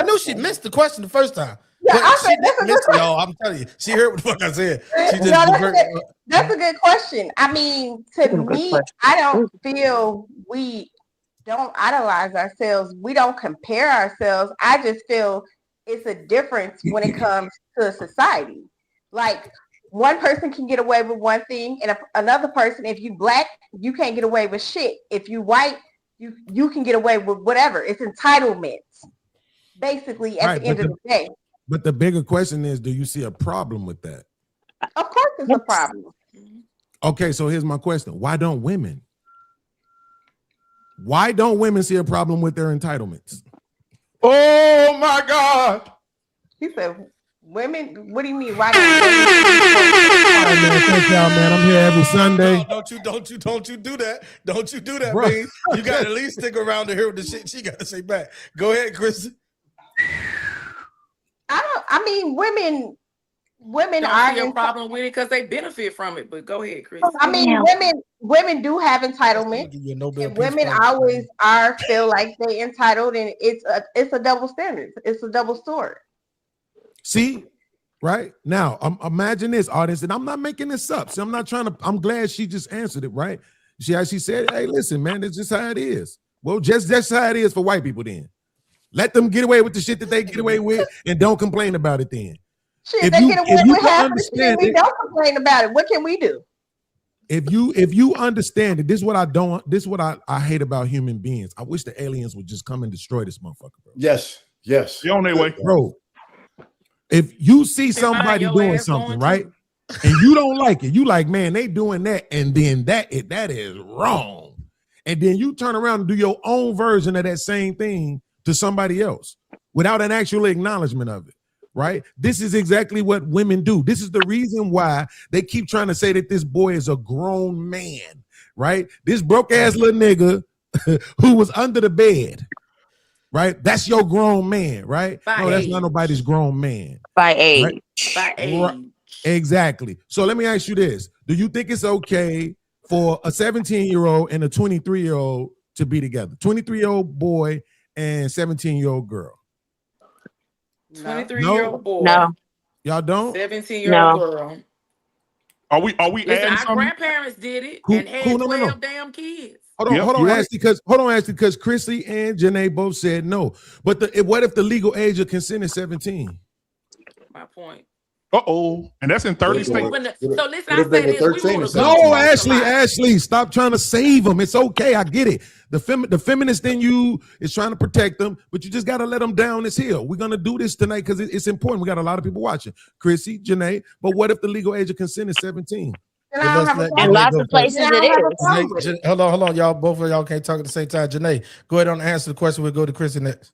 knew she missed the question the first time. Yeah, I missed it, y'all. I'm telling you, she heard what the fuck I said. That's a good question. I mean, to me, I don't feel we don't idolize ourselves. We don't compare ourselves. I just feel it's a difference when it comes to society. Like one person can get away with one thing, and another person, if you Black, you can't get away with shit. If you white, you can get away with whatever. It's entitlements, basically, at the end of the day. But the bigger question is, do you see a problem with that? Of course it's a problem. Okay, so here's my question. Why don't women? Why don't women see a problem with their entitlements? Oh my God. He said, women, what do you mean? Why don't women? All right, man, thank y'all, man. I'm here every Sunday. No, don't you do that. Don't you do that, man. You got to at least stick around to hear the shit she got to say back. Go ahead, Chris. I mean, women don't are see a problem with it because they benefit from it. But go ahead, Chris. I mean, women do have entitlement. And women always feel like they entitled, and it's a double standard. It's a double sword. See, right now, imagine this, audience, and I'm not making this up. See, I'm glad she just answered it, right? She said, "Hey, listen, man, it's just how it is." Well, just how it is for white people. Then let them get away with the shit that they get away with, and don't complain about it. Then shit, they get away with half of the shit. We don't complain about it. What can we do? If you understand it, this is what I hate about human beings. I wish the aliens would just come and destroy this motherfucker, bro. Yes. You're on their way, bro. If you see somebody doing something, right, and you don't like it, you like, man, they doing that, and then that is wrong. And then you turn around and do your own version of that same thing to somebody else without an actual acknowledgement of it, right? This is exactly what women do. This is the reason why they keep trying to say that this boy is a grown man, right? This broke ass little nigga who was under the bed, right? That's your grown man, right? No, that's not nobody's grown man. By age. Right? By age. Right. Exactly. So let me ask you this. Do you think it's okay for a 17-year-old and a 23-year-old to be together? 23-year-old boy and 17-year-old girl. 23-year-old boy. No. Y'all don't? 17-year-old girl. Are we Listen, adding our something? grandparents did it and had 12 damn kids. Hold on, Ashley, because Chrissy and Janae both said no. But what if the legal age of consent is 17? My point. And that's in 30 states. So listen, I say this. No, Ashley, stop trying to save them. It's okay. I get it. The feminist in you is trying to protect them, but you just got to let them down this hill. We're going to do this tonight because it's important. We got a lot of people watching. Chrissy, Janae, but what if the legal age of consent is 17? And lots of places it is. Hold on, y'all. Both of y'all can't talk at the same time. Janae, go ahead and answer the question. We'll go to Chrissy next.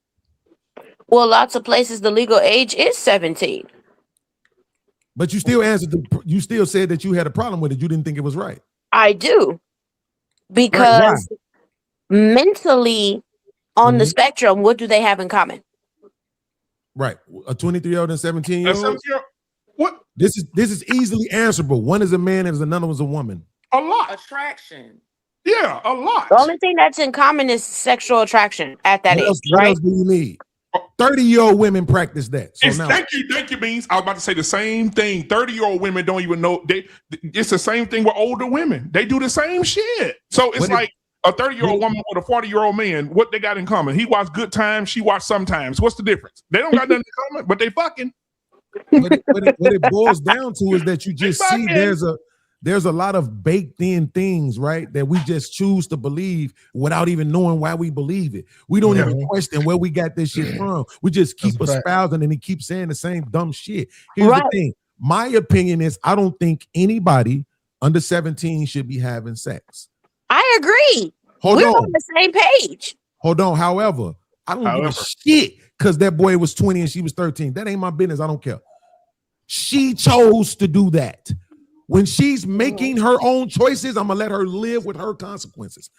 Well, lots of places the legal age is 17. But you still answered. You still said that you had a problem with it. You didn't think it was right. I do, because mentally on the spectrum, what do they have in common? Right, a 23-year-old and 17-year-old. What? This is easily answerable. One is a man, and another one's a woman. A lot. Attraction. Yeah, a lot. The only thing that's in common is sexual attraction at that age. What else do you need? 30-year-old women practice that. So thank you, Beans. I was about to say the same thing. 30-year-old women don't even know. It's the same thing with older women. They do the same shit. So it's like a 30-year-old woman with a 40-year-old man. What they got in common? He watched Good Times. She watched Sometimes. What's the difference? They don't got nothing in common, but they fucking. What it boils down to is that you just see there's a lot of baked in things, right, that we just choose to believe without even knowing why we believe it. We don't even question where we got this shit from. We just keep espousing and he keeps saying the same dumb shit. Here's the thing. My opinion is I don't think anybody under 17 should be having sex. I agree. We're on the same page. Hold on. However, I don't give a shit because that boy was 20 and she was 13. That ain't my business. I don't care. She chose to do that. When she's making her own choices, I'm gonna let her live with her consequences.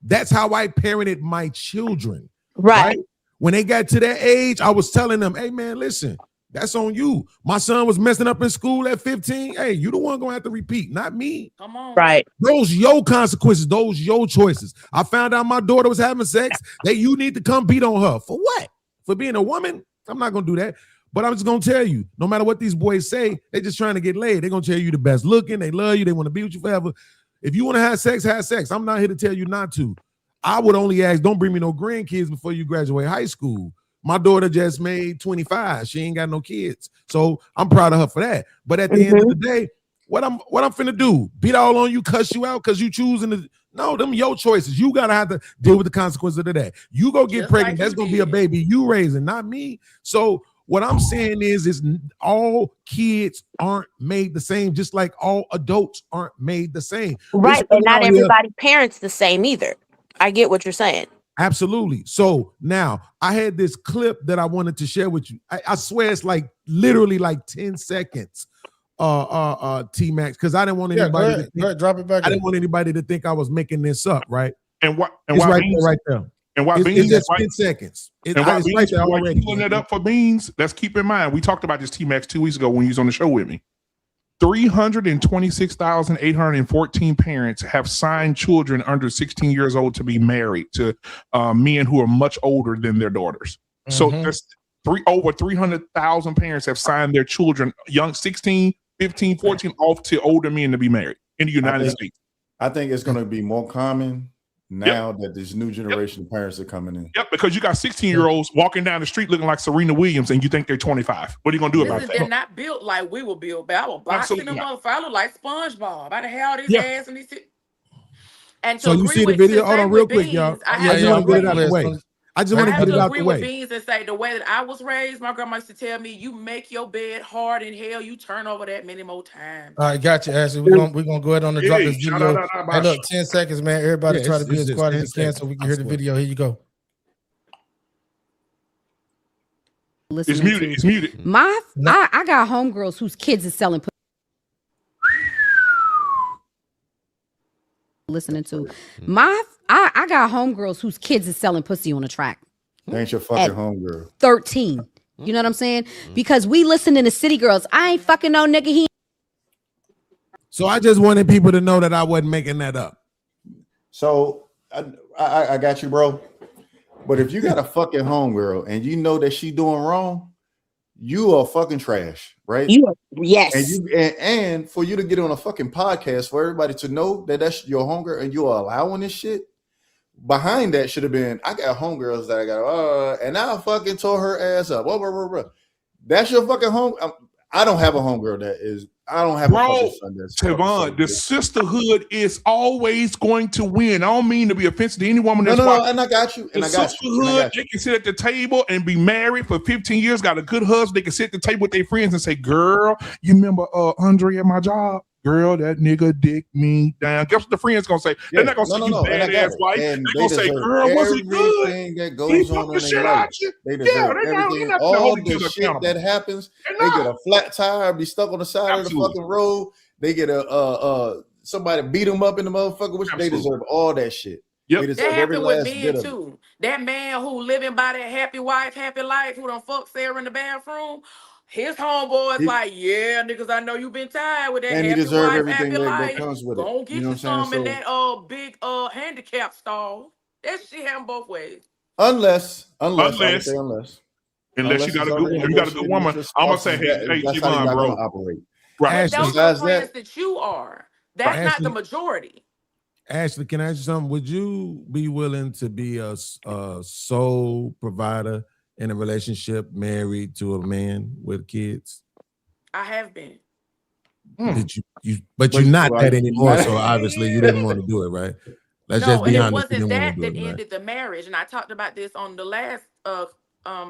That's how I parented my children. Right? When they got to that age, I was telling them, hey man, listen, that's on you. My son was messing up in school at 15. Hey, you the one gonna have to repeat, not me. Come on. Right. Those your consequences, those your choices. I found out my daughter was having sex. That you need to come beat on her. For what? For being a woman? I'm not gonna do that. But I'm just gonna tell you, no matter what these boys say, they're just trying to get laid. They're gonna tell you the best looking, they love you, they want to be with you forever. If you want to have sex, have sex. I'm not here to tell you not to. I would only ask, don't bring me no grandkids before you graduate high school. My daughter just made 25. She ain't got no kids. So I'm proud of her for that. But at the end of the day, what I'm finna do? Beat all on you, cuss you out because you choosing to. No, them your choices. You gotta have to deal with the consequences of that. You go get pregnant, that's gonna be a baby you raising, not me. So what I'm saying is all kids aren't made the same, just like all adults aren't made the same. Right, and not everybody parents the same either. I get what you're saying. Absolutely. So now I had this clip that I wanted to share with you. I swear it's like literally like 10 seconds. T-Max, because I didn't want anybody to think, drop it back. I didn't want anybody to think I was making this up, right? And what? It's right there. And why it's Beans? Just 10 seconds. And why Beans? Right there already. Pulling it up for Beans. Let's keep in mind. We talked about this T-Max 2 weeks ago when he was on the show with me. 326,814 parents have signed children under 16 years old to be married to men who are much older than their daughters. So there's over 300,000 parents have signed their children, young 16, 15, 14, off to older men to be married in the United States. I think it's going to be more common now that this new generation of parents are coming in. Yep, because you got 16-year-olds walking down the street looking like Serena Williams, and you think they're 25. What are you going to do about that? They're not built like we were built. But I was boxing them motherfuckers. I look like SpongeBob. I had his ass and these. And so you see the video? Hold on, real quick, y'all. I just want to get it out of the way. I just want to get it out the way. Beans and say the way that I was raised, my grandma used to tell me, you make your bed hard in hell, you turn over that many more times. All right, got you, Ashley. We're gonna go ahead on and drop this video. Hey, look, 10 seconds, man. Everybody try to be as quiet as you can so we can hear the video. Here you go. It's muted. It's muted. I got homegirls whose kids is selling. Listening to I got homegirls whose kids is selling pussy on the track. Ain't your fucking homegirl. 13. You know what I'm saying? Because we listening to City Girls. I ain't fucking no nigga. So I just wanted people to know that I wasn't making that up. So I got you, bro. But if you got a fucking homegirl and you know that she doing wrong, you are fucking trash, right? Yes. And for you to get on a fucking podcast for everybody to know that that's your homegirl and you are allowing this shit, behind that should have been, I got homegirls that I got, and I fucking tore her ass up. That's your fucking home. I don't have a homegirl that is. I don't have a fucking son that's. Tavon, the sisterhood is always going to win. I don't mean to be offensive to any woman that's no, and I got you. And the I got sisterhood, they can sit at the table and be married for 15 years, got a good husband. They can sit at the table with their friends and say, "Girl, you remember Andre at my job? Girl, that nigga dick me down." Guess what the friends gonna say? They're not gonna say you badass wife. They're gonna say, "Girl, was it good?" Everything that goes on in their life, they deserve everything. All the shit that happens, they get a flat tire, be stuck on the side of the fucking road. They get a somebody beat them up in the motherfucker, which they deserve all that shit. Yep. That happened with men too. That man who living by that happy wife, happy life, who done fuck Sarah in the bathroom. His homeboy is like, yeah, niggas, I know you been tired with that and happy he deserve wife, everything happy life. That comes with Go it. get you some in that big handicap stall. That shit happen both ways. Unless you got a good woman, you got a good woman. I'm gonna say, hey, Javon, bro. Operate. Right. Those are friends that you are. That's not the majority. Ashley, can I ask you something? Would you be willing to be a sole provider in a relationship, married to a man with kids? I have been. Did but you're not that anymore, so obviously you didn't want to do it, right? Let's just No, be and it honest. You wasn't didn't want that to that do it, right? ended the marriage. And I talked about this on the last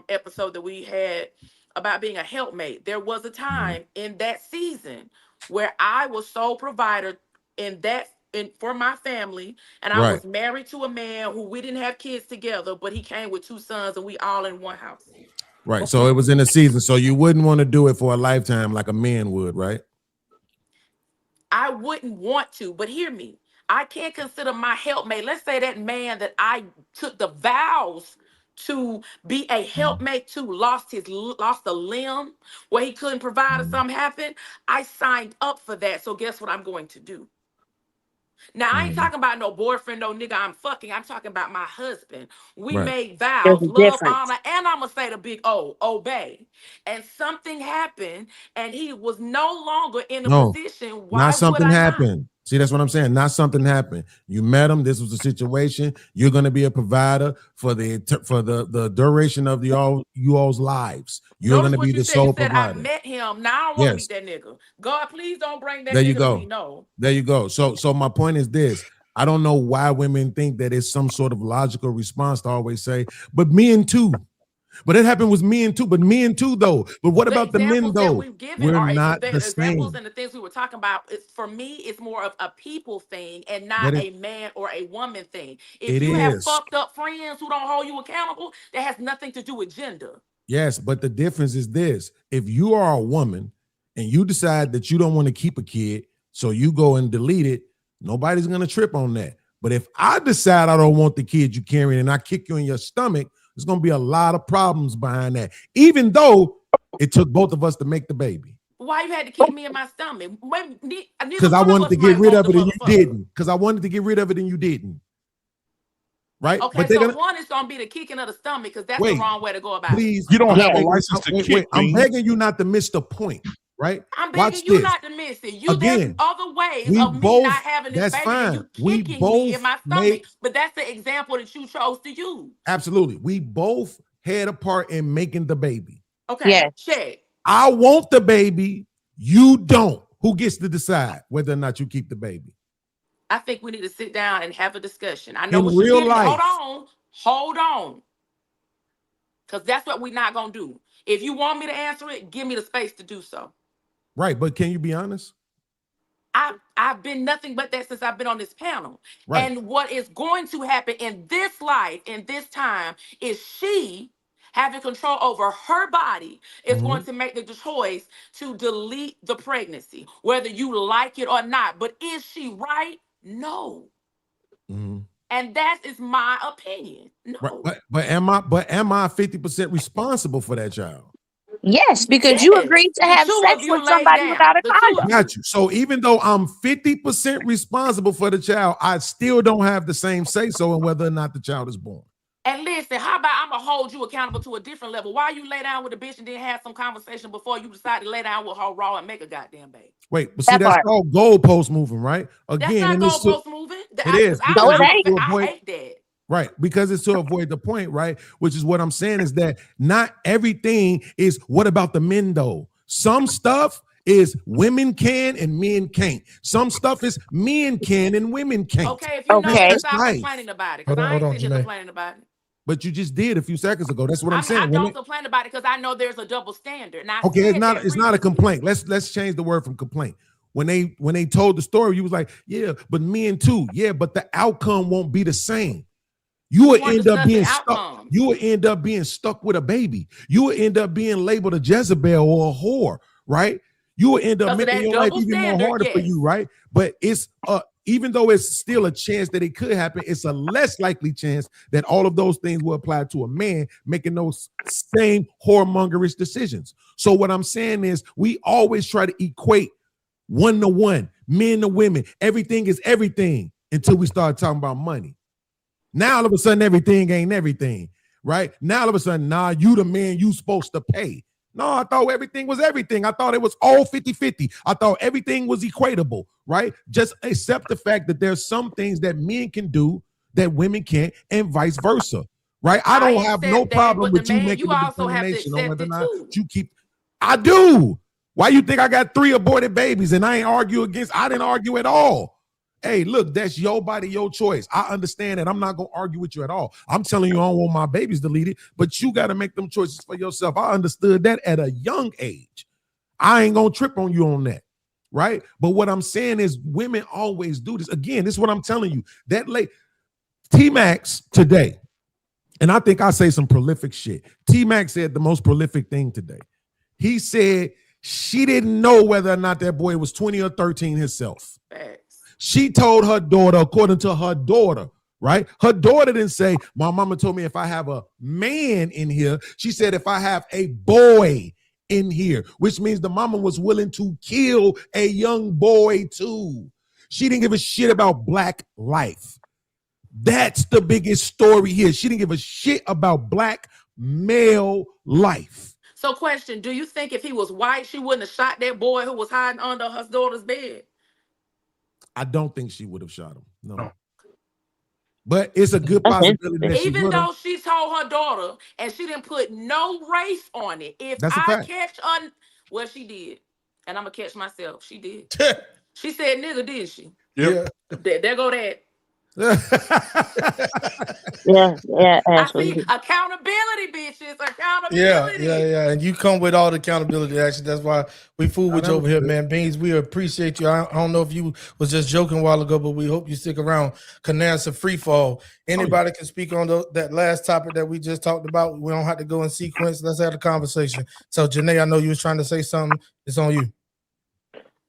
episode that we had about being a helpmate. There was a time in that season where I was sole provider for my family, and I Right. was married to a man who we didn't have kids together, but he came with 2 sons, and we all in one house. Right. So it was in a season. So you wouldn't want to do it for a lifetime like a man would, right? I wouldn't want to, but hear me. I can't consider my helpmate. Let's say that man that I took the vows to be a helpmate to lost a limb where he couldn't provide or something happened. I signed up for that. So guess what I'm going to do? Now, I ain't talking about no boyfriend, no nigga I'm fucking. I'm talking about my husband. We Right. made There's vows, a love, difference. honor, and I'm going to say the big O, obey. And something happened, and he was no longer in a No, position. Why not would something I not? happened. See, that's what I'm saying. Not something happened. You met him. This was the situation. You're going to be a provider for the duration of you all's lives. You're going Notice to what be you the said. You sole said I provider. met him. Now I don't want to Yes. meet that nigga. God, please don't bring that There you nigga to me. go. No. There you go. So my point is this. I don't know why women think that it's some sort of logical response to always say, but men too. But it happened with men too. But men too, though. But what about the men, Examples that though? we've given We're are not the examples, same. and the things we were talking about. For me, it's more of a people thing and not That is, a man or a woman thing. If it you have is. fucked up friends who don't hold you accountable, that has nothing to do with gender. Yes, but the difference is this. If you are a woman and you decide that you don't want to keep a kid, so you go and delete it, nobody's going to trip on that. But if I decide I don't want the kid you carrying and I kick you in your stomach, there's going to be a lot of problems behind that, even though it took both of us to make the baby. Why you had to kick me in my stomach? Because I wanted to get rid of it and you didn't. Because I wanted to get rid of it and you didn't. Right? Okay, but so one is gonna be the kicking of the stomach because that's the wrong way to go about please, it. You don't have a license to kick. I'm begging you not to miss the point, right? I'm begging you not to miss it. There's other ways of me not having this baby and you kicking me in my stomach, but that's the example that you chose to use. Absolutely. We both had a part in making the baby. Okay, check. I want the baby. You don't. Who gets to decide whether or not you keep the baby? I think we need to sit down and have a discussion. I know In what real you're life. Hold on. Because that's what we're not going to do. If you want me to answer it, give me the space to do so. Right, but can you be honest? I've been nothing but that since I've been on this panel. Right. And what is going to happen in this life, in this time, is she having control over her body is going to make the choice to delete the pregnancy, whether you like it or not. But is she right? No. And that is my opinion. No. Right. But am I 50% responsible for that child? Yes, because you agreed to have sex with somebody without a condom. Got you. So even though I'm 50% responsible for the child, I still don't have the same say so in whether or not the child is born. And listen, how about I'm gonna hold you accountable to a different level? Why you lay down with a bitch and then have some conversation before you decide to lay down with her raw and make a goddamn baby? Wait, but see, that's called goalpost moving, right? Again, that's not goalpost moving. It is. No, it ain't. I hate that. Right, because it's to avoid the point, right? Which is what I'm saying is that not everything is what about the men though? Some stuff is women can and men can't. Some stuff is men can and women can't. Okay, if you know that, stop right. complaining about it. Because I ain't sitting here complaining about it. But you just did a few seconds ago. That's what I'm saying. I don't complain about it because I know there's a double standard. Now, okay, it's not a complaint. Let's change the word from complaint. When they told the story, you was like, yeah, but men too. Yeah, but the outcome won't be the same. You will end up being stuck. You will end up being stuck with a baby. You will end up being labeled a Jezebel or a whore, right? You will end up making your life even more harder for you, right? But it's even though it's still a chance that it could happen, it's a less likely chance that all of those things will apply to a man making those same whoremongerish decisions. So what I'm saying is we always try to equate 1-to-1, men to women. Everything is everything until we start talking about money. Now all of a sudden everything ain't everything, right? Now all of a sudden, you the man you supposed to pay. No, I thought everything was everything. I thought it was all 50-50. I thought everything was equatable, right? Just accept the fact that there's some things that men can do that women can't and vice versa, right? I don't have no problem with you making the determination on whether or not you keep. I do. Why you think I got 3 aborted babies and I ain't argue against? I didn't argue at all. Hey, look, that's your body, your choice. I understand that. I'm not going to argue with you at all. I'm telling you I don't want my babies deleted, but you got to make them choices for yourself. I understood that at a young age. I ain't going to trip on you on that, right? But what I'm saying is women always do this. Again, this is what I'm telling you. That late T-Max today, and I think I say some prolific shit. T-Max said the most prolific thing today. He said she didn't know whether or not that boy was 20 or 13 himself. She told her daughter, according to her daughter, right? Her daughter didn't say, my mama told me if I have a man in here, she said if I have a boy in here, which means the mama was willing to kill a young boy too. She didn't give a shit about black life. That's the biggest story here. She didn't give a shit about black male life. So question, do you think if he was white, she wouldn't have shot that boy who was hiding under her daughter's bed? I don't think she would have shot him. No. But it's a good possibility that she even though she told her daughter and she didn't put no race on it. If I catch on, well, she did. And I'm going to catch myself. She did. She said nigga, did she? Yeah. There go that. Yeah, I see accountability, bitches. Accountability. Yeah. And you come with all the accountability action. That's why we fool with you over here, man. Beans, we appreciate you. I don't know if you was just joking a while ago, but we hope you stick around. Canasta free fall. Anybody can speak on that last topic that we just talked about. We don't have to go in sequence. Let's have a conversation. So, Janae, I know you was trying to say something. It's on you.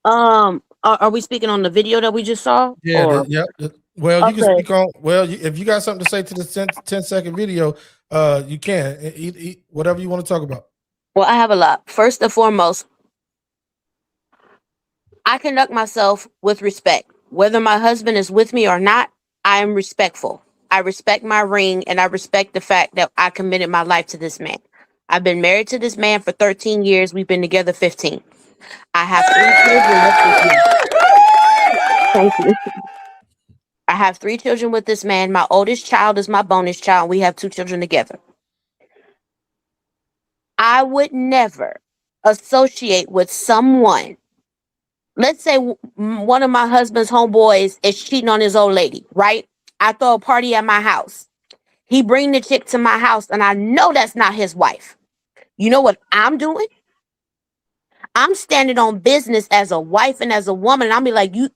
Are we speaking on the video that we just saw? Yeah. Well, you can speak on. Well, if you got something to say to the 10-second video, you can. Whatever you want to talk about. Well, I have a lot. First and foremost, I conduct myself with respect. Whether my husband is with me or not, I am respectful. I respect my ring, and I respect the fact that I committed my life to this man. I've been married to this man for 13 years. We've been together 15. I have 3 children. Thank you. I have 3 children with this man. My oldest child is my bonus child. We have 2 children together. I would never associate with someone. Let's say one of my husband's homeboys is cheating on his old lady, right? I throw a party at my house. He bring the chick to my house, and I know that's not his wife. You know what I'm doing? I'm standing on business as a wife and as a woman. And I'll be like, you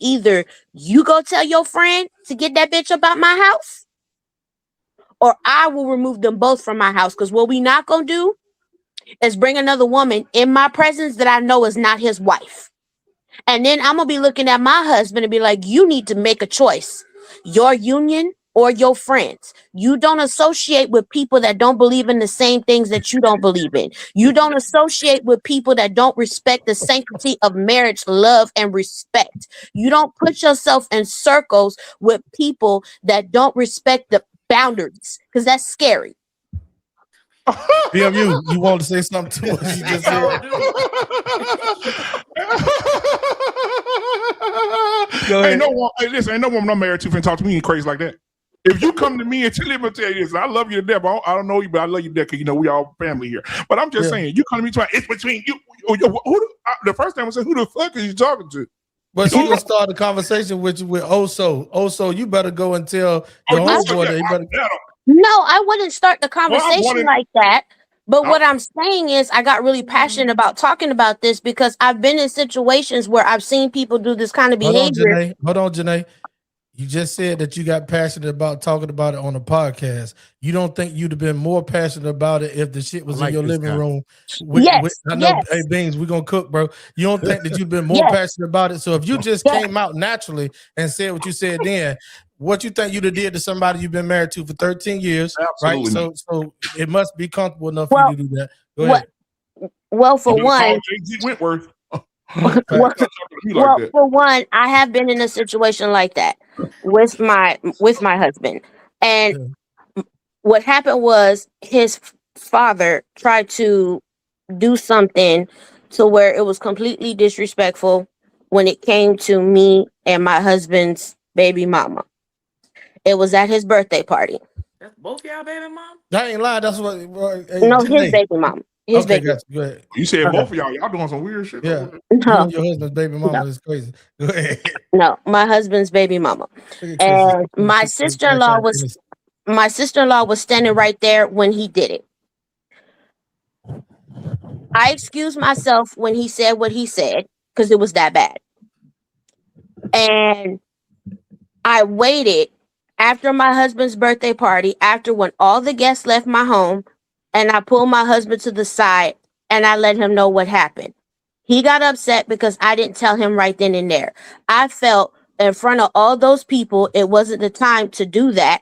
go tell your friend to get that bitch about my house, or I will remove them both from my house. Because what we not going to do is bring another woman in my presence that I know is not his wife. And then I'm going to be looking at my husband and be like, you need to make a choice. Your union or your friends. You don't associate with people that don't believe in the same things that you don't believe in. You don't associate with people that don't respect the sanctity of marriage, love, and respect. You don't put yourself in circles with people that don't respect the boundaries, because that's scary. BMU, you want to say something to us? You just said. Ain't no woman I'm married to finna talk to me crazy like that. If you come to me and tell me this, I love you to death. I don't know you, but I love you to death because we all family here. But I'm just saying, you come to me trying, it's between you. The first time I said, who the fuck are you talking to? But she gonna start the conversation with you with Oso, you better go and tell your homeboy that you better. No, I wouldn't start the conversation like that. But what I'm saying is I got really passionate about talking about this because I've been in situations where I've seen people do this kind of behavior. Hold on, Janae. You just said that you got passionate about talking about it on a podcast. You don't think you'd have been more passionate about it if the shit was in your living room? I know, hey, Beans, we're going to cook, bro. You don't think that you'd been more passionate about it? So if you just came out naturally and said what you said then, what you think you'd have did to somebody you've been married to for 13 years, Absolutely. right? So it must be comfortable enough for you to do that. Go ahead. Well, for one, Wentworth. for one, I have been in a situation like that with my husband, and what happened was his father tried to do something to where it was completely disrespectful when it came to me and my husband's baby mama. It was at his birthday party. That's both y'all baby mom? I ain't lying. That's what. No, his baby mama. His Okay, baby. gotcha. Go ahead. You said Okay. both of y'all doing some weird shit. Yeah, Over you No, and your husband's baby mama no, is crazy. Go ahead. no. My husband's baby mama. Look at Chrissy. And my sister-in-law Hashtag was innocent. my sister-in-law was standing right there when he did it. I excused myself when he said what he said because it was that bad. And I waited after my husband's birthday party, after when all the guests left my home, and I pulled my husband to the side and I let him know what happened. He got upset because I didn't tell him right then and there. I felt in front of all those people, it wasn't the time to do that.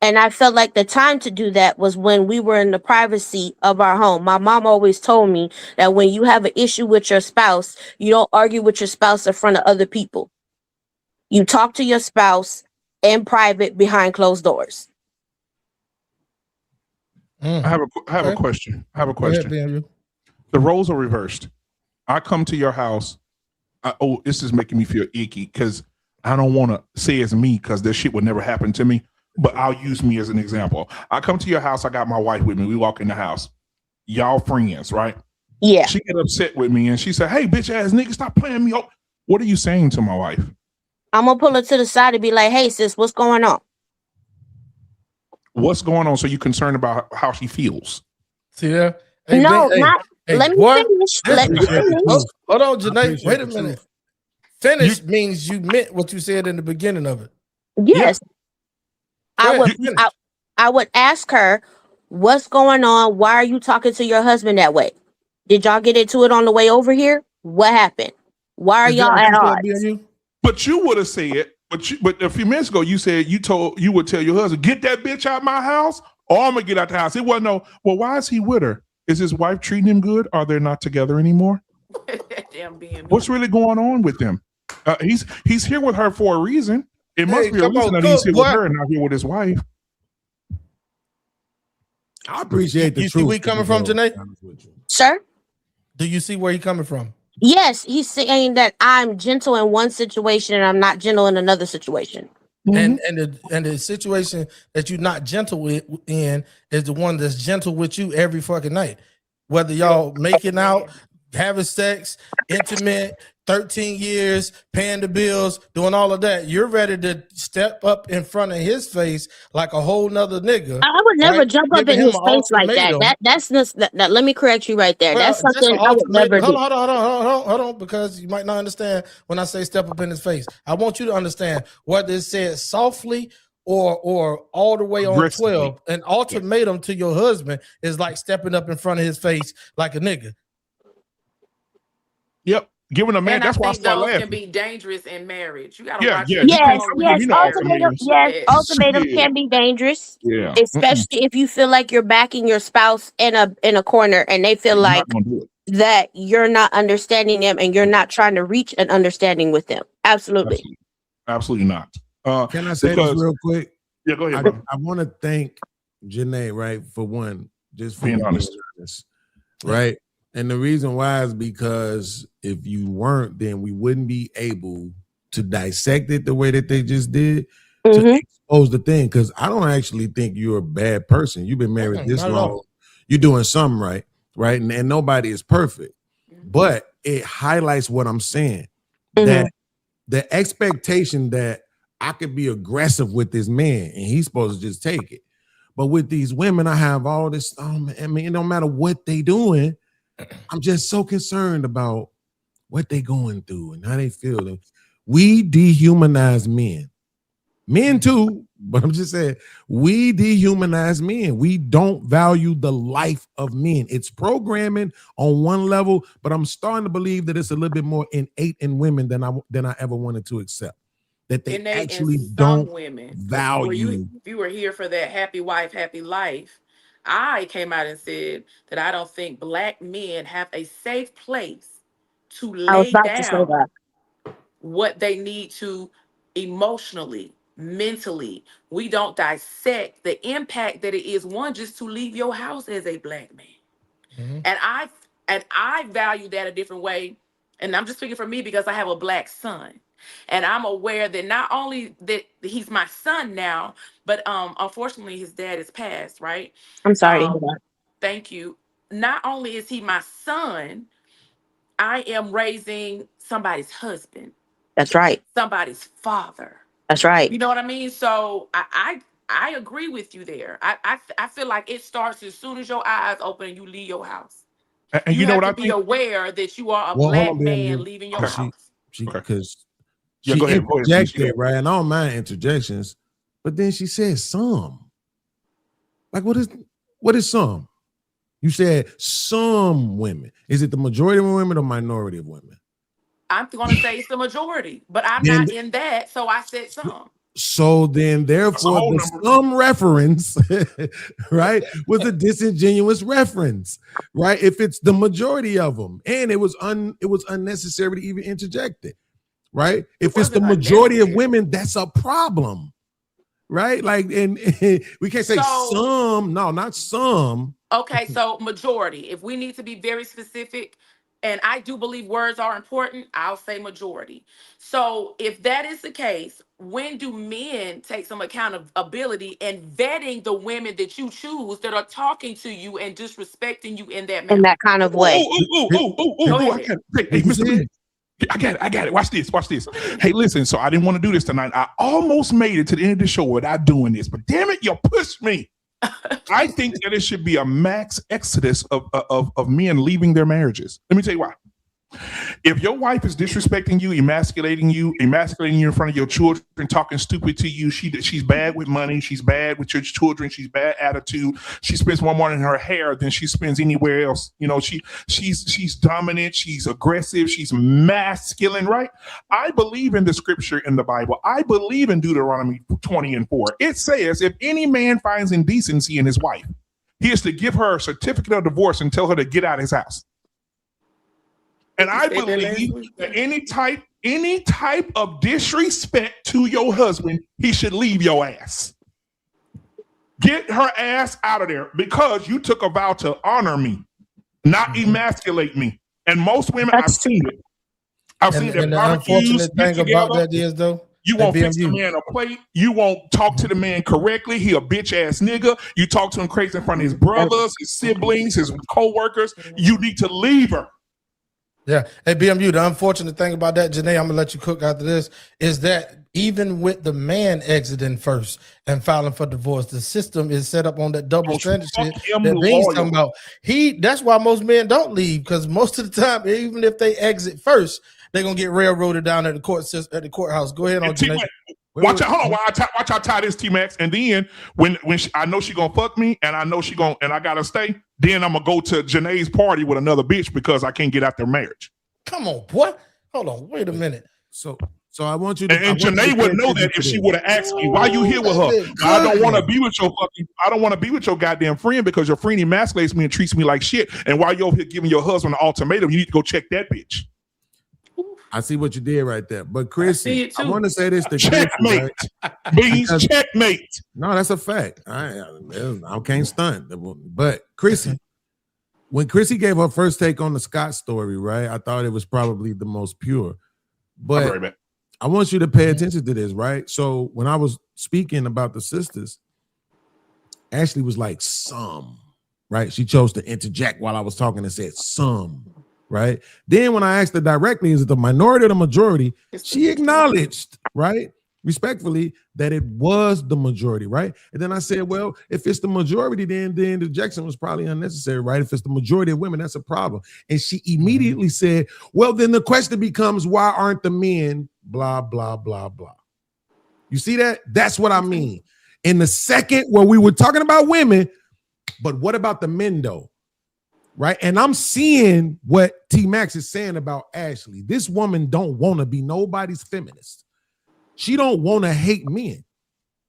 And I felt like the time to do that was when we were in the privacy of our home. My mom always told me that when you have an issue with your spouse, you don't argue with your spouse in front of other people. You talk to your spouse in private behind closed doors. I have a question. I have a Go ahead, question. BMU. The roles are reversed. I come to your house. This is making me feel icky because I don't want to say it's me because this shit would never happen to me. But I'll use me as an example. I come to your house. I got my wife with me. We walk in the house. Y'all friends, right? Yeah. She get upset with me and she said, "Hey, bitch ass nigga, stop playing me up." What are you saying to my wife? I'm gonna pull her to the side and be like, "Hey, sis, what's going on?" What's going on? So you concerned about how she feels? See there? Hey, No, hey, not. hey, Let me boy, finish. Let me listen. finish. Hold on, Janae. Wait a minute. Truth. Finish means you meant what you said in the beginning of it. Yes. Go I ahead, would. finish. I would ask her, "What's going on? Why are you talking to your husband that way? Did y'all get into it on the way over here? What happened? Why are Is that y'all what at you said, odds?" BMU? But you would have said, but a few minutes ago you said you would tell your husband, "Get that bitch out of my house, or I'm gonna get out the house." It wasn't no. Well, why is he with her? Is his wife treating him good? Are they not together anymore? Damn being What's really going on with them? He's here with her for a reason. It must be a come reason on, that he's cook, here boy. with her and not here with his wife. I appreciate the You truth. see where he coming from, Janae? Sir? Do you see where he coming from? Yes, he's saying that I'm gentle in one situation and I'm not gentle in another situation. And the situation that you're not gentle in is the one that's gentle with you every fucking night. Whether y'all making out, having sex, intimate, 13 years, paying the bills, doing all of that, you're ready to step up in front of his face like a whole nother nigga. I would never right? jump up Giving in him his an face like that. ultimatum. That's just let me correct you right there. Well, That's just an something I would ultimatum. never do. Hold on, because you might not understand when I say step up in his face. I want you to understand whether it's said softly or all the way on 12. An ultimatum to your husband is like stepping up in front of his face like a nigga. Yep, giving a man. And I That's why I think start those laughing. can be dangerous in marriage. You gotta Yeah, watch yeah. your You can't tone fuck when with you me. Yes, No ultimatum. ultimatums. Yes, ultimatum Yeah. can be dangerous. Yeah. Especially if you feel like you're backing your spouse in a corner and they feel You're like not gonna do it. that you're not understanding them and you're not trying to reach an understanding with them. Absolutely. Absolutely not. Can I say this real quick? Yeah, go ahead, brother. I want to thank Janae, right, for one, just for Being you honest. right? And the reason why is because if you weren't, then we wouldn't be able to dissect it the way that they just did to expose the thing. Because I don't actually think you're a bad person. You've been married this not at long. all. You're doing something right, right? And nobody is perfect. But it highlights what I'm saying. That the expectation that I could be aggressive with this man and he's supposed to just take it. But with these women, I have all this. I mean, it don't matter what they doing. I'm just so concerned about what they going through and how they feel. We dehumanize men too. But I'm just saying, we dehumanize men. We don't value the life of men. It's programming on one level, but I'm starting to believe that it's a little bit more innate in women than I ever wanted to accept. That they innate actually in some don't women. value. If you were here for that happy wife, happy life, I came out and said that I don't think Black men have a safe place to I was lay about to say down that. what they need to emotionally, mentally. We don't dissect the impact that it is, one, just to leave your house as a Black man. And I value that a different way. And I'm just speaking for me because I have a Black son. And I'm aware that not only that he's my son now, but unfortunately his dad is passed, right? I'm sorry to hear that. Thank you. Not only is he my son, I am raising somebody's husband, That's right. somebody's father. That's right. You know what I mean? So I agree with you there. I feel like it starts as soon as your eyes open and you leave your house. And You you know have what to I be think? aware that you are a Well, hold black on, man BMU. leaving your Because house. because Yeah, she go ahead. Go ahead, sis. interjected, right? And I don't mind interjections, but then she said some. Like, what is some? You said some women. Is it the majority of women or minority of women? I'm going to say it's the majority, but I'm Then not in that, so I said some. so then therefore the number. some reference, right, was a disingenuous reference, right? If it's the majority of them, and it was unnecessary to even interject it, right? If it's the majority of women, that's a problem, right? Like, and we can't say some, no, not some. Okay, so majority. If we need to be very specific, and I do believe words are important, I'll say majority. So if that is the case, when do men take some accountability in vetting the women that you choose that are talking to you and disrespecting you in that manner? In that kind of way. Go ahead. Hey, Mr. Lee. I got it. Watch this. Hey, listen. So I didn't want to do this tonight. I almost made it to the end of the show without doing this, but damn it, you pushed me. I think that it should be a mass exodus of men leaving their marriages. Let me tell you why. If your wife is disrespecting you, emasculating you in front of your children, talking stupid to you, she's bad with money, she's bad with your children, she's bad attitude. She spends more money in her hair than she spends anywhere else. You know, she's dominant, she's aggressive, she's masculine, right? I believe in the scripture in the Bible. I believe in Deuteronomy 20:4. It says, if any man finds indecency in his wife, he is to give her a certificate of divorce and tell her to get out of his house. And I believe that any type of disrespect to your husband, he should leave your ass. Get her ass out of there because you took a vow to honor me, not emasculate me. And most women, I've seen it. I've seen that. And the unfortunate thing about that is, though, you won't fix the man a plate. You won't talk to the man correctly. He a bitch ass nigga. You talk to him crazy in front of his brothers, his siblings, his co-workers. You need to leave her. Yeah. Hey, BMU, the unfortunate thing about that, Janae, I'm going to let you cook after this, is that even with the man exiting first and filing for divorce, the system is set up on that double standard shit that Bean's talking about. That's why most men don't leave, because most of the time, even if they exit first, they're going to get railroaded down at the courthouse. Go ahead on, Janae. Watch out! Hold on. Watch how tie this, T-Max. And then when I know she gonna fuck me, and I know and I gotta stay. Then I'm gonna go to Janae's party with another bitch because I can't get out their marriage. Come on, boy. Hold on. Wait a minute. So I want you to. And Janae would know that if she would have asked me, "Why you here with her?" I don't want to be with your I don't want to be with your goddamn friend because your friend emasculates me and treats me like shit. And while you're over here giving your husband an ultimatum, you need to go check that bitch. I see what you did right there. But Chrissy, I want to say this to checkmate. Chrissy, right? Checkmate. No, that's a fact. I can't stunt. But Chrissy, when Chrissy gave her first take on the Scott story, right? I thought it was probably the most pure. But I want you to pay attention to this, right? So when I was speaking about the sisters, Ashley was like, some, right? She chose to interject while I was talking and said some. Right. Then when I asked her directly, is it the minority or the majority? She acknowledged, right, respectfully, that it was the majority, right? And then I said, well, if it's the majority, then the interjection was probably unnecessary, right? If it's the majority of women, that's a problem. And she immediately said, well, then the question becomes, why aren't the men blah, blah, blah, blah? You see that? That's what I mean. In the second where we were talking about women, but what about the men though? Right. And I'm seeing what T-Max is saying about Ashley. This woman don't want to be nobody's feminist. She don't want to hate men.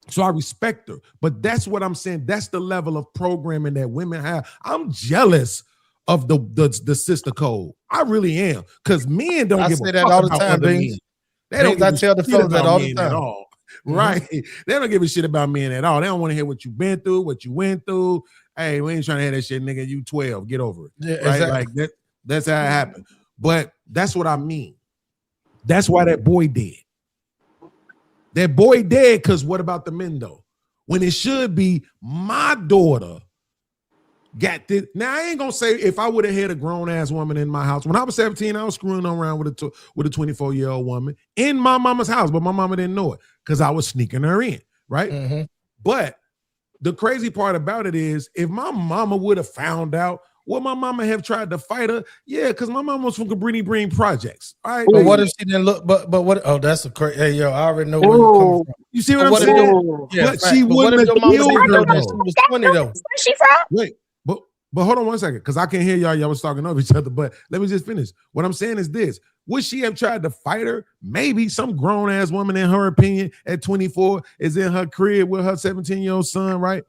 So I respect her. But that's what I'm saying. That's the level of programming that women have. I'm jealous of the sister code. I really am. Because men don't give a fuck all the about time, other men. They don't I tell the fellas that all the time. Right. They don't give a shit about men at all. They don't want to hear what you've been through, what you went through. Hey, we ain't trying to hear that shit, nigga. You 12. Get over it. Yeah, right? exactly. Like that's how it happened. But that's what I mean. That's why that boy did. That boy dead because what about the men though? When it should be my daughter got this. Now I ain't gonna say if I would have had a grown ass woman in my house when I was 17, I was screwing around with a 24-year-old woman in my mama's house, but my mama didn't know it because I was sneaking her in, right? But the crazy part about it is, if my mama would have found out, would my mama have tried to fight her? Yeah, because my mama was from Cabrini Green Projects. All right. But what if she didn't look? But what? Oh, that's a crazy. Hey, yo, I already know where you coming from. You see what I'm saying? Yeah, but she wouldn't have killed her her. though. She was 20 though. Where's she from? Wait, but hold on one second, because I can't hear y'all. Y'all was talking over each other. But let me just finish. What I'm saying is this: would she have tried to fight her? Maybe some grown ass woman, in her opinion, at 24, is in her crib with her 17-year-old son, right?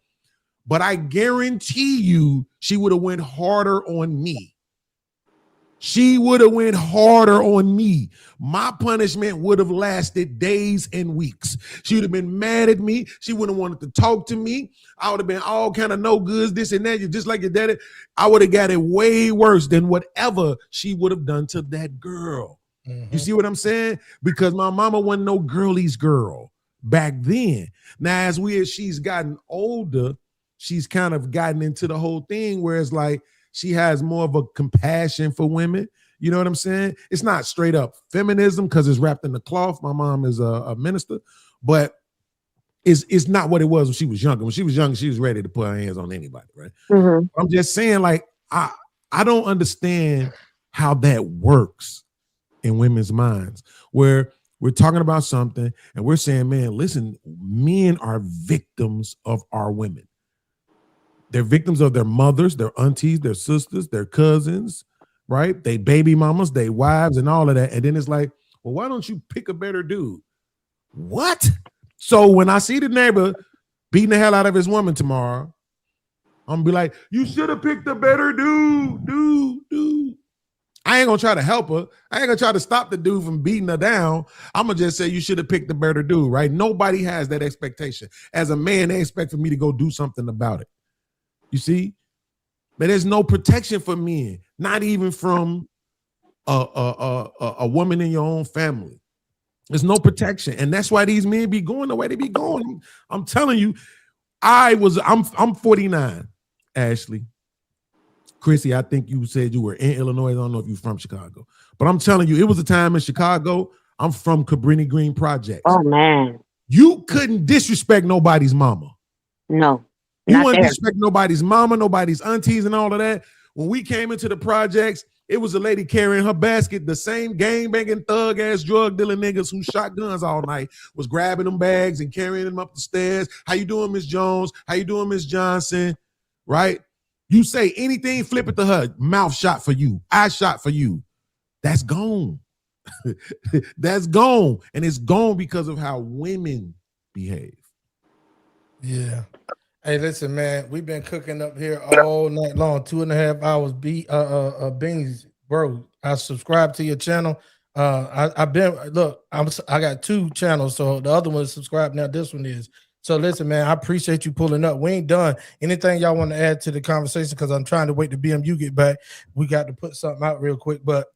But I guarantee you, she would have went harder on me. She would have went harder on me. My punishment would have lasted days and weeks. She would have been mad at me. She wouldn't have wanted to talk to me. I would have been all kind of no goods, this and that. You just like your daddy. I would have got it way worse than whatever she would have done to that girl. You see what I'm saying? Because my mama wasn't no girlie's girl back then. Now, as she's gotten older, she's kind of gotten into the whole thing where it's like she has more of a compassion for women. You know what I'm saying? It's not straight up feminism because it's wrapped in the cloth. My mom is a minister, but it's not what it was when she was younger. When she was younger, she was ready to put her hands on anybody, right? I'm just saying, like, I don't understand how that works in women's minds, where we're talking about something and we're saying, man, listen, men are victims of our women. They're victims of their mothers, their aunties, their sisters, their cousins, right? They baby mamas, they wives, and all of that. And then it's like, well, why don't you pick a better dude? What? So when I see the neighbor beating the hell out of his woman tomorrow, I'm gonna be like, you should have picked a better dude. I ain't gonna try to help her. I ain't gonna try to stop the dude from beating her down. I'm gonna just say you should have picked a better dude, right? Nobody has that expectation. As a man, they expect for me to go do something about it. You see? But there's no protection for men, not even from a woman in your own family. There's no protection. And that's why these men be going the way they be going. I'm telling you, I'm 49, Ashley. Chrissy, I think you said you were in Illinois. I don't know if you're from Chicago. But I'm telling you, it was a time in Chicago. I'm from Cabrini Green Projects. Oh, man. You couldn't disrespect nobody's mama. No. You wouldn't disrespect nobody's mama, nobody's aunties, and all of that. When we came into the projects, it was a lady carrying her basket. The same gang-banging, thug-ass, drug-dealing niggas who shot guns all night was grabbing them bags and carrying them up the stairs. How you doing, Miss Jones? How you doing, Miss Johnson? Right? You say anything, flip it to her. Mouth shot for you. Eye shot for you. That's gone. That's gone. And it's gone because of how women behave. Yeah. Hey, listen, man, we've been cooking up here all night long, 2.5 hours. Beans, bro. I subscribe to your channel. I got 2 channels, so the other one is subscribed now. This one is. So listen, man, I appreciate you pulling up. We ain't done. Anything y'all want to add to the conversation? Because I'm trying to wait to BMU get back. We got to put something out real quick, but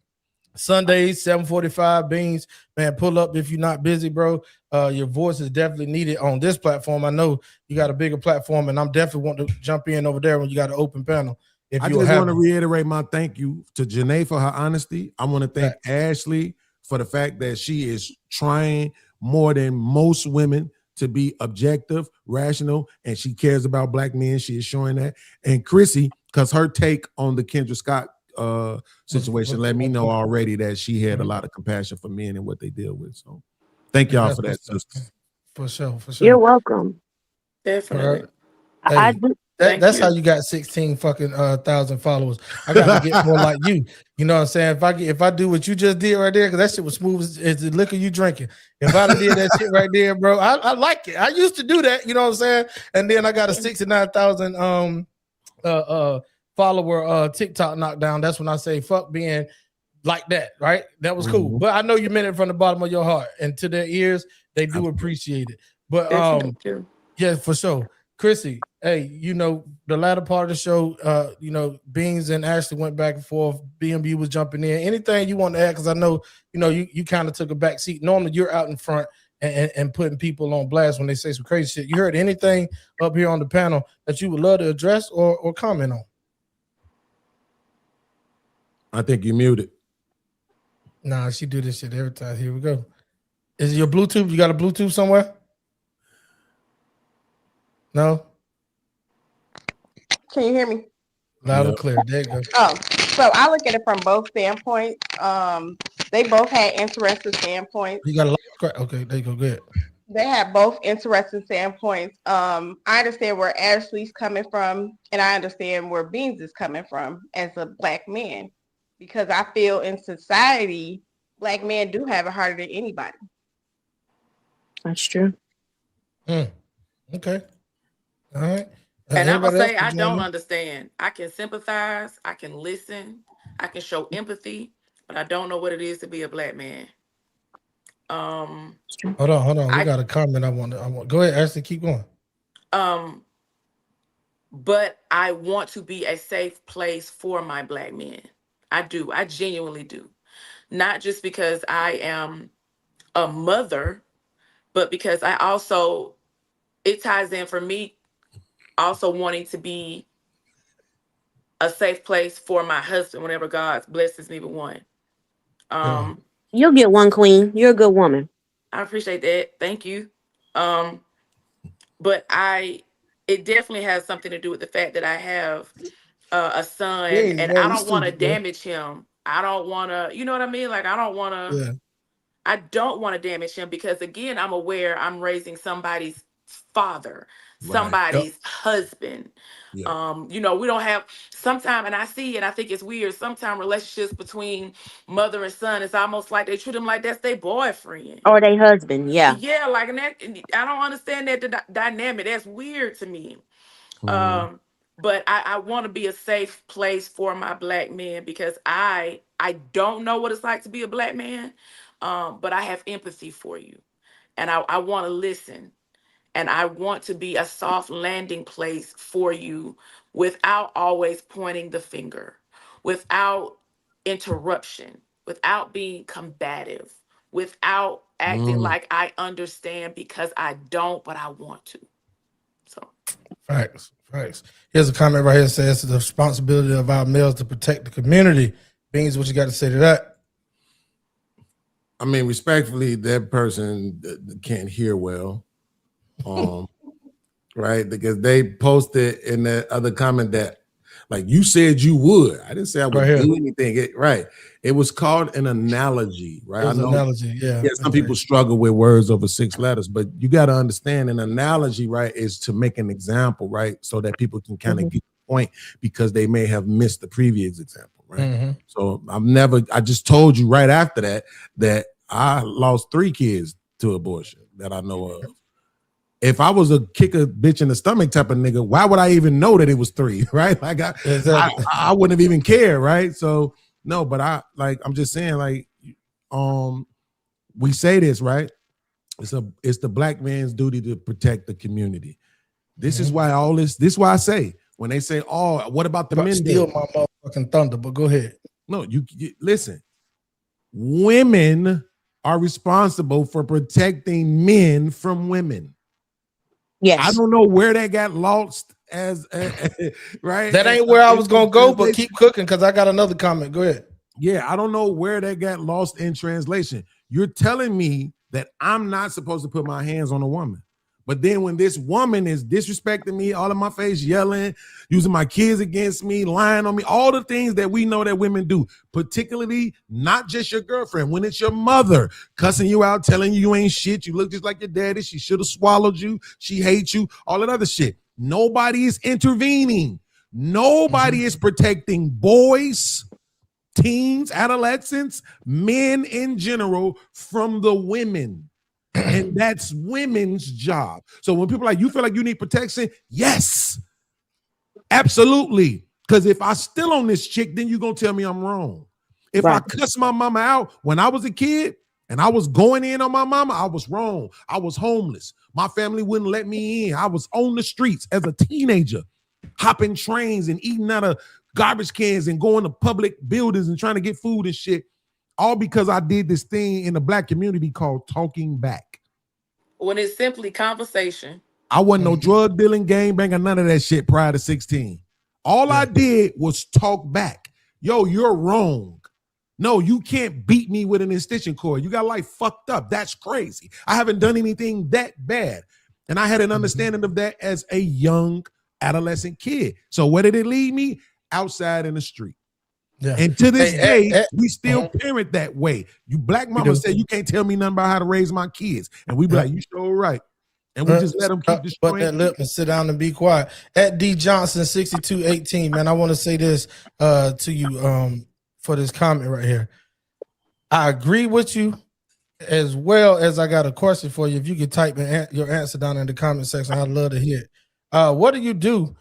Sundays, 7:45, Beans, man, pull up if you're not busy, bro. Your voice is definitely needed on this platform. I know you got a bigger platform, and I'm definitely want to jump in over there when you got an open panel. I just want to reiterate my thank you to Janae for her honesty. I want to thank Ashley for the fact that she is trying more than most women to be objective, rational, and she cares about black men. She is showing that. And Chrissy, because her take on the Kendra Scott situation let me know already that she had a lot of compassion for men and what they deal with. So thank y'all for that, sister. For sure, for sure. You're welcome. Definitely. Hey, that's how you got 16 fucking thousand followers. I gotta get more like you. You know what I'm saying? If I do what you just did right there, because that shit was smooth as the liquor you drinking. If I did that shit right there, bro, I like it. I used to do that, you know what I'm saying? And then I got a 69,000 follower TikTok knockdown. That's when I say fuck being like that, right? That was cool. But I know you meant it from the bottom of your heart, and to their ears, they do appreciate it. But yeah, for sure. Chrissy, hey, you know, the latter part of the show, you know, Beans and Ashley went back and forth. BMB was jumping in. Anything you want to add? Because I know, you know, you kind of took a back seat. Normally you're out in front and putting people on blast when they say some crazy shit. You heard anything up here on the panel that you would love to address or comment on? I think you muted. Nah, she do this shit every time. Here we go. Is it your Bluetooth? You got a Bluetooth somewhere? No? Can you hear me? Loud and clear. There you go. Oh, so I look at it from both standpoints. They both had interesting standpoints. You got a lot. Okay, there you go. Good. They have both interesting standpoints. I understand where Ashley's coming from, and I understand where Beans is coming from as a black man, because I feel in society, black men do have it harder than anybody. That's true. Okay. All right. And I'm gonna say I don't understand. I can sympathize, I can listen, I can show empathy, but I don't know what it is to be a black man. Hold on. We got a comment. I want. Go ahead, Ashley. Keep going. But I want to be a safe place for my black men. I do. I genuinely do. Not just because I am a mother, but because I also, it ties in for me also wanting to be a safe place for my husband whenever God blesses me with one. You'll get one, queen. You're a good woman. I appreciate that. Thank you. But it definitely has something to do with the fact that I have a son, and I don't want to damage him. I don't want to, you know what I mean? Like, I don't want to damage him, because again, I'm aware I'm raising somebody's father, somebody's husband. You know, we don't have sometimes, and I see, and I think it's weird, sometimes relationships between mother and son, it's almost like they treat them like that's their boyfriend or their husband. Yeah, like, and that, I don't understand that dynamic. That's weird to me. But I want to be a safe place for my black men, because I don't know what it's like to be a black man, but I have empathy for you, and I want to listen. And I want to be a soft landing place for you without always pointing the finger, without interruption, without being combative, without acting like I understand, because I don't, but I want to. So, Facts. Here's a comment right here that says, it's the responsibility of our males to protect the community. Beans, what you got to say to that? I mean, respectfully, that person can't hear well. Right, because they posted in the other comment that, like, you said you would. I didn't say I would do anything. It was called an analogy, right? It was an analogy, yeah. Some people struggle with words over 6 letters, but you got to understand an analogy, right, is to make an example, right, so that people can kind of get the point, because they may have missed the previous example, right? So I just told you right after that I lost 3 kids to abortion that I know of. If I was a kick a bitch in the stomach type of nigga, why would I even know that it was 3, right? Like I wouldn't have even cared, right? So no, but I'm just saying, like, we say this, right? It's the black man's duty to protect the community. This is why this is why I say, when they say, oh, what about the men? Steal my motherfucking thunder, but go ahead. No, you listen. Women are responsible for protecting men from women. Yes. I don't know where that got lost as right. That ain't where I was gonna go, but keep cooking, because I got another comment. Go ahead. Yeah, I don't know where that got lost in translation. You're telling me that I'm not supposed to put my hands on a woman. But then when this woman is disrespecting me, all in my face, yelling, using my kids against me, lying on me, all the things that we know that women do, particularly not just your girlfriend, when it's your mother cussing you out, telling you ain't shit, you look just like your daddy, she should have swallowed you, she hates you, all that other shit. Nobody is intervening. Nobody is protecting boys, teens, adolescents, men in general from the women. And that's women's job. So when people are like, you feel like you need protection? Yes, absolutely. Because if I still on this chick, then you're going to tell me I'm wrong. If I cuss my mama out when I was a kid and I was going in on my mama, I was wrong. I was homeless. My family wouldn't let me in. I was on the streets as a teenager, hopping trains and eating out of garbage cans and going to public buildings and trying to get food and shit. All because I did this thing in the black community called talking back. When it's simply conversation. I wasn't no drug dealing, gang banger, none of that shit prior to 16. All I did was talk back. yo, you're wrong. No, you can't beat me with an extension cord. You got life fucked up. That's crazy. I haven't done anything that bad. And I had an understanding of that as a young adolescent kid. So where did it lead me? Outside in the street. Yeah. And to this day, we still parent that way. You black mama said you can't tell me nothing about how to raise my kids. And we be like, you sure right. And we just let them keep destroying. But that lip and sit down and be quiet. At D Johnson 6218, man, I want to say this to you for this comment right here. I agree with you, as well as I got a question for you. If you could type your answer down in the comment section, I'd love to hear it. What do you do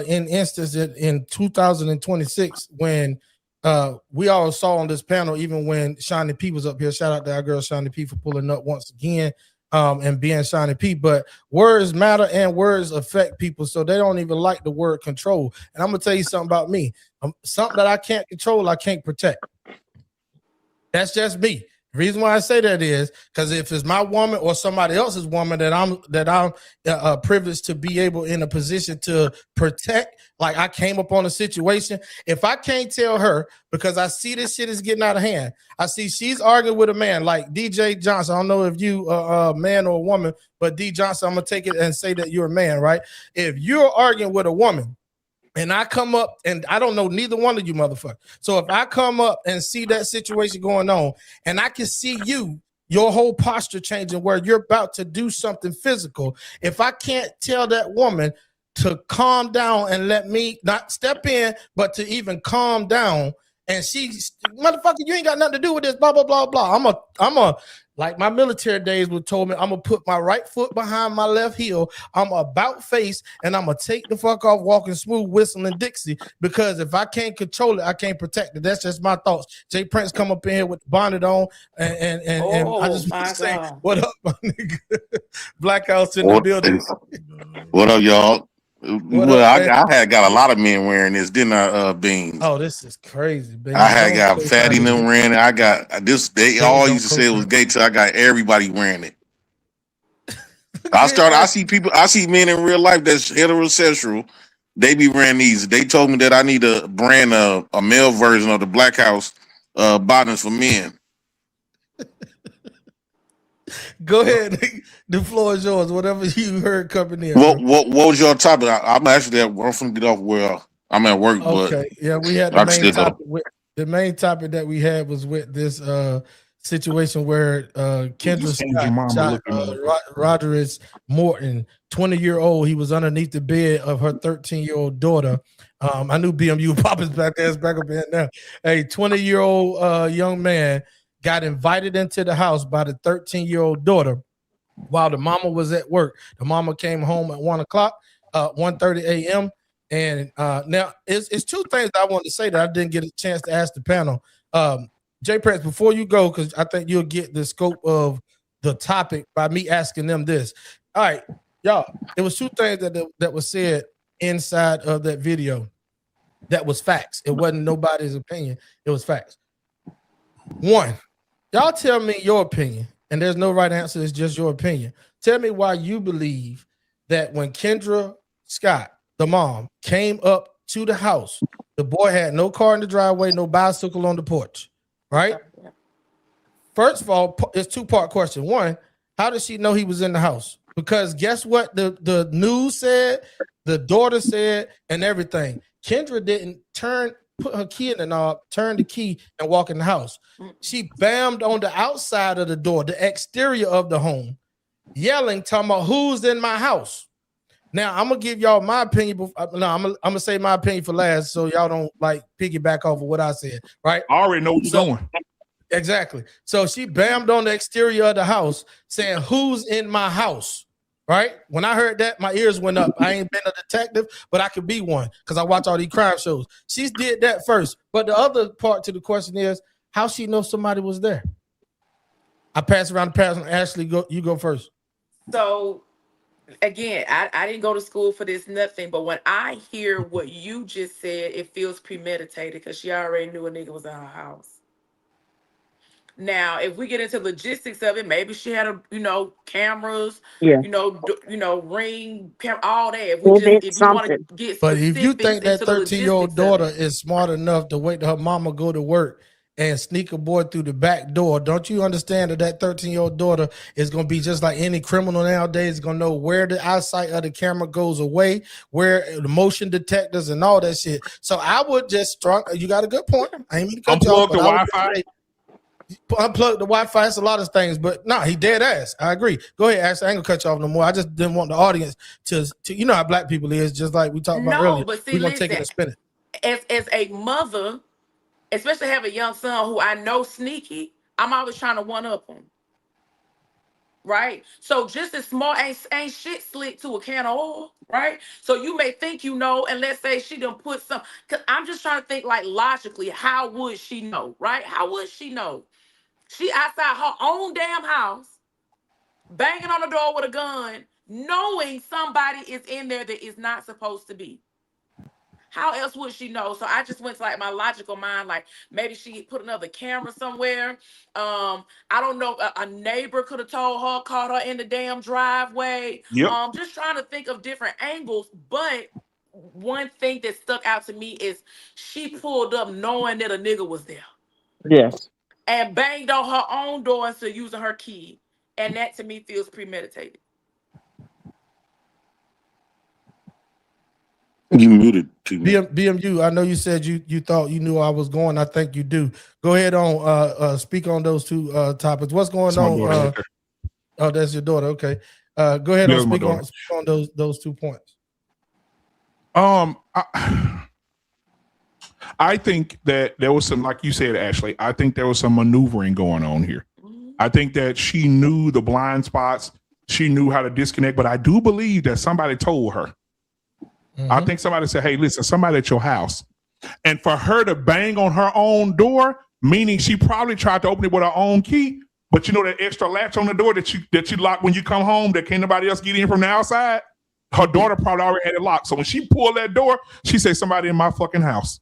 in instance in 2026 when we all saw on this panel, even when Shiny P was up here? Shout out to our girl Shiny P for pulling up once again and being Shiny P. But words matter and words affect people, so they don't even like the word control. And I'm gonna tell you something about me. Something that I can't control, I can't protect. That's just me. The reason why I say that is because if it's my woman or somebody else's woman that I'm privileged to be able in a position to protect, like I came up on a situation, if I can't tell her because I see this shit is getting out of hand, I see she's arguing with a man like DJ Johnson. I don't know if you a man or a woman, but D Johnson, I'm gonna take it and say that you're a man, right? If you're arguing with a woman, and I come up and I don't know neither one of you motherfuckers. So if I come up and see that situation going on and I can see your whole posture changing where you're about to do something physical, if I can't tell that woman to calm down and let me not step in, but to even calm down, and she, motherfucker, you ain't got nothing to do with this, blah, blah, blah, blah. I'm a like my military days would told me, I'm gonna put my right foot behind my left heel. I'm about face, and I'm gonna take the fuck off, walking smooth, whistling Dixie. Because if I can't control it, I can't protect it. That's just my thoughts. Jay Prince come up in here with the bonnet on, and I just want to say, what up, my nigga? Black House in the building. What up, y'all? I had got a lot of men wearing this, didn't I, Beans? Oh, this is crazy, baby. I had got Fatty them wearing it. I got this. They all used to say it was gay till I got everybody wearing it. I see men in real life that's heterosexual. They be wearing these. They told me that I need to brand a male version of the Black House bottoms for men. Go ahead. The floor is yours. Whatever you heard coming in. What was your topic? I'm actually I'm finna get off where I'm at work. Okay. But yeah, we had the main topic. The main topic that we had was with this situation where Kendra Scott shot Roderick Morton, 20-year-old. He was underneath the bed of her 13-year-old daughter. I knew BMU poppers back there. It's back up in now. A 20-year-old young man got invited into the house by the 13-year-old daughter while the mama was at work. The mama came home at 1:30 a.m. And now it's two things I want to say that I didn't get a chance to ask the panel. Jay Prince, before you go, because I think you'll get the scope of the topic by me asking them this. All right, y'all, it was two things that was said inside of that video that was facts. It wasn't nobody's opinion. It was facts. One, y'all tell me your opinion, and there's no right answer. It's just your opinion. Tell me why you believe that when Kendra Scott, the mom, came up to the house, the boy had no car in the driveway, no bicycle on the porch, right? First of all, it's a two-part question. One, how did she know he was in the house? Because guess what the news said, the daughter said, and everything. Kendra didn't put her key in the knob, turn the key, and walk in the house. She bammed on the outside of the door, the exterior of the home, yelling, talking about who's in my house. Now, I'm gonna give y'all my opinion. I'm gonna say my opinion for last, so y'all don't like piggyback off of what I said, right? I already know where you're going. Exactly. So she bammed on the exterior of the house, saying, "Who's in my house?" Right? When I heard that, my ears went up. I ain't been a detective, but I could be one because I watch all these crime shows. She did that first. But the other part to the question is, how she know somebody was there? I pass around the pass. Ashley, you go first. So again, I didn't go to school for this, nothing. But when I hear what you just said, it feels premeditated because she already knew a nigga was in her house. Now, if we get into logistics of it, maybe she had cameras, Yeah. ring, all that. If you want Something. to get But if you specifics think that into the 13-year-old logistics of daughter it, is smart enough to wait till her mama go to work and sneak a boy through the back door, don't you understand that 13-year-old daughter is going to be just like any criminal nowadays, going to know where the eyesight of the camera goes away, where the motion detectors and all that shit. So I would just you got a good point. I ain't mean to cut you off, Unplug the but I would Wi-Fi. just say, unplug the Wi-Fi. It's a lot of things, but no, he dead ass. I agree. Go ahead, Ashley. I ain't gonna cut you off no more. I just didn't want the audience to you know how black people is, just like we talked about no. earlier. But see, We're gonna take it listen, and spin it. as a mother, especially have a young son who I know sneaky, I'm always trying to one up him. Right? So just as small ain't shit slick to a can of oil, right? So you may think you know, and let's say she done put some, because I'm just trying to think like logically, how would she know, right? How would she know? She outside her own damn house, banging on the door with a gun, knowing somebody is in there that is not supposed to be. How else would she know? So I just went to like my logical mind, like maybe she put another camera somewhere. I don't know. A neighbor could have told her, caught her in the damn driveway. Yep. Just trying to think of different angles. But one thing that stuck out to me is she pulled up knowing that a nigga was there Yes. and banged on her own door instead of using her key. And that to me feels premeditated. You muted too much. BMU, I know you said you thought you knew I was going. I think you do. Go ahead on speak on those two topics. What's going on? Oh, that's your daughter. Okay. Go ahead and speak on those 2 points. I think that there was some, like you said, Ashley, I think there was some maneuvering going on here. I think that she knew the blind spots. She knew how to disconnect, but I do believe that somebody told her. I think somebody said, hey, listen, somebody at your house. And for her to bang on her own door, meaning she probably tried to open it with her own key, but you know that extra latch on the door that you lock when you come home that can't nobody else get in from the outside? Her daughter probably already had it locked. So when she pulled that door, she said, somebody in my fucking house.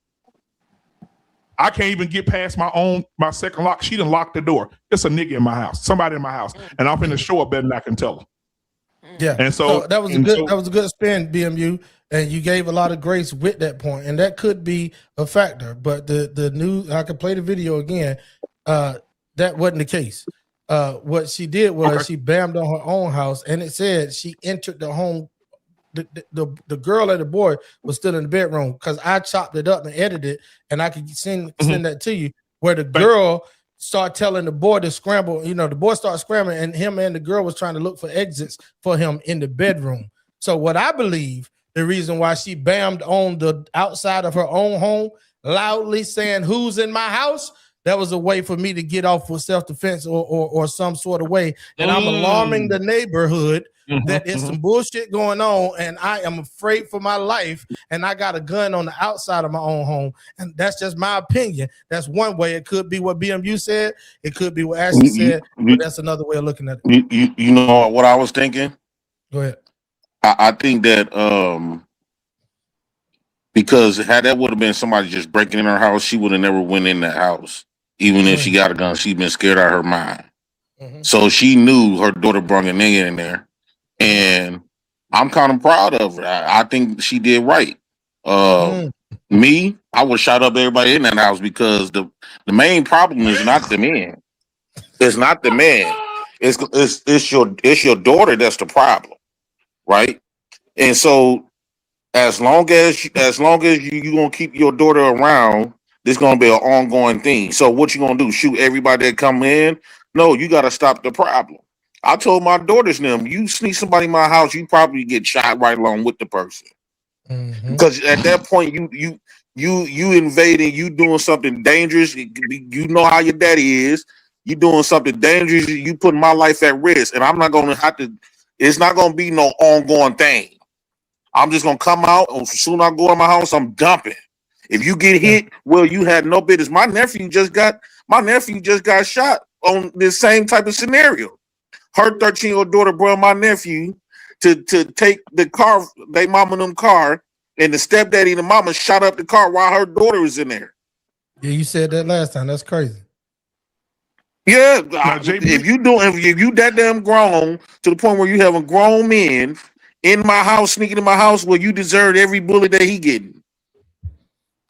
I can't even get past my second lock. She done locked the door. It's a nigga in my house, somebody in my house. And I'm finna show up better than I can tell her. Yeah. And so that was a good spin, BMU. And you gave a lot of grace with that point, and that could be a factor. But the new, I could play the video again. That wasn't the case. What she did was she bammed on her own house, and it said she entered the home. The girl and the boy was still in the bedroom because I chopped it up and edited it, and I could send that to you. Where the girl started telling the boy to scramble. You know, the boy started scrambling, and him and the girl was trying to look for exits for him in the bedroom. So what I believe. The reason why she bammed on the outside of her own home, loudly saying, who's in my house? That was a way for me to get off with self-defense or some sort of way. And I'm alarming the neighborhood that there's some bullshit going on, and I am afraid for my life, and I got a gun on the outside of my own home. And that's just my opinion. That's one way. It could be what BMU said. It could be what Ashley said. But that's another way of looking at it. You know what I was thinking? Go ahead. I think that because had that would have been somebody just breaking in her house, she would have never went in that house. Even if she got a gun, she'd been scared out of her mind. So she knew her daughter brought a nigga in there. And I'm kind of proud of her. I think she did right. Me, I would shut up everybody in that house because the main problem is not the man. It's not the man. It's your daughter that's the problem. Right, and so as long as you gonna keep your daughter around, this gonna be an ongoing thing. So what you gonna do? Shoot everybody that come in? No, you gotta stop the problem. I told my daughters them, you sneak somebody in my house, you probably get shot right along with the person. Because at that point, you invading, you doing something dangerous. You know how your daddy is. You doing something dangerous. You putting my life at risk, and I'm not gonna have to. It's not going to be no ongoing thing. I'm just going to come out, and as soon as I go in my house, I'm dumping. If you get hit, well, you had no business. My nephew just got shot on this same type of scenario. Her 13-year-old daughter brought my nephew to take the car, they mama them car, and the stepdaddy and the mama shot up the car while her daughter was in there. Yeah, you said that last time. That's crazy. Yeah, JP, if you that damn grown to the point where you having grown men in my house, sneaking in my house, well, you deserve every bullet that he getting.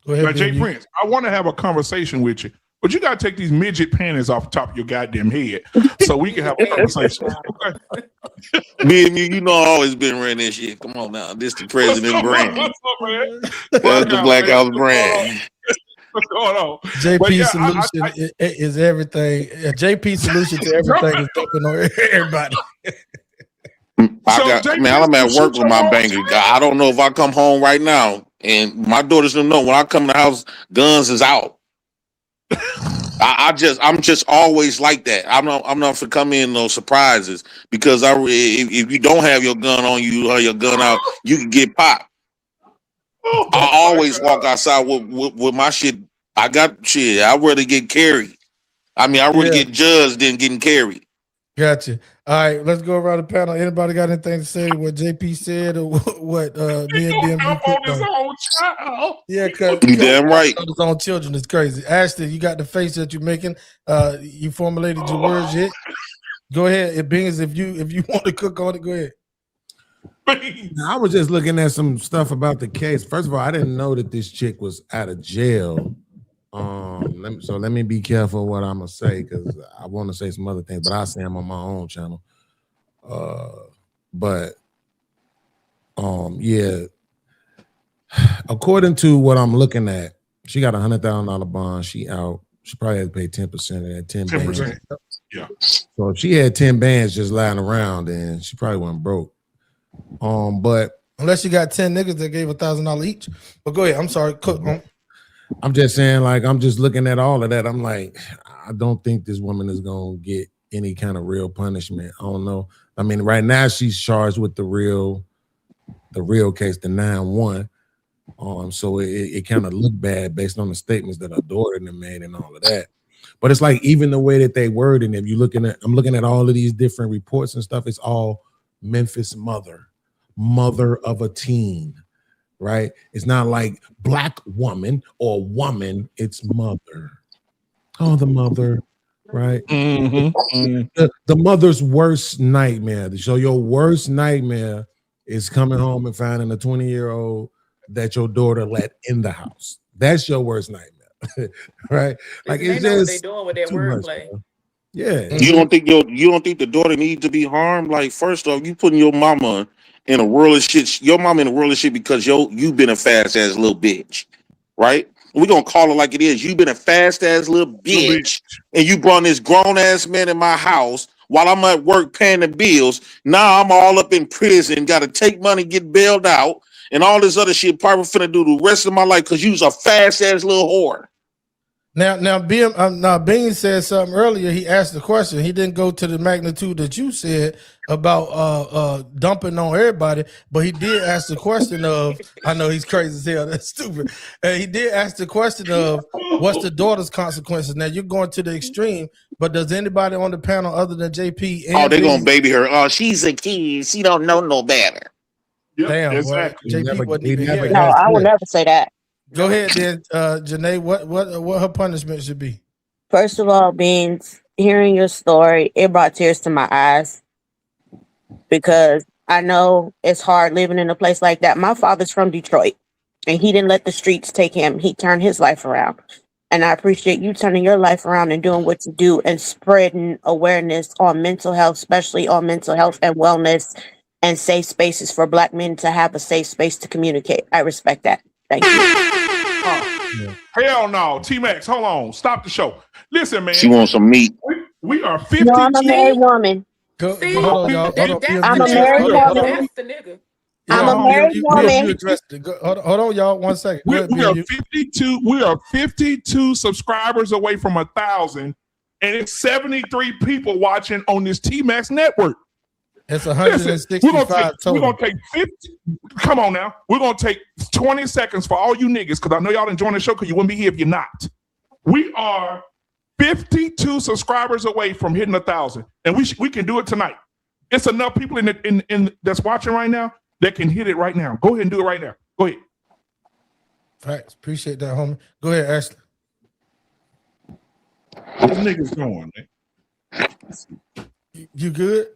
Go ahead, now, Jay baby. Prince, I want to have a conversation with you, but you got to take these midget panties off the top of your goddamn head so we can have a conversation. Okay. Me and you know, I always been running this shit. Come on now, this the president brand. What's up, man? That's the Black House brand. What's going on? JP Yeah, solution is everything. JP solution to everything is dumping on everybody. I'm at work with my banker. I don't know if I come home right now, and my daughters don't know when I come to the house, guns is out. I'm just always like that. I'm not for come in no surprises because if you don't have your gun on you or your gun out, you can get popped. I always walk outside with my shit. I got shit. I'd rather get carried. I'd rather get judged than getting carried. Gotcha. All right, let's go around the panel. Anybody got anything to say? What JP said or what me and DMB on his own child. Yeah, because you damn right. His own children is crazy. Ashley, you got the face that you're making. You formulated your words yet? Go ahead. It beans if you want to cook on it, go ahead. I was just looking at some stuff about the case. First of all, I didn't know that this chick was out of jail. Let me be careful what I'm gonna say because I want to say some other things, but I say I'm on my own channel. Yeah. According to what I'm looking at, she got $100,000 bond. She out. She probably had to pay 10% of that 10 bands. Yeah. So if she had 10 bands just lying around, then she probably wasn't broke. But unless you got 10 niggas that gave $1,000 each. But go ahead. I'm sorry. Cook. I'm just saying, like, I'm just looking at all of that. I'm like, I don't think this woman is gonna get any kind of real punishment. I don't know. I mean, right now she's charged with the real case, the 9-1. So it kind of looked bad based on the statements that her daughter made and all of that. But it's like even the way that they worded it, I'm looking at all of these different reports and stuff. It's all Memphis mother of a teen. Right? It's not like black woman or woman, it's mother. Oh, the mother, right? The mother's worst nightmare. So your worst nightmare is coming home and finding a 20-year-old that your daughter let in the house. That's your worst nightmare. Right? Like it's know just what they doing with their wordplay. Yeah. You don't think the daughter needs to be harmed? Like, first off, you putting your mama in a world of shit. Your mama in a world of shit because you been a fast ass little bitch, right? We're gonna call it like it is. You been a fast ass little bitch, and you brought this grown ass man in my house while I'm at work paying the bills. Now I'm all up in prison, got to take money, get bailed out, and all this other shit. Probably finna do the rest of my life because you was a fast ass little whore. Now, Bean said something earlier. He asked the question. He didn't go to the magnitude that you said about dumping on everybody, but he did ask the question of. I know he's crazy as hell. That's stupid. He did ask the question of what's the daughter's consequences. Now you're going to the extreme, but does anybody on the panel other than JP? And they're gonna baby her. Oh, she's a kid. She don't know no better. Yep, damn, exactly. JP wasn't even here. No, I will never say that. Go ahead, then, Janae. What her punishment should be? First of all, Beans, hearing your story, it brought tears to my eyes because I know it's hard living in a place like that. My father's from Detroit, and he didn't let the streets take him. He turned his life around, and I appreciate you turning your life around and doing what you do and spreading awareness on mental health, especially on mental health and wellness and safe spaces for Black men to have a safe space to communicate. I respect that. Thank you. Hell no. T-Max, hold on. Stop the show. Listen, man. She wants some meat. We are 52. No, I'm a married woman. Hold on, y'all. I'm a married woman. I'm a married woman. Hold on, y'all. 1 second. We are 52. We are 52 subscribers away from 1,000, and it's 73 people watching on this T-Max network. It's 165 total. We're gonna take 50. Come on now. We're gonna take 20 seconds for all you niggas because I know y'all enjoying the show because you wouldn't be here if you're not. We are 52 subscribers away from hitting 1,000, and we can do it tonight. It's enough people in that's watching right now that can hit it right now. Go ahead and do it right now. Go ahead. Facts. Appreciate that, homie. Go ahead, Ashley. These niggas going, man. You good?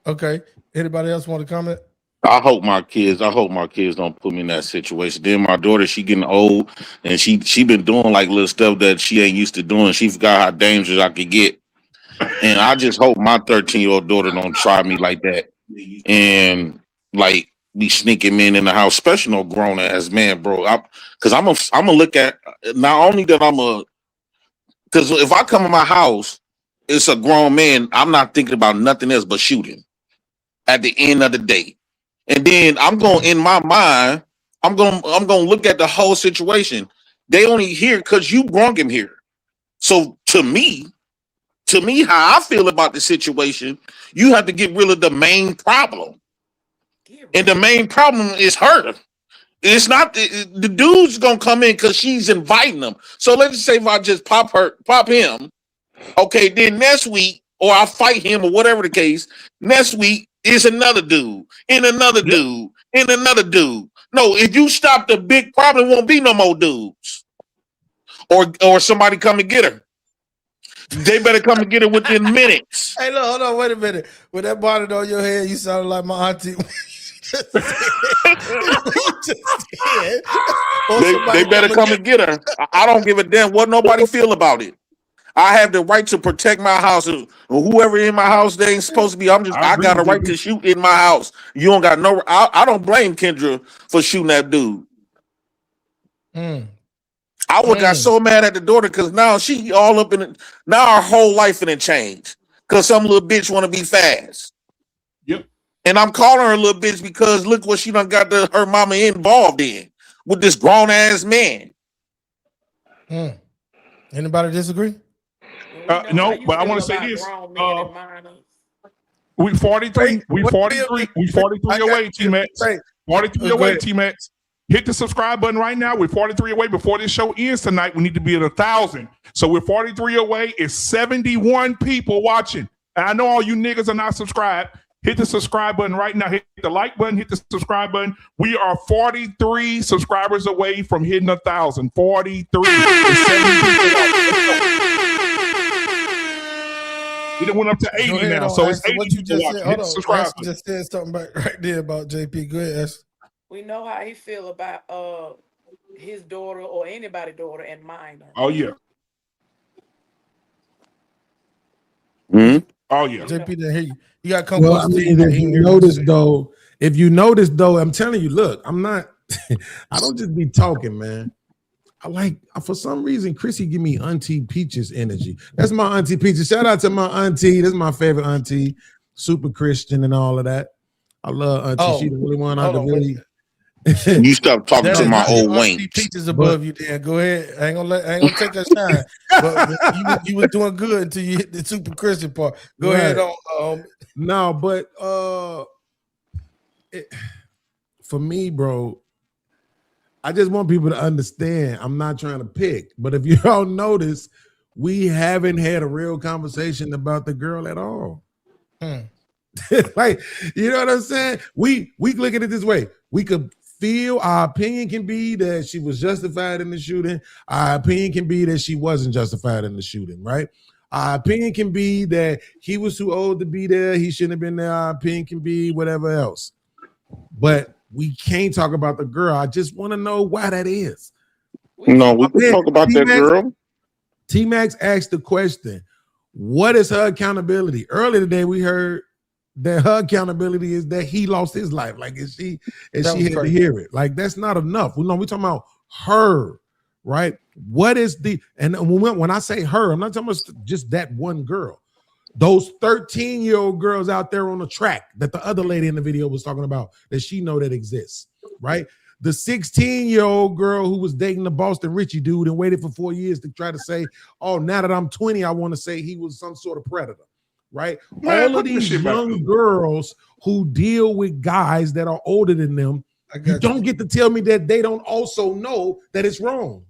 Okay. Anybody else want to comment? I hope my kids don't put me in that situation. Then my daughter, she getting old, and she been doing like little stuff that she ain't used to doing. She forgot how dangerous I could get. And I just hope my 13-year-old daughter don't try me like that. And like be sneaking men in the house, especially no grown ass man, bro. Because I'm gonna look at, not only that because if I come in my house, it's a grown man. I'm not thinking about nothing else but shooting at the end of the day. And then I'm going, in my mind, I'm going to look at the whole situation. They only here because you brung him here. So to me, how I feel about the situation, you have to get rid of the main problem. And the main problem is her. It's not the dude's gonna come in because she's inviting them. So let's just say if I just pop him, okay, then next week, or I fight him or whatever the case, next week is another dude, and another dude, and another dude. No, if you stop the big problem, won't be no more dudes. Or somebody come and get her. They better come and get her within minutes. Hey, look, hold on, wait a minute. With that bonnet on your head, you sounded like my auntie. They better come and get her. I don't give a damn what nobody feel about it. I have the right to protect my house. Whoever in my house they ain't supposed to be. I got a right to shoot in my house. You don't got no. I don't blame Kendra for shooting that dude. I would got so mad at the daughter because now she all up in it. Now her whole life in it changed because some little bitch want to be fast. Yep. And I'm calling her a little bitch because look what she done got her mama involved in with this grown ass man. Anybody disagree? No, but I want to say this. We 43 away, T-Max. 43 away, T-Max. Hit the subscribe button right now. We're 43 away. Before this show ends tonight, we need to be at 1,000. So we're 43 away. It's 71 people watching. And I know all you niggas are not subscribed. Hit the subscribe button right now. Hit the like button. Hit the subscribe button. We are 43 subscribers away from hitting 1,000. 43. We done went up to 80 now. So it's 80 people watching. Hit the subscribe button. Just said something right there about JP. Go ahead, Ash. We know how he feel about his daughter or anybody's daughter and minor. Oh yeah. Oh yeah. JP didn't hear you. You got to come. Well, I mean, if you notice though, I'm telling you, look, I'm not. I don't just be talking, man. For some reason, Chrissy give me Auntie Peaches energy. That's my Auntie Peaches. Shout out to my auntie. This is my favorite auntie, super Christian and all of that. I love Auntie. She the only one I can really. You stop talking to my old Wayne. Peaches above you, Dan. Go ahead. I ain't gonna take that shine. But you was doing good until you hit the super Christian part. Go ahead. No, but for me, bro, I just want people to understand. I'm not trying to pick, but if you all notice, we haven't had a real conversation about the girl at all. Like, you know what I'm saying? We look at it this way. We could feel our opinion can be that she was justified in the shooting. Our opinion can be that she wasn't justified in the shooting, right? Our opinion can be that he was too old to be there. He shouldn't have been there. Our opinion can be whatever else. But we can't talk about the girl. I just want to know why that is. No, we can talk about that girl. T-Max asked the question, what is her accountability? Earlier today, we heard that her accountability is that he lost his life. Like, she had to hear it. Like, that's not enough. We're talking about her, right? What is and when I say her, I'm not talking about just that one girl. Those 13-year-old girls out there on the track that the other lady in the video was talking about, that she know that exists, right? The 16-year-old girl who was dating the Boston Richie dude and waited for 4 years to try to say, oh, now that I'm 20, I want to say he was some sort of predator, right? Man, all of these young girls who deal with guys that are older than them, you don't get to tell me that they don't also know that it's wrong.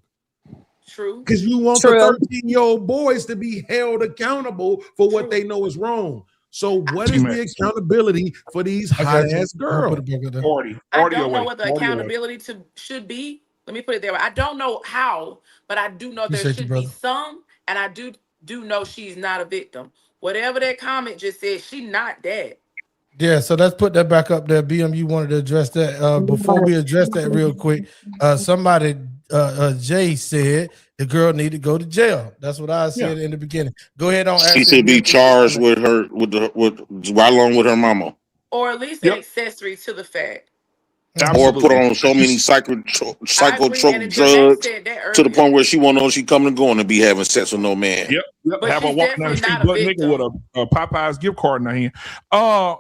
True. Because you want the 13-year-old boys to be held accountable for what they know is wrong. So what is the accountability for these hot-ass girls? 40 I don't know what the accountability should be. Let me put it there. I don't know how, but I do know there should be some, and I do know she's not a victim. Whatever that comment just said, she not that. Yeah, so let's put that back up there. BM, you wanted to address that. Before we address that real quick, somebody, Jay said the girl need to go to jail. That's what I said in the beginning. Go ahead on. She should be charged with right along with her mama. Or at least an accessory to the fact. Or put on so many psychotropic drugs to the point where she won't know she coming and going and be having sex with no man. Yep. Have her walking down the street butt naked with a Popeyes gift card in her hand.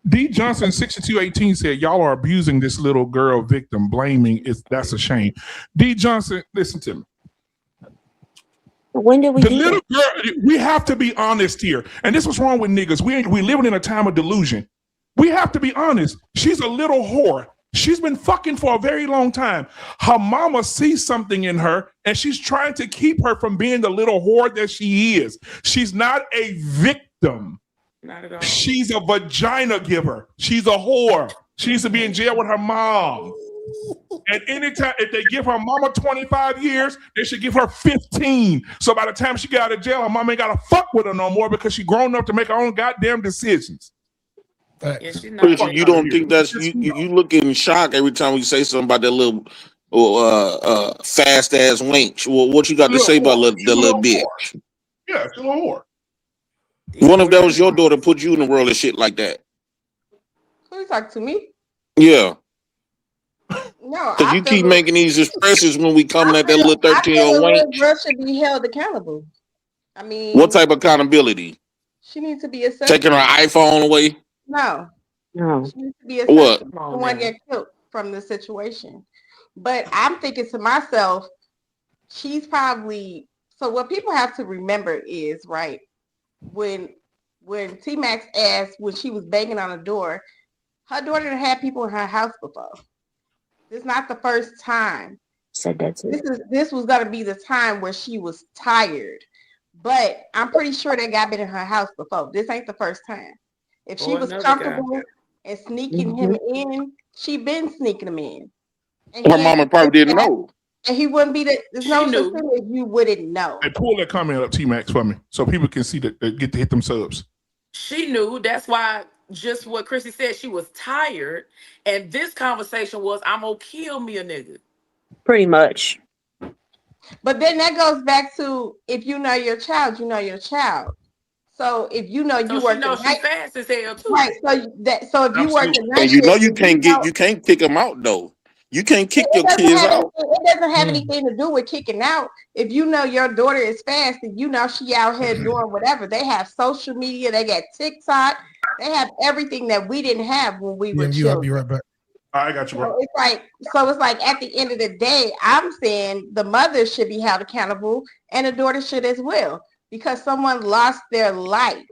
D Johnson 6218 said y'all are abusing this little girl victim, blaming that's a shame. D Johnson, listen to me. When did we the little girl? We have to be honest here, and this was wrong with niggas. We living in a time of delusion. We have to be honest. She's a little whore. She's been fucking for a very long time. Her mama sees something in her, and she's trying to keep her from being the little whore that she is. She's not a victim. Not at all. She's a vagina giver. She's a whore. She needs to be in jail with her mom. And anytime, if they give her mama 25 years, they should give her 15. So by the time she got out of jail, her mama ain't got to fuck with her no more because she grown up to make her own goddamn decisions. You don't think that's you look in shock every time we say something about that little fast ass wench. Well, what you got to say about the little bitch? Yeah, she's a little whore. What if that was your daughter put you in the world of shit like that? Who you talking to me? Yeah. No, because you keep making these expressions when we coming at that little 13-year-old wench. Girl should be held accountable. I mean, What type of accountability? she needs to be assessed. Taking her iPhone away? No. No. She needs to be assessed. What? Someone get killed from the situation. But I'm thinking to myself, she's probably, so what people have to remember is, right, when T-Max asked when she was banging on the door, her daughter had people in her house before. This is not the first time. Said that too. This was gonna be the time where she was tired. But I'm pretty sure that guy been in her house before. This ain't the first time. If she was comfortable and sneaking him in, she been sneaking him in. And Her mama probably didn't know. And he wouldn't be there's no such thing as you wouldn't know. Hey, pull that comment up, T-Max, for me, so people can see that get to hit them subs. She knew. That's why, just what Chrissy said, she was tired. And this conversation was, I'm gonna kill me a nigga. Pretty much. But then that goes back to, if you know your child, you know your child. So if you know you work, she fast as hell too. Right. So if you work the night, And you know you can't kick them out though. You can't kick your kids out. It doesn't have anything to do with kicking out. If you know your daughter is fast and you know she out here doing whatever, they have social media, they got TikTok, they have everything that we didn't have when we were children. I'll be right back. I got you, bro. So it's like at the end of the day, I'm saying the mother should be held accountable and the daughter should as well, because someone lost their life.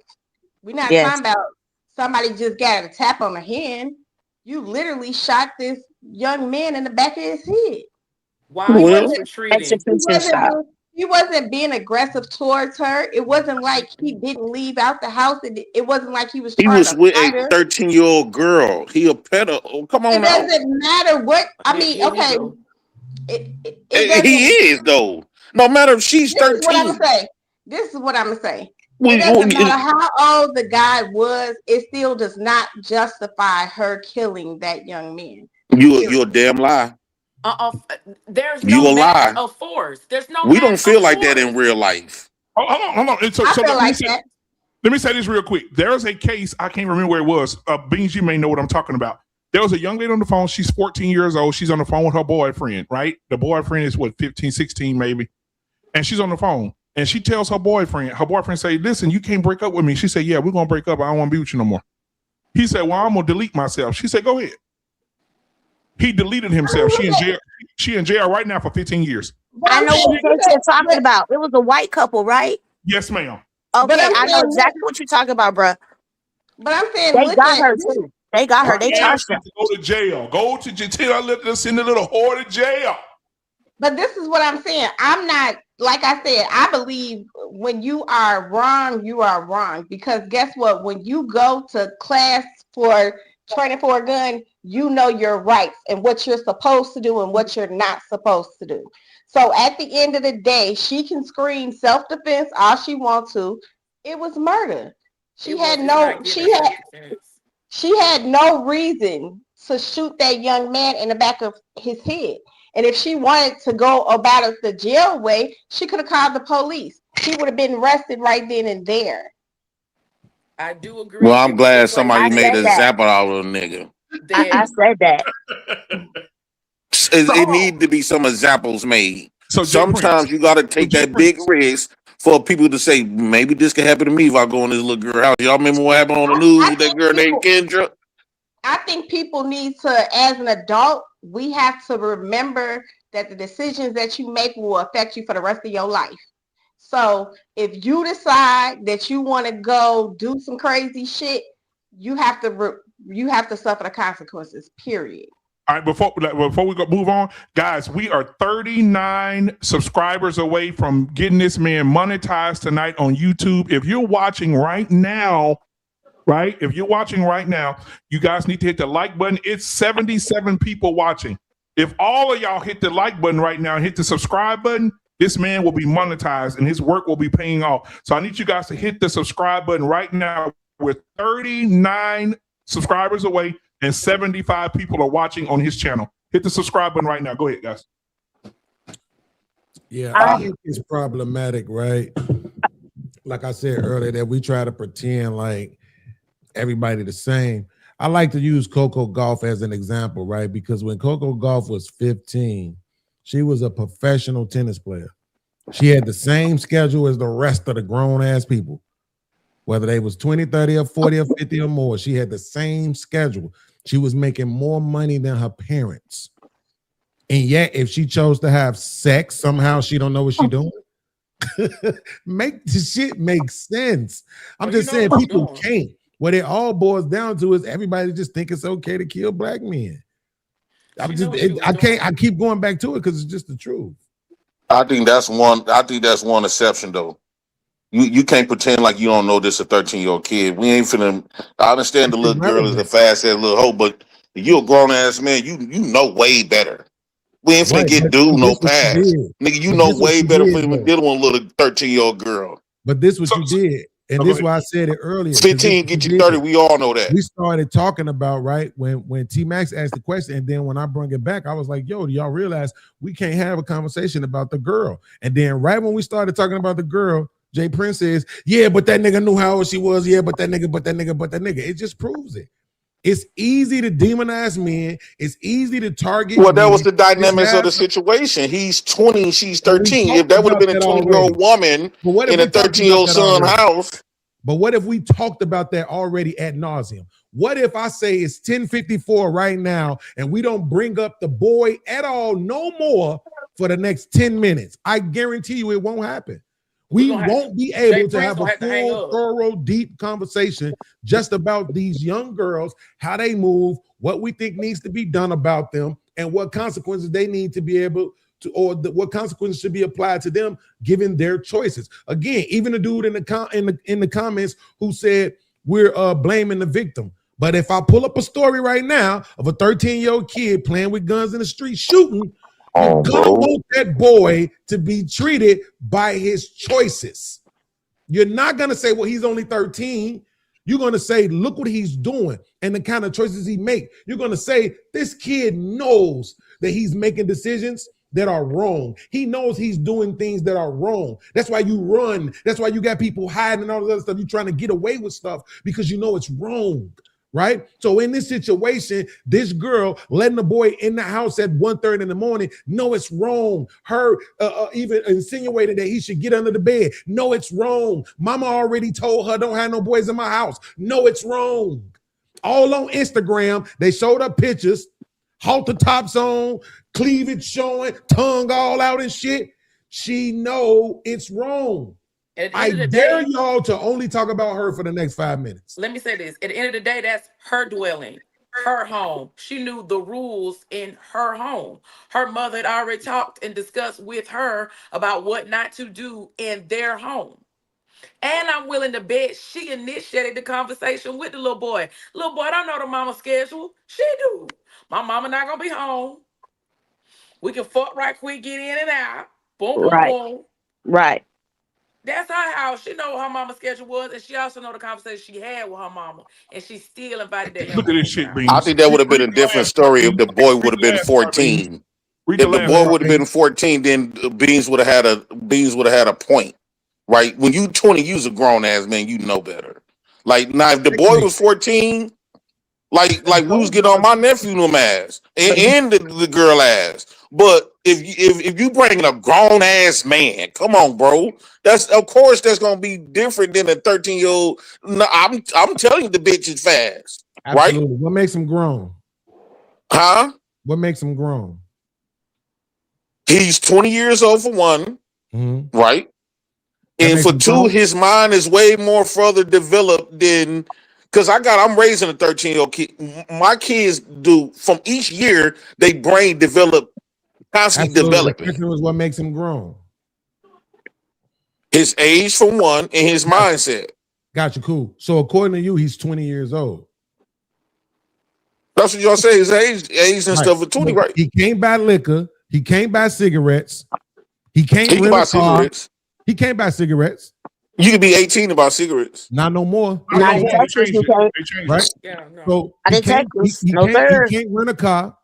We're not talking about somebody just got a tap on the hand. You literally shot this young man in the back of his head. Why he wasn't being aggressive towards her. It wasn't like he didn't leave out the house. It wasn't like he was. He was with a 13-year-old girl. He a pedo. Oh, come on, it doesn't matter what. I mean, okay. He is though. No matter if she's 13. This is what I'm gonna say. It doesn't matter how old the guy was. It still does not justify her killing that young man. You a damn lie. There's no matter of force. There's no. We don't feel like that in real life. Hold on. Let me say this real quick. There's a case, I can't remember where it was. Beans, you may know what I'm talking about. There was a young lady on the phone. She's 14 years old. She's on the phone with her boyfriend, right? The boyfriend is 15, 16 maybe. And she's on the phone. And she tells her boyfriend say, listen, you can't break up with me. She said, yeah, we're going to break up. I don't want to be with you no more. He said, well, I'm going to delete myself. She said, go ahead. He deleted himself. She in jail right now for 15 years. I know what you're talking about. It was a white couple, right? Yes, ma'am. Okay, I know exactly what you're talking about, bro. But I'm saying they got her too. They got her. They charged her. Go to jail. Go to jail. Let us send the little whore to jail. But this is what I'm saying. I'm not, like I said, I believe when you are wrong, you are wrong. Because guess what? When you go to class for training for a gun, you know your rights and what you're supposed to do and what you're not supposed to do. So at the end of the day, she can scream self-defense all she wants to. It was murder. She It had was no not given self-defense. she had no reason to shoot that young man in the back of his head. And if she wanted to go about it the jail way, she could have called the police. She would have been arrested right then and there. I do agree. Well, I'm glad somebody I made said an that. example out of a nigga. I said that. It need to be some examples made. So sometimes you got to take that big risk for people to say, maybe this could happen to me if I go in this little girl house. Y'all remember what happened on the news with that girl named Kendra? I think people need to, as an adult, we have to remember that the decisions that you make will affect you for the rest of your life. So if you decide that you want to go do some crazy shit, you have to suffer the consequences, period. All right, before we move on, guys, we are 39 subscribers away from getting this man monetized tonight on YouTube. If you're watching right now, you guys need to hit the like button. It's 77 people watching. If all of y'all hit the like button right now and hit the subscribe button, this man will be monetized and his work will be paying off. So I need you guys to hit the subscribe button right now. We're 39 subscribers away and 75 people are watching on his channel. Hit the subscribe button right now. Go ahead, guys. Yeah, I think it's problematic, right? Like I said earlier, that we try to pretend like everybody the same. I like to use Coco Gauff as an example, right? Because when Coco Gauff was 15, she was a professional tennis player. She had the same schedule as the rest of the grown-ass people. Whether they was 20, 30, or 40, or 50 or more, she had the same schedule. She was making more money than her parents. And yet, if she chose to have sex, somehow she don't know what she's doing. Make the shit make sense. I'm just saying people can't. What it all boils down to is everybody just think it's okay to kill black men. I keep going back to it because it's just the truth. I think that's one exception though. You can't pretend like you don't know this a 13-year-old kid. We ain't finna. I understand the little girl is a fast ass little hoe, but you a grown ass man. You know way better. We ain't finna get dude no pass, nigga. You know way better for him dealing with a little 13-year-old girl. But this what you did, and this is why I said it earlier. 15 get you 30. We all know that. We started talking about right when T Max asked the question, and then when I brought it back, I was like, "Yo, do y'all realize we can't have a conversation about the girl?" And then right when we started talking about the girl, Jay Prince says, "Yeah, but that nigga knew how old she was. Yeah, but that nigga. It just proves it. It's easy to demonize men. It's easy to target. Well, that was the dynamics of the situation. He's 20, she's 13. If that would have been a 20-year-old woman in a 13-year-old son's house. But what if we talked about that already ad nauseum? What if I say it's 10:54 right now and we don't bring up the boy at all no more for the next 10 minutes? I guarantee you it won't happen. We won't be able to have a full, thorough, deep conversation just about these young girls, how they move, what we think needs to be done about them, and what consequences they need to be able to, or what consequences should be applied to them given their choices. Again, even the dude in the comments who said we're blaming the victim. But if I pull up a story right now of a 13-year-old kid playing with guns in the street shooting, you're gonna want that boy to be treated by his choices. You're not gonna say, well, he's only 13. You're gonna say, look what he's doing and the kind of choices he makes. You're gonna say, this kid knows that he's making decisions that are wrong. He knows he's doing things that are wrong. That's why you run. That's why you got people hiding and all this other stuff. You're trying to get away with stuff because you know it's wrong. Right? So in this situation, this girl letting the boy in the house at 1:30 in the morning, no, it's wrong. Her even insinuated that he should get under the bed. No, it's wrong. Mama already told her don't have no boys in my house. No, it's wrong. All on Instagram, they showed up pictures, halter tops on, cleavage showing, tongue all out and shit. She know it's wrong. I dare y'all to only talk about her for the next 5 minutes. Let me say this. At the end of the day, that's her dwelling, her home. She knew the rules in her home. Her mother had already talked and discussed with her about what not to do in their home. And I'm willing to bet she initiated the conversation with the little boy. Little boy don't know the mama's schedule. She do. My mama not going to be home. We can fuck right quick, get in and out. Boom, boom, boom. Right. That's her house. She know what her mama's schedule was, and she also know the conversation she had with her mama, and she still invited that Look hammer at this to shit, the I Beans. think that would have been Read a the different last part, story if Beans. the boy Read would have the been last part, Beans. 14. Read the If the last boy part, would have been 14, then Beans would have had a point, right? When you 20, you's a grown ass man, you know better. Like now, if the boy was 14, like we was getting on my nephew and them ass and the girl ass. But if you bringing a grown ass man, come on, bro. That's of course that's gonna be different than a 13-year-old. No, I'm telling you, the bitch is fast, right? Absolutely. What makes him grown? Huh? What makes him grown? He's 20 years old for one, right? That And makes for him two, grown? his mind is way more further developed than because I'm raising a 13-year-old kid. My kids do from each year, they brain develop constantly Absolutely. The developing. question was what makes him grown. His age for one, and his mindset. Gotcha, cool. So according to you, he's 20 years old. That's what y'all say. His age and stuff for 20, right? He can't buy liquor. He can't buy cigarettes. He can't He can rent buy a car. cigarettes. He can't buy cigarettes. You can be 18 to buy cigarettes. Not no more. Not in Texas, you can't. Right? Yeah, no. So Not in Texas. No, he sir. can't rent a car.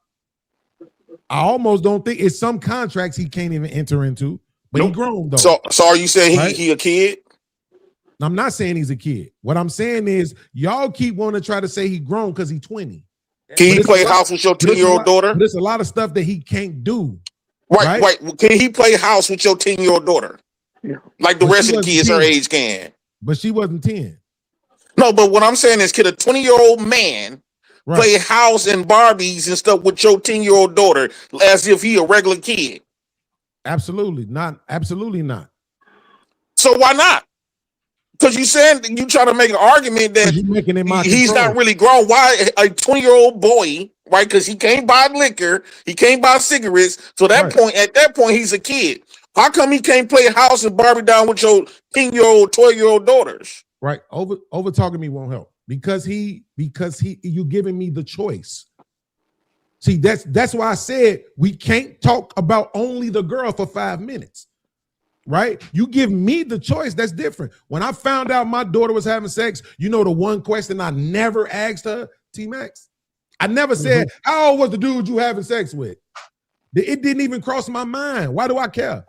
I almost don't think it's some contracts he can't even enter into, but he grown though. So are you saying Right? he a kid? I'm not saying he's a kid. What I'm saying is y'all keep wanting to try to say he grown because he's 20. Can he play house with your 10-year-old daughter? There's a lot of stuff that he can't do. Right. Can he play house with your 10-year-old daughter? Like the But rest she of the wasn't kids her 10. age can. But she wasn't 10. No, but what I'm saying is, can a 20-year-old man play house and Barbies and stuff with your 10-year-old daughter as if he a regular kid? Absolutely not. Absolutely not. So why not? Because you saying you trying to make an argument that he's not really grown. Why a 20-year-old boy, right? Because he can't buy liquor, he can't buy cigarettes. So at that point, he's a kid. How come he can't play house and Barbie down with your 10-year-old, 12-year-old daughters? Right. Over talking me won't help because you giving me the choice. See, that's why I said we can't talk about only the girl for 5 minutes. Right? You give me the choice. That's different. When I found out my daughter was having sex, you know the one question I never asked her, T-Max? I never said, how old was the dude you having sex with? It didn't even cross my mind. Why do I care?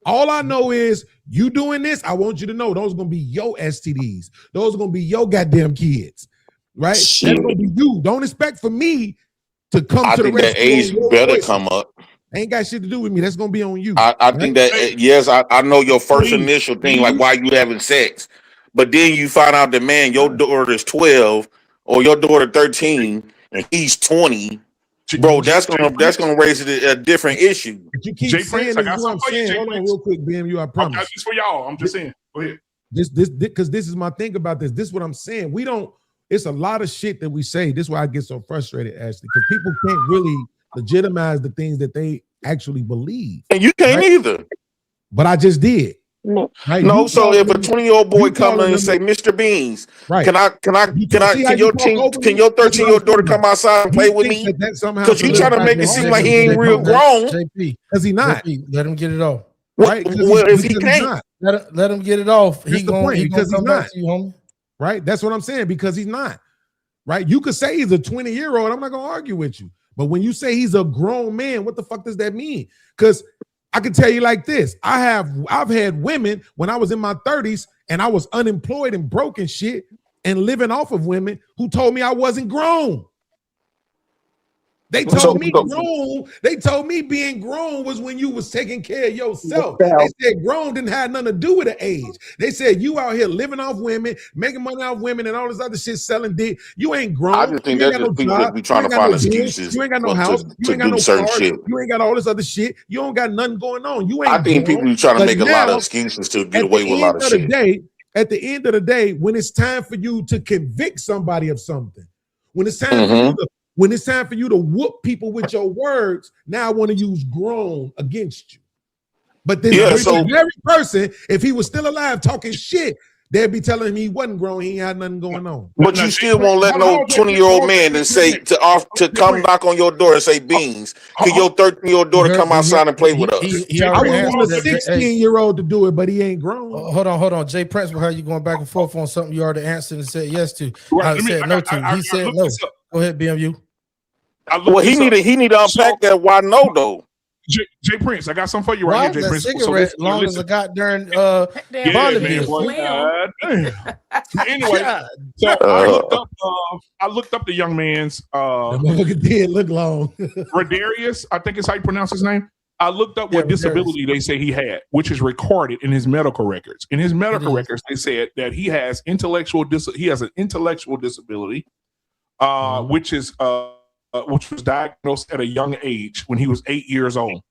All I know is you doing this, I want you to know those are going to be your STDs. Those are going to be your goddamn kids. Right? Shit. That's going to be you. Don't expect for me to come I to the think that age rescue. better come up. Ain't got shit to do with me. That's gonna be on you. I think that yes, I know your first initial thing, like why you having sex, but then you find out that man, your daughter is 12 or your daughter 13 and he's 20. Bro, that's gonna raise a different issue. But you keep saying this, what I'm saying. Hold on real quick, BMU, I promise. This is for y'all. I'm just saying. Go ahead. This because this is my thing about this. This is what I'm saying. It's a lot of shit that we say. This is why I get so frustrated, Ashley, because people can't really legitimize the things that they actually believe. And you can't either. But I just did. Right? No, so if a 20-year-old boy come in and say, Mr. Beans, can your 13-year-old daughter come outside and play with me? Because you trying to make it seem like he ain't real grown. Because he not. Let him get it off. Right? Well, if he can't, let him get it off. He's the point, because he's not. To you, homie. Right? That's what I'm saying, because he's not. Right? You could say he's a 20-year-old. I'm not gonna argue with you. But when you say he's a grown man, what the fuck does that mean? Because I can tell you like this. I've had women when I was in my 30s and I was unemployed and broke and shit and living off of women who told me I wasn't grown. They told me grown. They told me being grown was when you was taking care of yourself. They said grown didn't have nothing to do with the age. They said you out here living off women, making money off women, and all this other shit, selling dick. You ain't grown. I just think that's just people that be trying to find excuses. You ain't got no house. You ain't got no certain car. shit. You ain't got all this other shit. You don't got nothing going on. You ain't. I think grown. people be trying to make a lot of Now, excuses to get away with a lot of shit. At the end of the day, when it's time for you to convict somebody of something, when it's time for you to whoop people with your words, now I want to use grown against you. But then very person, if he was still alive talking shit, They'd be telling him he wasn't grown, he ain't had nothing going on. But you still won't let no 20-year-old man to come knock on your door and say beans. Could your 13-year-old daughter come outside and play with us? I would want a 16-year-old to do it, but he ain't grown. Hold on. Jay Prince, how you going back and forth on something you already answered and said yes to? Right, I said no to. He said no. Go ahead, BMU. Well, he need to unpack that. Why no though? Jay Prince, I got something for you right Why here, Jay is Prince. that cigarette long as a goddamn Bonneville? Anyway, so I looked up the young man's did look long. Rodarius, I think is how you pronounce his name. I looked up what disability they say he had, which is recorded in his medical records. In his medical records, they said that he has an intellectual disability, which was diagnosed at a young age when he was 8 years old.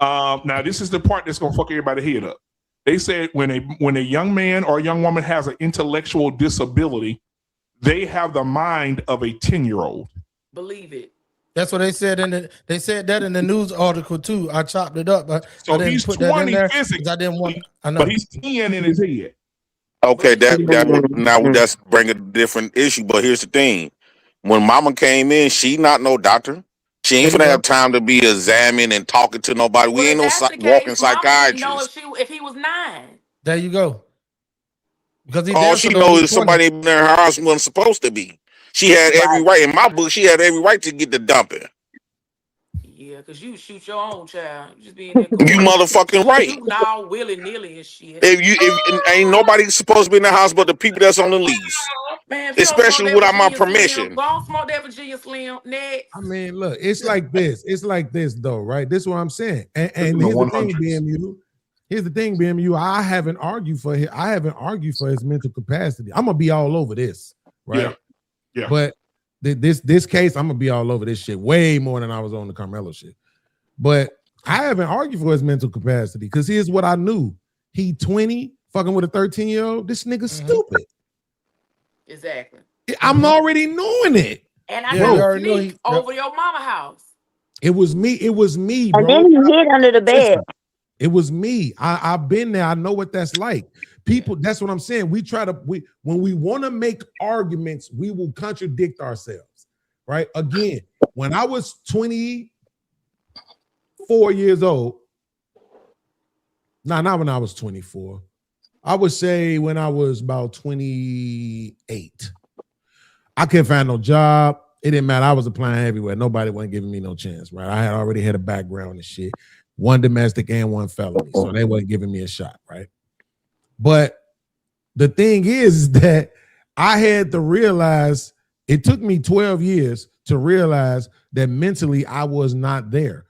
Now, this is the part that's gonna fuck everybody's head up. They said when a young man or a young woman has an intellectual disability, they have the mind of a 10-year-old. Believe it. That's what they said they said that in the news article too. I chopped it up, but So I didn't he's put that in 20 there physically, because I didn't want. I know, but he's 10 in his head. Okay, that's bring a different issue. But here's the thing: when Mama came in, she not no doctor. She ain't gonna have time to be examining and talking to nobody. We ain't no walking psychiatrist. If he was 9. There you go. Because all she knows is somebody in her house wasn't supposed to be. She had every right. In my book, she had every right to get the dumping. Yeah, because you shoot your own child. You just being there. You motherfucking right. Shooting all willy-nilly and shit. If ain't nobody supposed to be in the house but the people that's on the lease. Man, especially without my permission. Don't smoke that Virginia Slim. Next. I mean, look, it's like this. It's like this, though, right? This is what I'm saying. And here's the thing, BMU. Here's the thing, BMU. I haven't argued for his mental capacity. I'm gonna be all over this, right? Yeah. But this case, I'm gonna be all over this shit way more than I was on the Carmelo shit. But I haven't argued for his mental capacity because here's what I knew: he 20, fucking with a 13-year-old. This nigga's stupid. Exactly. I'm already knowing it. And I got sneak over your mama house. It was me, bro. And then he hid under the bed. It was me. I've been there. I know what that's like. People, that's what I'm saying. When we want to make arguments, we will contradict ourselves, right? Again, when I was 24 years old, not when I was 24. I would say when I was about 28. I couldn't find no job. It didn't matter. I was applying everywhere. Nobody wasn't giving me no chance, right? I had already had a background and shit. One domestic and one felony. So they wasn't giving me a shot, right? But the thing is that I had to realize, it took me 12 years to realize that mentally I was not there.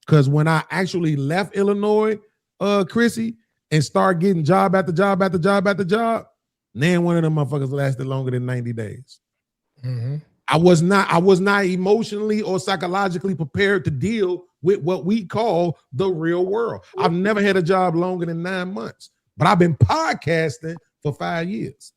Because when I actually left Illinois, Chrissy, and start getting job after job after job after job, then one of them motherfuckers lasted longer than 90 days. Mm-hmm. I was not emotionally or psychologically prepared to deal with what we call the real world. I've never had a job longer than 9 months, but I've been podcasting for 5 years.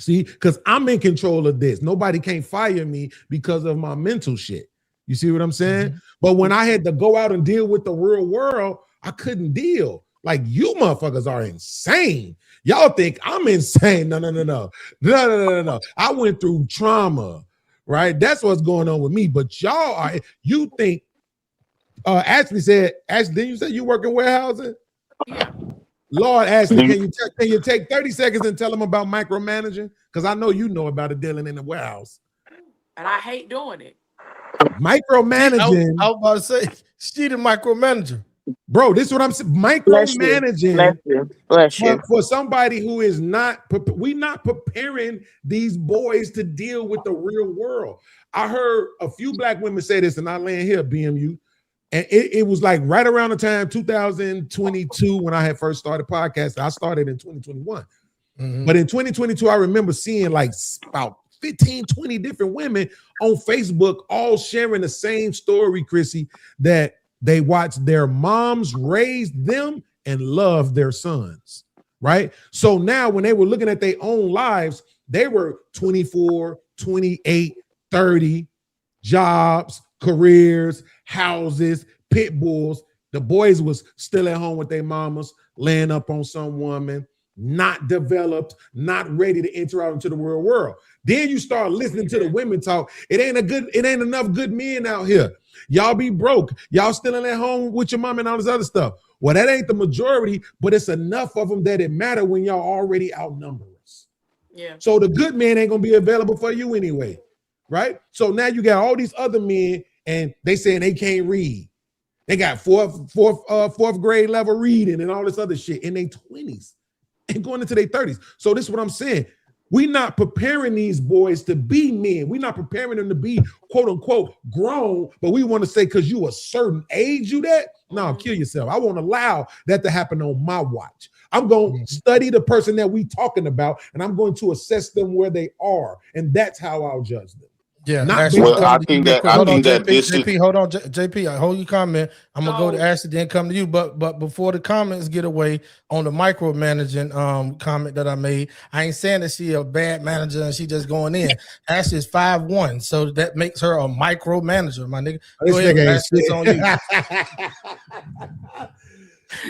See, because I'm in control of this. Nobody can't fire me because of my mental shit. You see what I'm saying? Mm-hmm. But when I had to go out and deal with the real world, I couldn't deal. Like, you motherfuckers are insane. Y'all think I'm insane. No. I went through trauma, right? That's what's going on with me. But y'all are, you think, Ashley, didn't you say you work in warehousing? Yeah. Lord, Ashley, can you take 30 seconds and tell them about micromanaging? Because I know you know about it dealing in the warehouse. And I hate doing it. Micromanaging. I was about to say, she the micromanager. Bro, this is what I'm saying. Micromanaging Bless you. For somebody who is not, we're not preparing these boys to deal with the real world. I heard a few black women say this, and I land here, BMU, and it was like right around the time 2022 when I had first started podcasting. I started in 2021. Mm-hmm. But in 2022, I remember seeing like about 15, 20 different women on Facebook all sharing the same story, Chrissy, that they watched their moms raise them and love their sons, right? So now when they were looking at their own lives, they were 24, 28, 30, jobs, careers, houses, pit bulls. The boys was still at home with their mamas, laying up on some woman, not developed, not ready to enter out into the real world. Then you start listening to the women talk. It ain't enough good men out here. Y'all be broke. Y'all still in at home with your mom and all this other stuff. Well, that ain't the majority, but it's enough of them that it matter when y'all already outnumber us. Yeah. So the good man ain't gonna be available for you anyway, right? So now you got all these other men, and they saying they can't read. They got fourth grade level reading and all this other shit in their 20s and going into their 30s. So this is what I'm saying. We're not preparing these boys to be men. We're not preparing them to be quote unquote grown, but we want to say because you a certain age, you that? No, kill yourself. I won't allow that to happen on my watch. I'm going to study the person that we talking about, and I'm going to assess them where they are. And that's how I'll judge them. Yeah, not well, I think that JP, hold on, JP. I hold your comment. I'm gonna go to Ashley, then come to you. But before the comments get away on the micromanaging comment that I made, I ain't saying that she a bad manager and she just going in. Ashley is 5'1", so that makes her a micromanager, my nigga. Go ahead, Ashley, it's on you.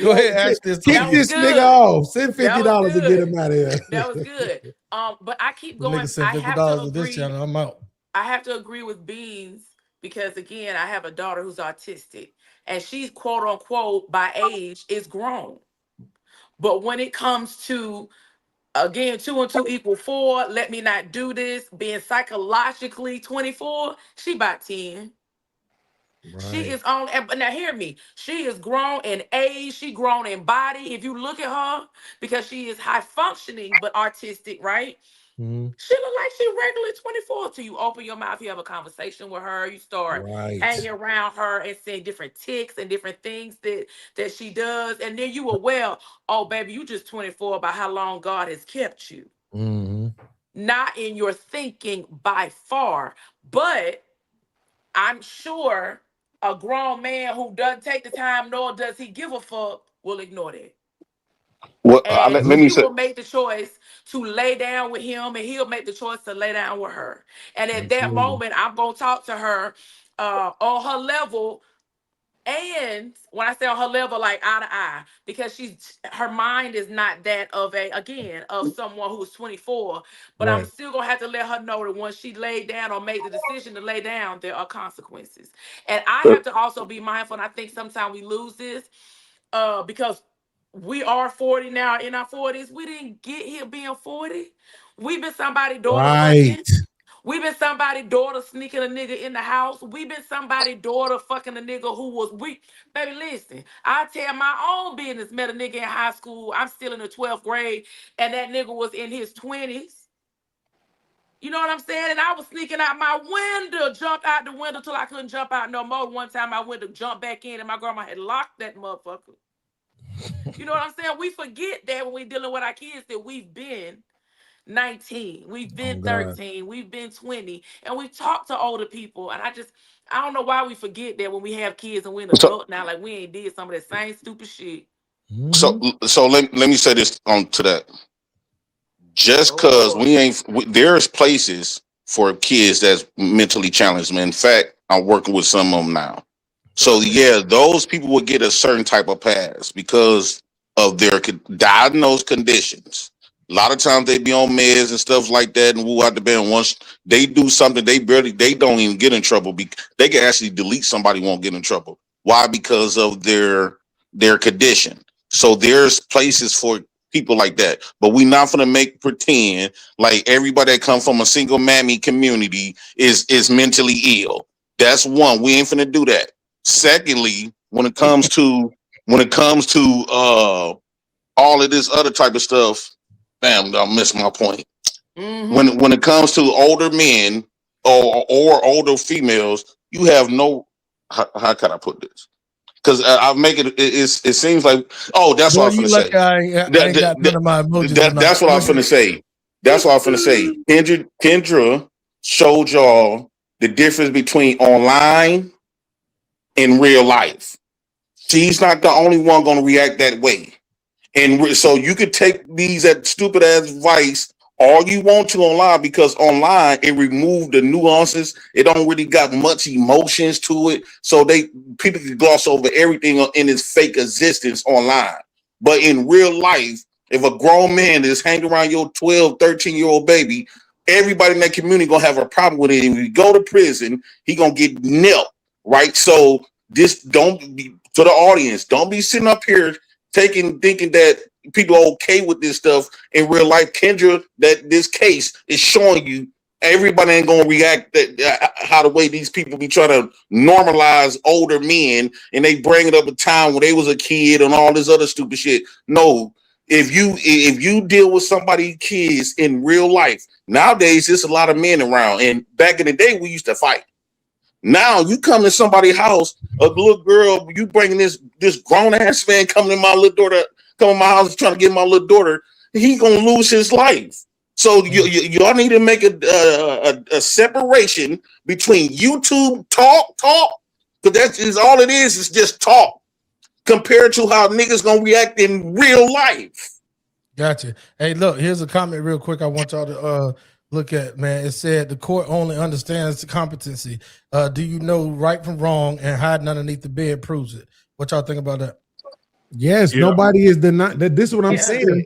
Go ahead, Ashley. Kick this nigga off. Send $50 to get him out of here. That was good. But I keep going. Nigga sent $50 to this channel. I'm out. I have to agree with Beans because again, I have a daughter who's autistic and she's quote unquote by age is grown. But when it comes to again, 2 and 2 equal 4, let me not do this, being psychologically 24, she about 10. Right. She is on, now hear me, she is grown in age, she grown in body. If you look at her, because she is high functioning but artistic, right? Mm-hmm. She look like she regular 24 till you open your mouth, you have a conversation with her, you start hanging around her and seeing different tics and different things that she does, and then you aware, oh baby, you just 24 about how long God has kept you. Mm-hmm. Not in your thinking by far, but I'm sure a grown man who doesn't take the time nor does he give a fuck will ignore that. Well, and she will make the choice to lay down with him, and he'll make the choice to lay down with her. And at that moment, I'm gonna talk to her on her level. And when I say on her level, like eye to eye, because her mind is not that of of someone who's 24. But I'm still gonna have to let her know that once she laid down or made the decision to lay down, there are consequences. And I have to also be mindful. And I think sometimes we lose this because we are 40 now, in our 40s. We didn't get here being 40. We've been somebody's daughter. Fucking. We've been somebody's daughter sneaking a nigga in the house. We've been somebody's daughter fucking a nigga who was weak. Baby, listen, I tell my own business. Met a nigga in high school. I'm still in the 12th grade, and that nigga was in his 20s. You know what I'm saying? And I was sneaking out my window, jumped out the window till I couldn't jump out no more. One time I went to jump back in, and my grandma had locked that motherfucker. You know what I'm saying? We forget that when we're dealing with our kids that we've been 19, we've been 13, we've been 20, and we talk to older people. And I don't know why we forget that when we have kids and we're an adult now, like we ain't did some of that same stupid shit. So let me say this on to that. Just because there's places for kids that's mentally challenged. In fact, I'm working with some of them now. So yeah, those people will get a certain type of pass because of their diagnosed conditions. A lot of times they be on meds and stuff like that, and woo out the band. Once they do something, they don't even get in trouble. They can actually delete somebody, won't get in trouble. Why? Because of their condition. So there's places for people like that, but we not gonna pretend like everybody that come from a single mammy community is mentally ill. That's one. We ain't finna do that. Secondly, when it comes to all of this other type of stuff, damn, I missed my point. Mm-hmm. When it comes to older men or older females, you have no. How can I put this? Because I make it. It seems like that's what I'm finna say. That's what I'm finna say. That's what I'm finna say. Kendra showed y'all the difference between online in real life. She's not the only one going to react that way. And so you could take these stupid ass advice all you want to online, because online it removed the nuances. It don't really got much emotions to it. So people can gloss over everything in its fake existence online. But in real life, if a grown man is hanging around your 12, 13-year-old baby, everybody in that community gonna have a problem with it. If you go to prison, he gonna get nailed, right? So this don't be to the audience. Don't be sitting up here thinking that people are okay with this stuff in real life. Kendra, that this case is showing you everybody ain't gonna react how the way these people be trying to normalize older men, and they bring it up a time when they was a kid and all this other stupid shit. No, if you deal with somebody's kids in real life nowadays, there's a lot of men around, and back in the day we used to fight. Now you come to somebody's house, a little girl, you bringing this grown ass man coming to my little daughter, come to my house trying to get my little daughter, he gonna lose his life. So y'all need to make a separation between YouTube talk, because that is all it is just talk, compared to how niggas gonna react in real life. Gotcha. Hey, look, here's a comment real quick I want y'all to look at, man. It said the court only understands the competency. Do you know right from wrong, and hiding underneath the bed proves it? What y'all think about that? Yes, nobody is denying that. This is what I'm saying.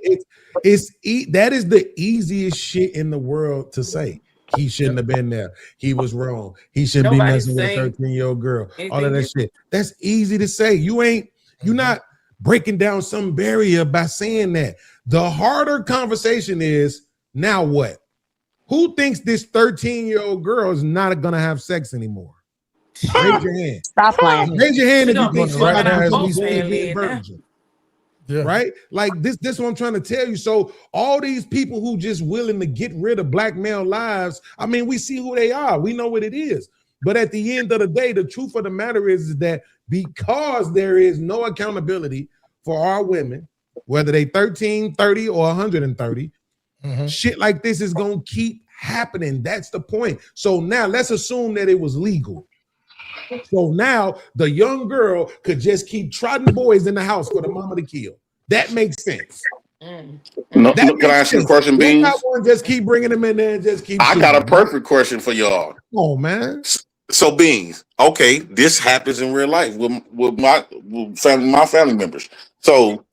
That is the easiest shit in the world to say. He shouldn't have been there. He was wrong. He shouldn't be messing with a 13-year-old girl. All of that shit. That's easy to say. You're not breaking down some barrier by saying that. The harder conversation is, now what? Who thinks this 13-year-old girl is not gonna have sex anymore? Raise your hand. Stop playing. Raise your hand if you think right now somebody's being virgin. Yeah. Right? Like this is what I'm trying to tell you. So all these people who just willing to get rid of black male lives, I mean, we see who they are. We know what it is. But at the end of the day, the truth of the matter is that because there is no accountability for our women, whether they 13, 30, or 130, shit like this is going to keep happening. That's the point. So now let's assume that it was legal. So now the young girl could just keep trotting boys in the house for the mama to kill. That makes sense. No, can I ask you a question, Beans? Just keep bringing them in there and just keep. I got a perfect question for y'all. Oh man. So Beans, okay, this happens in real life with my family members. So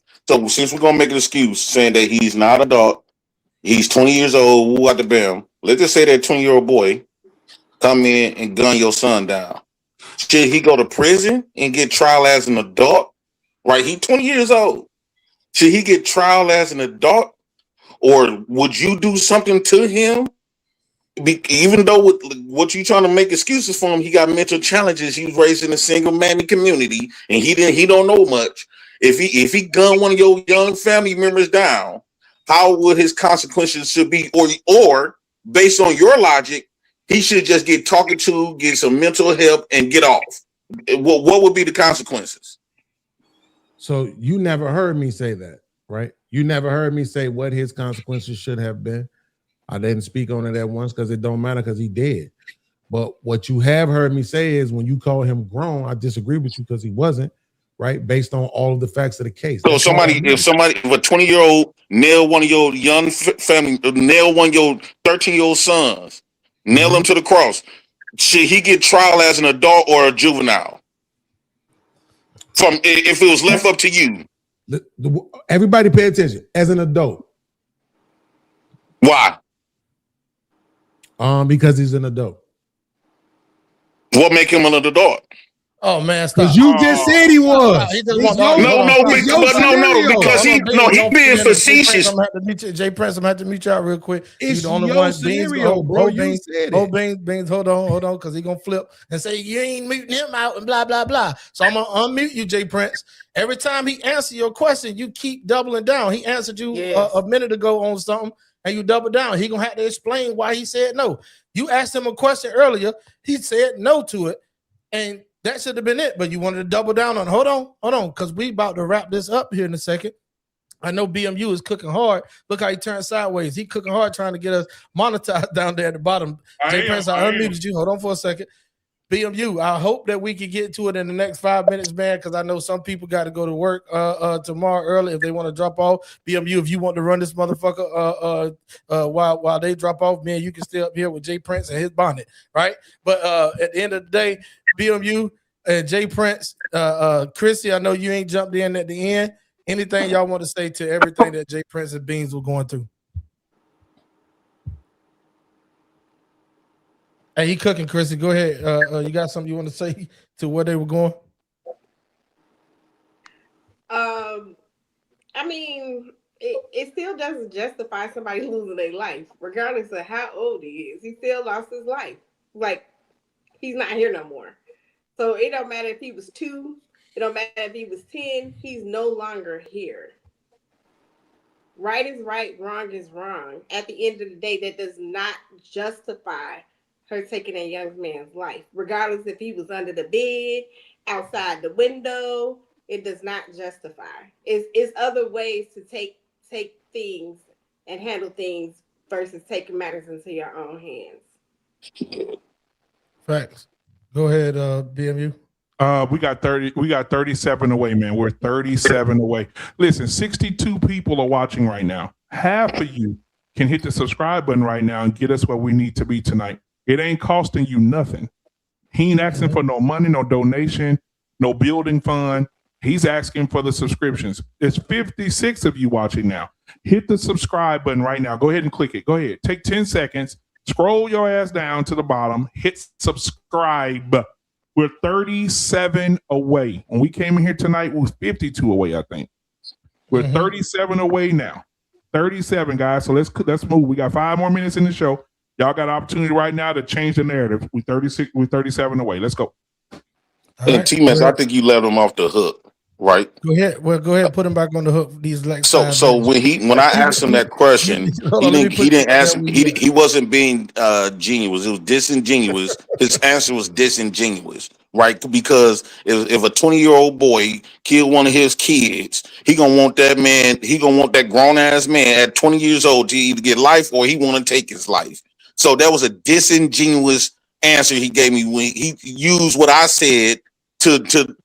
since we're gonna make an excuse saying that he's not adult, he's 20 years old, woo out the bam. Let's just say that 20-year-old boy come in and gun your son down. Should he go to prison and get trial as an adult? Right, he 20 years old. Should he get trial as an adult, or would you do something to him? Even though with what you trying to make excuses for him, he got mental challenges. He was raised in a single mammy community, and he don't know much. If he gunned one of your young family members down, how would his consequences should be? Or based on your logic, he should just get talking to, get some mental help, and get off. What would be the consequences? So you never heard me say that, right? You never heard me say what his consequences should have been. I didn't speak on it at once because it don't matter because he dead. But what you have heard me say is when you call him grown, I disagree with you because he wasn't, right? Based on all of the facts of the case. So if a 20-year-old nail one of your young family, nail one of your 13-year-old sons, nail him to the cross, should he get trial as an adult or a juvenile? If it was left up to you. Everybody pay attention. As an adult. Why? Because he's an adult. What make him an adult? Oh man, stop. Because you just said he was. Because he's being facetious. Jay Prince, I'm gonna have to mute you out real quick. It's the only one scenario, bro. You said it. Beans, hold on, because he's gonna flip and say you ain't muting him out and blah blah blah. So I'm gonna unmute you, Jay Prince. Every time he answers your question, you keep doubling down. He answered you a minute ago on something, and you double down. He gonna have to explain why he said no. You asked him a question earlier. He said no to it, and that should have been it, but you wanted to double down on. Hold on, because we about to wrap this up here in a second. I know BMU is cooking hard. Look how he turned sideways. He cooking hard trying to get us monetized down there at the bottom. Jay Prince, I unmuted you. Hold on for a second. BMU, I hope that we can get to it in the next 5 minutes, man, because I know some people got to go to work tomorrow early if they want to drop off. BMU, if you want to run this motherfucker while they drop off, man, you can stay up here with Jay Prince and his bonnet, right? But at the end of the day, BMU and Jay Prince, Chrissy, I know you ain't jumped in at the end. Anything y'all want to say to everything that Jay Prince and Beans were going through? Hey, he cooking, Chrissy. Go ahead. You got something you want to say to where they were going? I mean, it still doesn't justify somebody losing their life, regardless of how old he is. He still lost his life. Like, he's not here no more. So it don't matter if he was 2. It don't matter if he was 10. He's no longer here. Right is right, wrong is wrong. At the end of the day, that does not justify her taking a young man's life, regardless if he was under the bed, outside the window. It does not justify. It's other ways to take things and handle things versus taking matters into your own hands. Facts. Go ahead, BMU. We got 37 away, man. We're 37 away. Listen, 62 people are watching right now. Half of you can hit the subscribe button right now and get us where we need to be tonight. It ain't costing you nothing. He ain't asking for no money, no donation, no building fund. He's asking for the subscriptions. There's 56 of you watching now. Hit the subscribe button right now. Go ahead and click it. Go ahead. Take 10 seconds. Scroll your ass down to the bottom. Hit subscribe. We're 37 away. When we came in here tonight, we was 52 away, I think. We're 37 away now. 37, guys. So let's move. We got 5 more minutes in the show. Y'all got an opportunity right now to change the narrative. We're 37 away. Let's go. And T-Mess, I think you let him off the hook, right? Go ahead. Well, go ahead and put him back on the hook. These like So when I asked him that question, he wasn't being genuine. It was disingenuous. His answer was disingenuous, right? Because if a 20-year-old boy killed one of his kids, he gonna want that man. He gonna want that grown ass man at 20 years old to either get life or he want to take his life. So that was a disingenuous answer he gave me when he used what I said to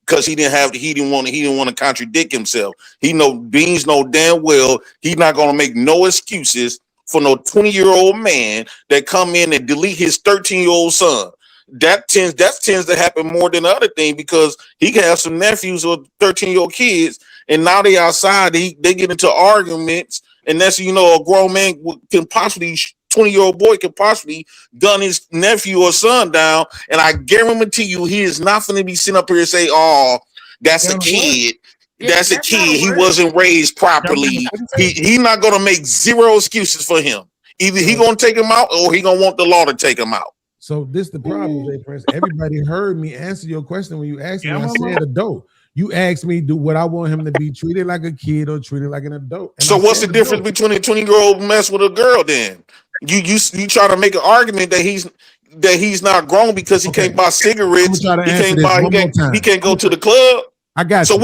because he didn't want to contradict himself. Beans know damn well he's not gonna make no excuses for no 20-year-old man that come in and delete his 13-year-old son. That tends to happen more than the other thing because he can have some nephews or 13-year-old kids, and now they outside. They get into arguments, and that's a grown man can possibly. 20-year-old boy could possibly gun his nephew or son down, and I guarantee you he is not going to be sitting up here and say, "Oh, that's a kid. That's a kid. He wasn't raised properly." He's not going to make zero excuses for him. Either he going to take him out or he going to want the law to take him out. So this the problem, Jay Prince. Everybody heard me answer your question when you asked me. I said adult. You asked me, would I want him to be treated like a kid or treated like an adult? And so what's the difference between a 20-year-old mess with a girl then? You try to make an argument that he's not grown because he can't buy cigarettes. He can't go to the club. I got you. So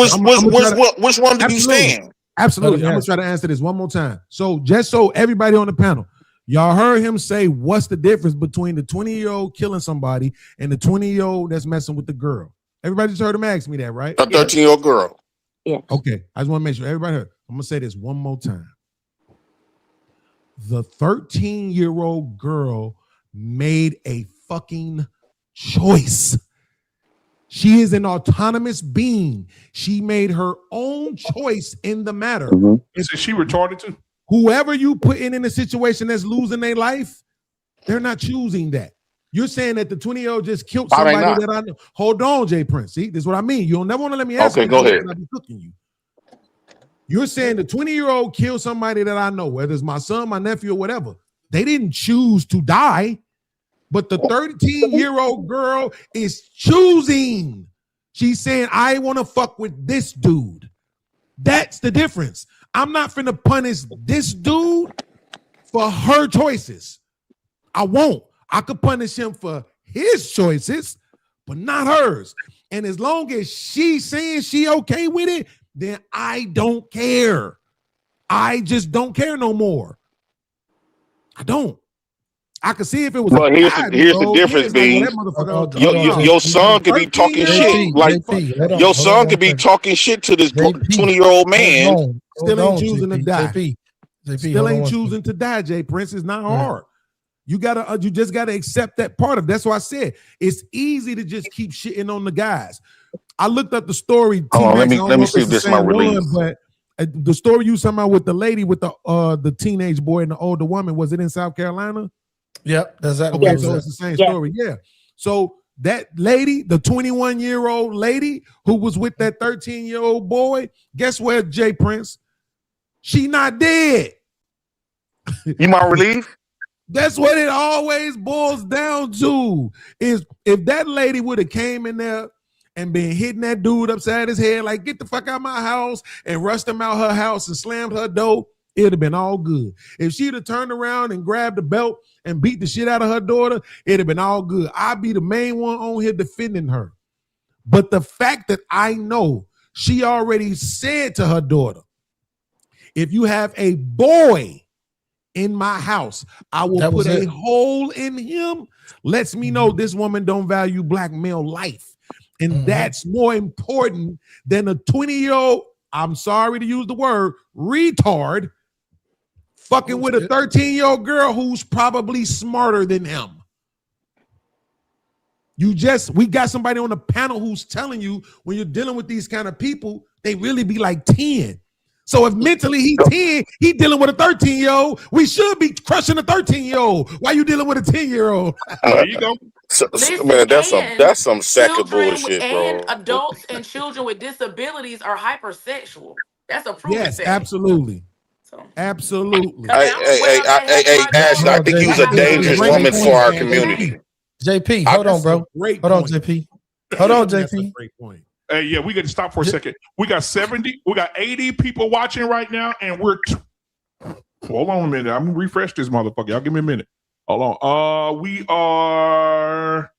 which one did he stand? Absolutely. I'm gonna try to answer this one more time. So just so everybody on the panel, y'all heard him say, what's the difference between the 20-year-old killing somebody and the 20-year-old that's messing with the girl? Everybody just heard him ask me that, right? A 13-year-old girl. Yeah. Okay. I just want to make sure everybody heard. I'm gonna say this one more time. The 13-year-old girl made a fucking choice. She is an autonomous being. She made her own choice in the matter. Is she retarded too? Whoever you put in a situation that's losing their life, they're not choosing that. You're saying that the 20-year-old just killed somebody that I know. Hold on, Jay Prince. See, this is what I mean. You don't never want to let me answer. Okay, go ahead. I'll be cooking you. You're saying the 20-year-old killed somebody that I know, whether it's my son, my nephew, or whatever. They didn't choose to die, but the 13-year-old girl is choosing. She's saying, I want to fuck with this dude. That's the difference. I'm not finna punish this dude for her choices. I won't. I could punish him for his choices, but not hers. And as long as she's saying she okay with it, then I don't care. I just don't care no more. I don't. I could see if it was. Well, here's the difference, being your son could be talking shit. Like your son could be talking shit to this 20-year-old man. Still ain't choosing to die. Still ain't choosing to die. Jay Prince, is not hard. You just gotta accept that part of. That's why I said it's easy to just keep shitting on the guys. I looked up the story. Let me see if this is my release. But The story you talking about with the lady with the teenage boy and the older woman, was it in South Carolina? Yep, that's exactly okay. what it was So at. it's the same story. Yeah. So that lady, the 21-year-old lady who was with that 13-year-old boy, guess where, Jay Prince? She not dead. You might relieve? That's what it always boils down to. Is if that lady would have came in there and been hitting that dude upside his head, like, get the fuck out of my house, and rushed him out her house and slammed her door, it'd have been all good. If she'd have turned around and grabbed the belt and beat the shit out of her daughter, it'd have been all good. I'd be the main one on here defending her. But the fact that I know she already said to her daughter, if you have a boy in my house, I will put a hole in him, lets me know this woman don't value black male life. And that's more important than a 20-year-old, I'm sorry to use the word, retard, fucking with a 13-year-old girl who's probably smarter than him. We got somebody on the panel who's telling you when you're dealing with these kind of people, they really be like 10. So if mentally he's 10, he dealing with a 13-year-old, we should be crushing a 13-year-old. Why you dealing with a 10-year-old? There you go. Listen, Man, that's some sacker children bullshit, and bro. adults and children with disabilities are hypersexual. That's a proven Yes, fact. absolutely. Absolutely. Hey, Ashley, I think you was a dangerous woman for our community. JP, hold on, bro. Hold on, JP. Hold on, JP. Great point. Hey, yeah, we got to stop for a second. We got 80 people watching right now, and we're. Hold on a minute. I'm gonna refresh this motherfucker. Y'all give me a minute. Hold on. We are.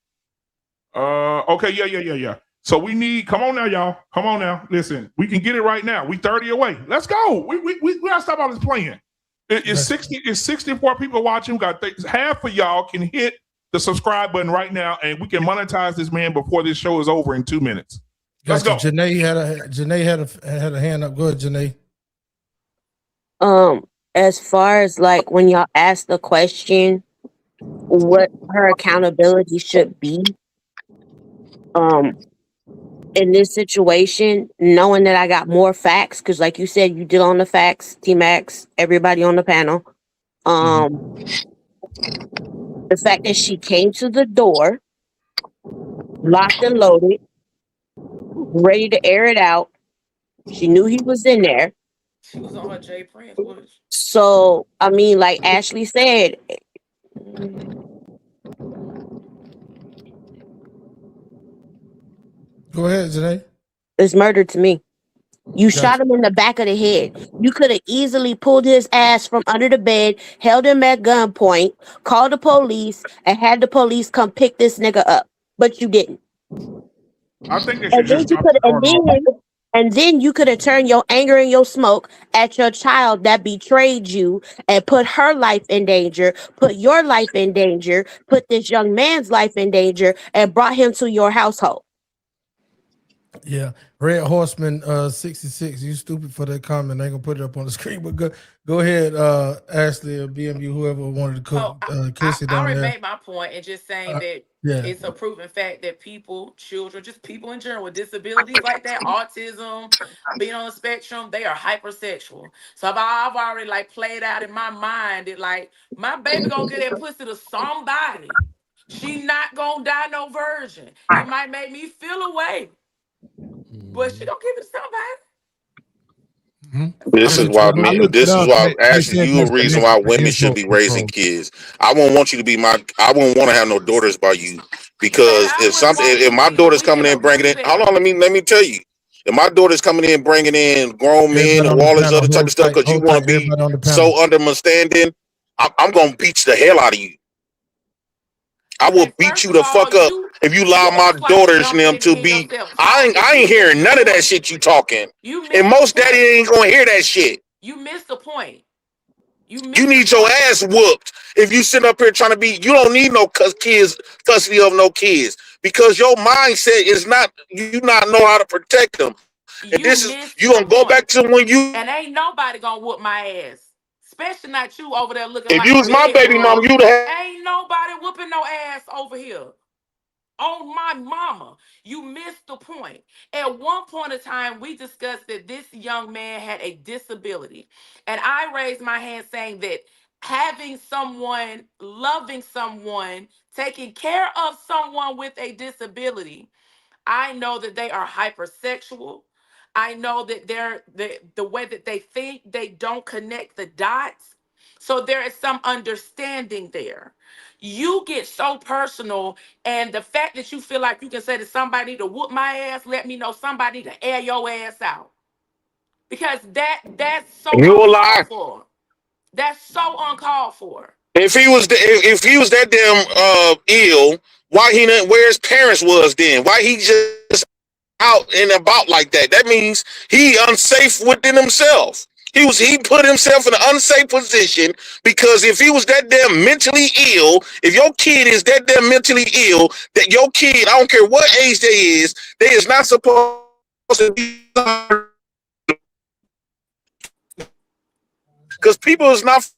Okay. Yeah. So we need. Come on now, y'all. Come on now. Listen, we can get it right now. We 30 away. Let's go. We gotta stop all this playing. It's 60. It's 64 people watching. We got half of y'all can hit the subscribe button right now, and we can monetize this man before this show is over in 2 minutes. Let's go. Janae had a hand up. Go ahead, Janae. As far as like when y'all ask the question, what her accountability should be, in this situation, knowing that I got more facts, because like you said, you did on the facts, T-Max, everybody on the panel. The fact that she came to the door, locked and loaded, ready to air it out. She knew he was in there. She was on her Jay Prince. So, I mean, like Ashley said, go ahead, Janae. It's murder to me. You shot him in the back of the head. You could have easily pulled his ass from under the bed, held him at gunpoint, called the police, and had the police come pick this nigga up. But you didn't. I think they should just drop the and then you could have turned your anger and your smoke at your child that betrayed you and put her life in danger, put your life in danger, put this young man's life in danger, and brought him to your household. Yeah, Red Horseman 66. You stupid for that comment. I ain't gonna put it up on the screen, but go ahead, Ashley or BMU, whoever wanted to cook. Kiss it I down already there. made my point and just saying that it's a proven fact that people, children, just people in general with disabilities like that, autism, being on the spectrum, they are hypersexual. So I've already like played out in my mind that like my baby gonna get that pussy to somebody. She not gonna die no virgin. It might make me feel away, but she gonna give it to somebody. This is why Ashley, you a reason why women should be raising kids. I won't want you to be I won't want to have no daughters by you, because if my daughter's coming in bringing in, hold on, let me tell you, if my daughter's coming in bringing in grown men and all this other type of stuff because you want to be so understanding, I'm gonna beat the hell out of you. I will beat you the fuck up if you allow my daughters and them to be. I ain't hearing none of that shit you talking. And most daddy ain't gonna hear that shit. You missed the point. You need your ass whooped if you sit up here trying to be. You don't need no custody of no kids, because your mindset is not. You not know how to protect them. And this is you gonna go back to when you. And ain't nobody gonna whoop my ass. Especially not you over there looking if like you was my baby mom, you'd have. Ain't nobody whooping no ass over here. On my mama, you missed the point. At one point in time, we discussed that this young man had a disability. And I raised my hand saying that having someone, loving someone, taking care of someone with a disability, I know that they are hypersexual. I know that the way that they think, they don't connect the dots. So there is some understanding there. You get so personal, and the fact that you feel like you can say to somebody to whoop my ass, let me know somebody to air your ass out. Because that's so You a lie. uncalled for. That's so uncalled for. If he was if he was that damn ill, why he didn't where his parents was then? Why he just out and about like that? That means he unsafe within himself. He put himself in an unsafe position because if he was that damn mentally ill, if your kid is that damn mentally ill, that your kid, I don't care what age they is not supposed to be, because people is not.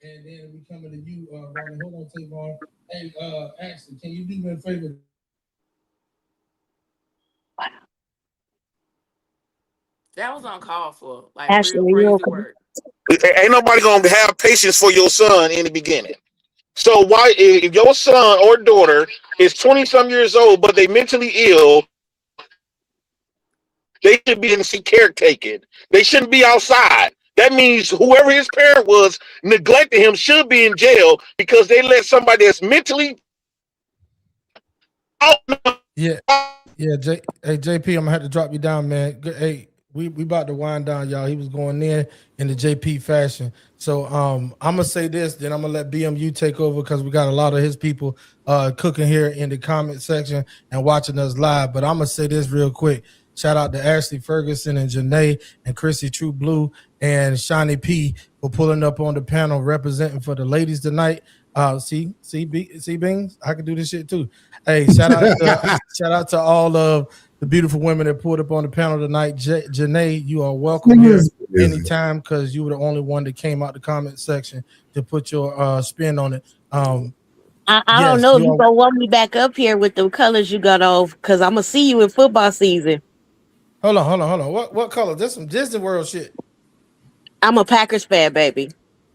And then we coming to you, Ronnie. Hold on, Tavon. Hey, Ashley, can you do me a favor? That was uncalled for. Like real Ashley, crazy work. Ain't nobody gonna have patience for your son in the beginning. So why, if your son or daughter is 20-some years old, but they mentally ill, they should be in caretaken. They shouldn't be outside. That means whoever his parent was neglecting him should be in jail because they let somebody that's mentally out. Yeah, hey JP, I'm gonna have to drop you down, man. Hey, we about to wind down, y'all. He was going in the JP fashion. So I'm gonna say this, then I'm gonna let BMU take over because we got a lot of his people cooking here in the comment section and watching us live. But I'm gonna say this real quick. Shout out to Ashley Ferguson and Janae and Chrissy True Blue and Shani P for pulling up on the panel representing for the ladies tonight. See Beans, I can do this shit too. Hey, shout out to all of the beautiful women that pulled up on the panel tonight. Janae, you are welcome here anytime because you were the only one that came out the comment section to put your spin on it. I don't know if you gonna want me back up here with the colors you got off because I'm gonna see you in football season. Hold on. What color? This some Disney World shit. I'm a Packers fan, baby.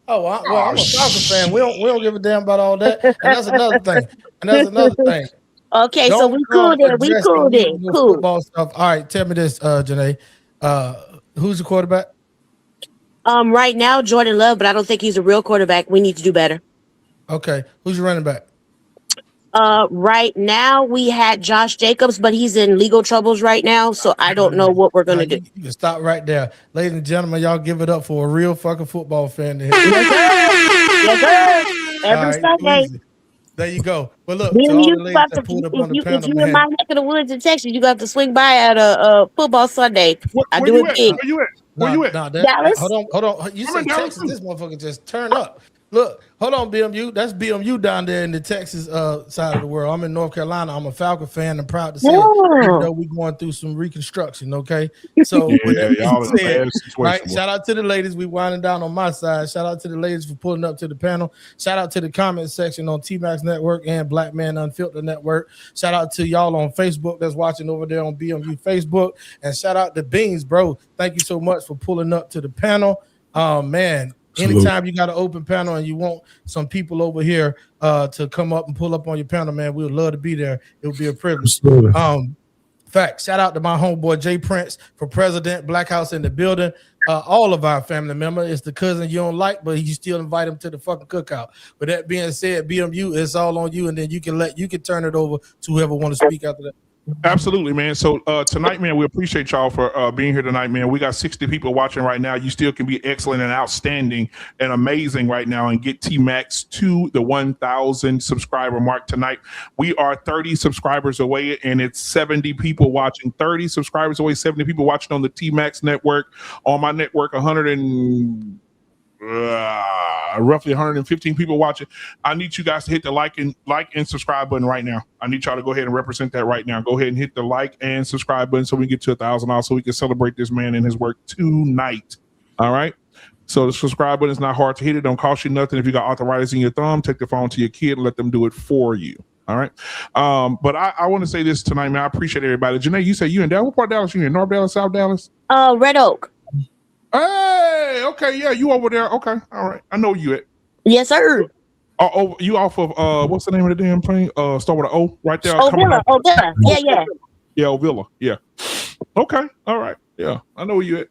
Oh, I'm a Falcons fan. We don't give a damn about all that. And that's another thing. Okay, so we cool then. Cool. Football stuff. All right, tell me this, Janae. Who's the quarterback? Right now, Jordan Love, but I don't think he's a real quarterback. We need to do better. Okay, who's your running back? Right now we had Josh Jacobs, but he's in legal troubles right now, so I don't know what we're gonna do. You can stop right there, ladies and gentlemen. Y'all give it up for a real fucking football fan. Yes, sir. Every Sunday. Easy. There you go. But look, If to all the ladies that pulled up on the panel, you in my neck of the woods in Texas, you got to swing by at a football Sunday. I do it big. Where you at? Dallas. Hold on. You said Texas. This motherfucker just turn up. Look, hold on, BMU. That's BMU down there in the Texas side of the world. I'm in North Carolina. I'm a Falcon fan. I'm proud to say it, even though we're going through some reconstruction. Okay, so y'all in a bad situation. Right? Shout out to the ladies. We winding down on my side. Shout out to the ladies for pulling up to the panel. Shout out to the comment section on T-Max Network and Black Man Unfiltered Network. Shout out to y'all on Facebook that's watching over there on BMU Facebook, and shout out to Beans, bro. Thank you so much for pulling up to the panel. Man. Anytime you got an open panel and you want some people over here to come up and pull up on your panel, man, we would love to be there. It would be a privilege. Fact, shout out to my homeboy Jay Prince for president, Black House in the building. All of our family members. It's the cousin you don't like, but you still invite him to the fucking cookout. With that being said, BMU, it's all on you, and then you can turn it over to whoever want to speak after that. Absolutely, man. So tonight, man, we appreciate y'all for being here tonight, man. We got 60 people watching right now. You still can be excellent and outstanding and amazing right now and get T-Max to the 1,000 subscriber mark tonight. We are 30 subscribers away, and it's 70 people watching. 30 subscribers away, 70 people watching on the T-Max network. On my network, roughly 115 people watching. I need you guys to hit the like and subscribe button right now. I need y'all to go ahead and represent that right now. Go ahead and hit the like and subscribe button so we get to 1,000 also we can celebrate this man and his work tonight. All right. So the subscribe button is not hard to hit. It don't cost you nothing. If you got arthritis in your thumb, take the phone to your kid and let them do it for you. All right. But I want to say this tonight, man. I appreciate everybody. Janae, you say you in Dallas. What part of Dallas you in? North Dallas, South Dallas? Red Oak. Hey, okay, yeah, you over there. Okay, all right. I know you at. Yes, sir. Oh, you off of what's the name of the damn thing? Start with an O right there. Ovilla. Yeah. Yeah, Ovilla. Yeah. Okay. All right. Yeah. I know where you at.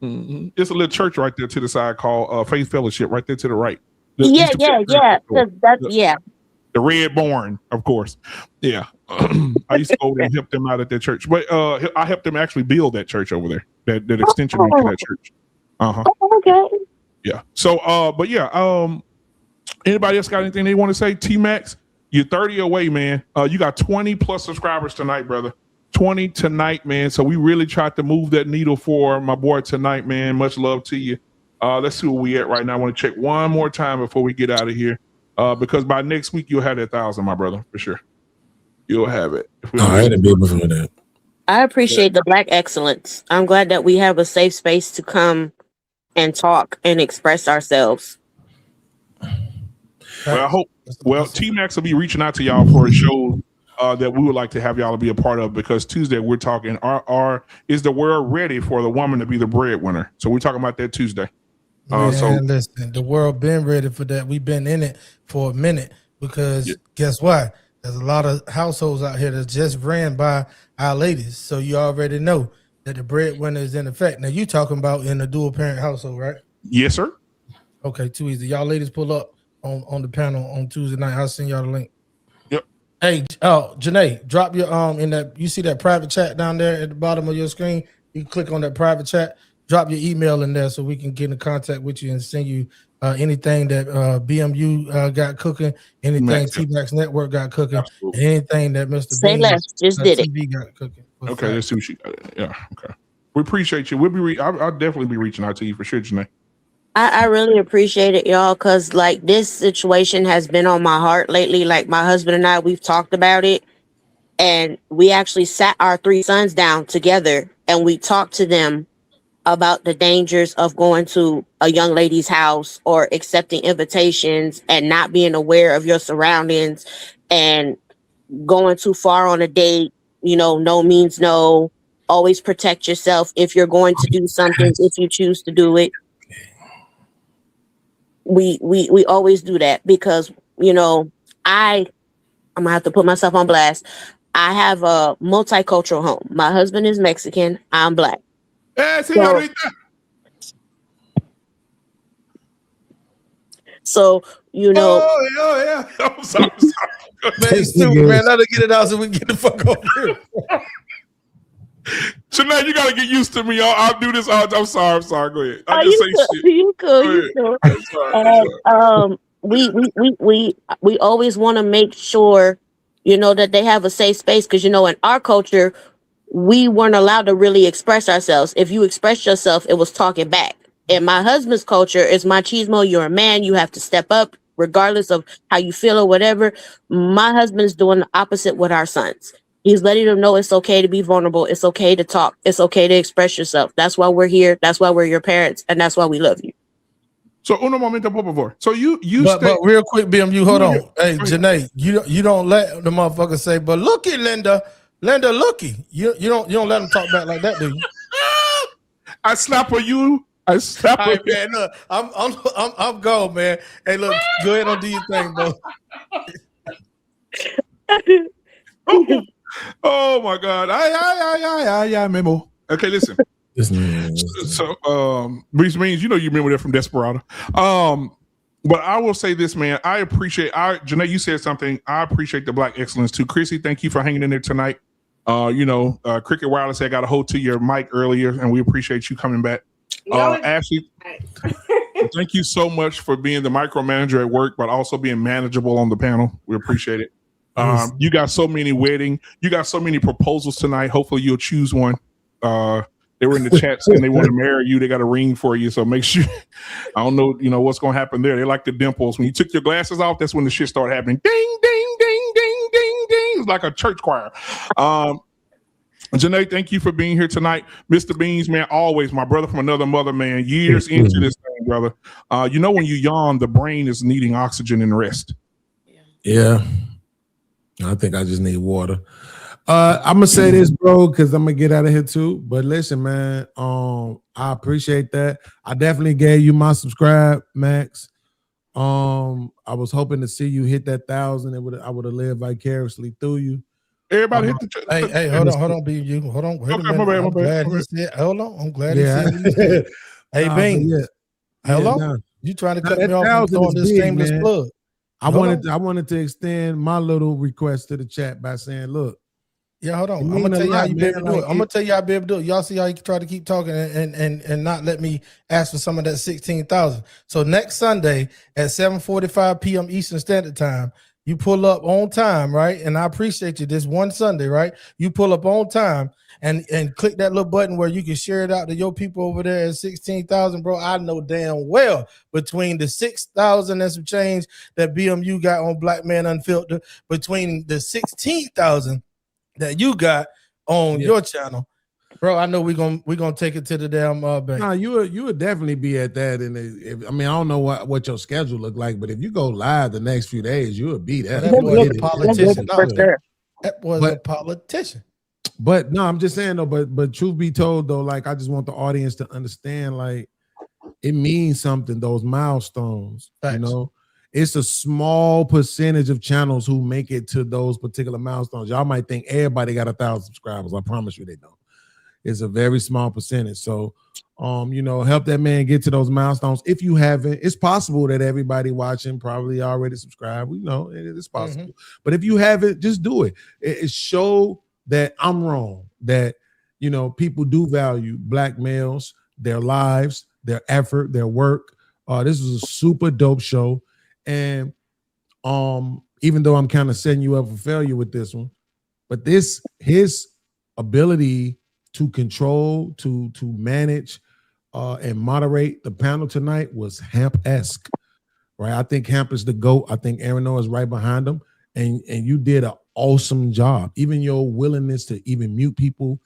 It's a little church right there to the side called Faith Fellowship right there to the right. Yeah. The Red Barn, of course. Yeah. I used to go over there and help them out at that church. But I helped them actually build that church over there. That extension into that church. Oh, okay. Yeah. So but yeah, anybody else got anything they want to say? T-Max, you're 30 away, man. You got 20 plus subscribers tonight, brother. 20 tonight, man. So we really tried to move that needle for my boy tonight, man. Much love to you. Let's see where we at right now. I want to check one more time before we get out of here. Because by next week you'll have that 1,000, my brother, for sure. You'll have it. I had to be before that. I appreciate the Black excellence. I'm glad that we have a safe space to come and talk and express ourselves. Well, I hope. Well, T-Max will be reaching out to y'all for a show that we would like to have y'all to be a part of, because Tuesday we're talking. Is the world ready for the woman to be the breadwinner? So we're talking about that Tuesday. Listen, the world been ready for that. We've been in it for a minute because guess what? There's a lot of households out here that just ran by our ladies. So you already know that the breadwinner is in effect. Now you talking about in a dual parent household, right? Yes, sir. Okay, too easy. Y'all ladies pull up on the panel on Tuesday night. I'll send y'all the link. Yep. Hey, Janae, drop your in that. You see that private chat down there at the bottom of your screen? You can click on that private chat. Drop your email in there so we can get in contact with you and send you anything that BMU got cooking, anything T-Max Network got cooking, and anything that Mr. Say Beans less, just did TV it. got cooking. Okay, let's see what she got. Yeah, okay. We appreciate you. We'll be. I'll definitely be reaching out to you for sure, Janae. I really appreciate it, y'all, because like this situation has been on my heart lately. Like my husband and I, we've talked about it, and we actually sat our 3 sons down together and we talked to them about the dangers of going to a young lady's house or accepting invitations and not being aware of your surroundings and going too far on a date. You know, no means no. Always protect yourself if you're going to do something, if you choose to do it. We always do that because, you know, I'm gonna have to put myself on blast. I have a multicultural home. My husband is Mexican. I'm Black. So you know. Oh yeah. I'm sorry. Man, stupid, man. Let her get it out so we can get the fuck over here. Janae, you gotta get used to me. I'll do this. I'm sorry. Go ahead. I just say shit. You could. We always want to make sure, you know, that they have a safe space, because you know, in our culture, we weren't allowed to really express ourselves. If you expressed yourself, it was talking back. In my husband's culture, it's machismo. You're a man. You have to step up, regardless of how you feel or whatever. My husband's doing the opposite with our sons. He's letting them know it's okay to be vulnerable. It's okay to talk. It's okay to express yourself. That's why we're here. That's why we're your parents, and that's why we love you. So uno momento, por favor. So you but real quick, BMU, hold on. Hey, Janae, you don't let the motherfucker say, but looky, Linda, looky. You don't let them talk back like that, do you? I slap on you. I slap on you. Man, look, I'm gone, man. Hey, look, go ahead and do your thing, bro. Oh my God! I memo. Okay, listen. So, Reese Means, you know, you remember that from Desperado. But I will say this, man. I appreciate. Janae, you said something. I appreciate the Black excellence too. Chrissy, thank you for hanging in there tonight. You know, Cricket Wireless had got a hold to your mic earlier, and we appreciate you coming back. Ashley, thank you so much for being the micromanager at work, but also being manageable on the panel. We appreciate it. You got so many you got so many proposals tonight. Hopefully you'll choose one. They were in the chat saying they want to marry you. They got a ring for you. So make sure, I don't know, you know, what's going to happen there. They like the dimples. When you took your glasses off, that's when the shit started happening. Ding, ding, ding, ding, ding, ding. It's like a church choir. Janae, thank you for being here tonight. Mr. Beans, man, always my brother from another mother, man, years into this thing, brother. You know, when you yawn, the brain is needing oxygen and rest. Yeah. I think I just need water. I'm gonna say this, bro, because I'm gonna get out of here too. But listen, man, I appreciate that. I definitely gave you my subscribe, Max. I was hoping to see you hit that 1,000. I would have lived vicariously through you. Everybody hit the. Hey, hold on, BU. Hold on, wait a minute. My I'm bad, glad my he bad. said. Hold on, I'm glad Yeah. he said what he said. Hey, Nah, Bing. yeah. Hello. Nah. You trying to Nah, cut that me off from 1,000 throwing is this big, shameless man. plug? I wanted to extend my little request to the chat by saying, look. Yeah, hold on. It I'm gonna mean a tell you how lot, you be man. able to do it. I'm gonna tell you how you be able to do it. Y'all see how you can try to keep talking and not let me ask for some of that 16,000. So next Sunday at 7:45 p.m. Eastern Standard Time, you pull up on time, right? And I appreciate you. This one Sunday, right? You pull up on time and click that little button where you can share it out to your people over there at 16,000, bro. I know damn well between the 6,000 and some change that BMU got on Black Man Unfiltered, between the 16,000 that you got on your channel, bro. I know we're gonna take it to the damn bank. Nah, you would definitely be at that. And I mean, I don't know what your schedule look like, but if you go live the next few days, you would be there. Well, that boy's a politician. That boy's a politician. But no, I'm just saying though. But truth be told though, like I just want the audience to understand, like it means something. Those milestones, you know. It's a small percentage of channels who make it to those particular milestones. Y'all might think everybody got 1,000 subscribers. I promise you they don't. It's a very small percentage. So, you know, help that man get to those milestones. If you haven't, it's possible that everybody watching probably already subscribed. We know it is possible. But if you haven't, just do it. It show that I'm wrong, that, you know, people do value Black males, their lives, their effort, their work. This was a super dope show. And even though I'm kind of setting you up for failure with this one, but his ability to control, to manage, and moderate the panel tonight was Hamp-esque, right? I think Hamp is the GOAT. I think Aaron Noah is right behind him, and you did an awesome job. Even your willingness to even mute people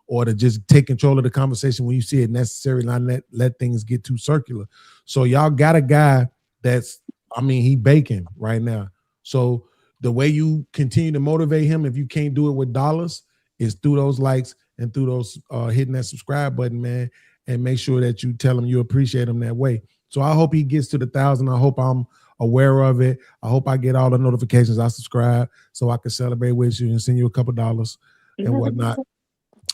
or to just take control of the conversation when you see it necessary, not let things get too circular. So y'all got a guy that's, I mean, he baking right now. So the way you continue to motivate him, if you can't do it with dollars, is through those likes and through those hitting that subscribe button, man, and make sure that you tell him you appreciate him that way. So I hope he gets to the 1,000. I hope I'm aware of it. I hope I get all the notifications. I subscribe so I can celebrate with you and send you a couple dollars and whatnot.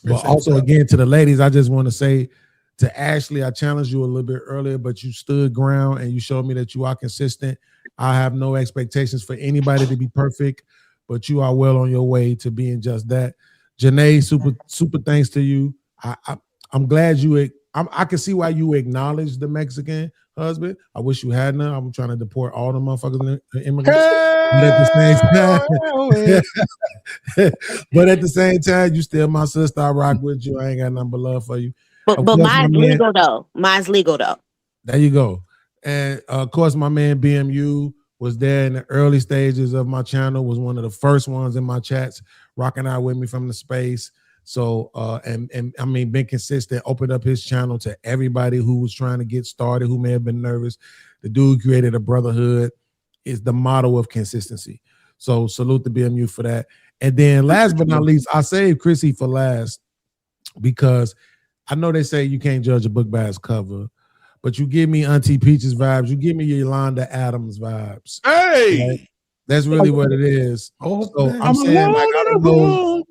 But also, again, to the ladies, I just want to say to Ashley, I challenged you a little bit earlier, but you stood ground and you showed me that you are consistent. I have no expectations for anybody to be perfect, but you are well on your way to being just that. Janae, super thanks to you. I'm glad I can see why you acknowledge the Mexican husband. I wish you hadn't. I'm trying to deport all the motherfuckers and immigrants. But at the same time, you still my sister. I rock with you. I ain't got nothing but love for you. But mine's legal though. Mine's legal though. There you go. And of course, my man BMU was there in the early stages of my channel, was one of the first ones in my chats, rocking out with me from the space. So, and I mean, been consistent, opened up his channel to everybody who was trying to get started, who may have been nervous. The dude created a brotherhood, is the motto of consistency. So salute to BMU for that. And then last but not least, I saved Chrissy for last because I know they say you can't judge a book by its cover, but you give me Auntie Peaches vibes. You give me Yolanda Adams vibes. Hey, right? That's really what it is. So I'm saying, like, I don't know.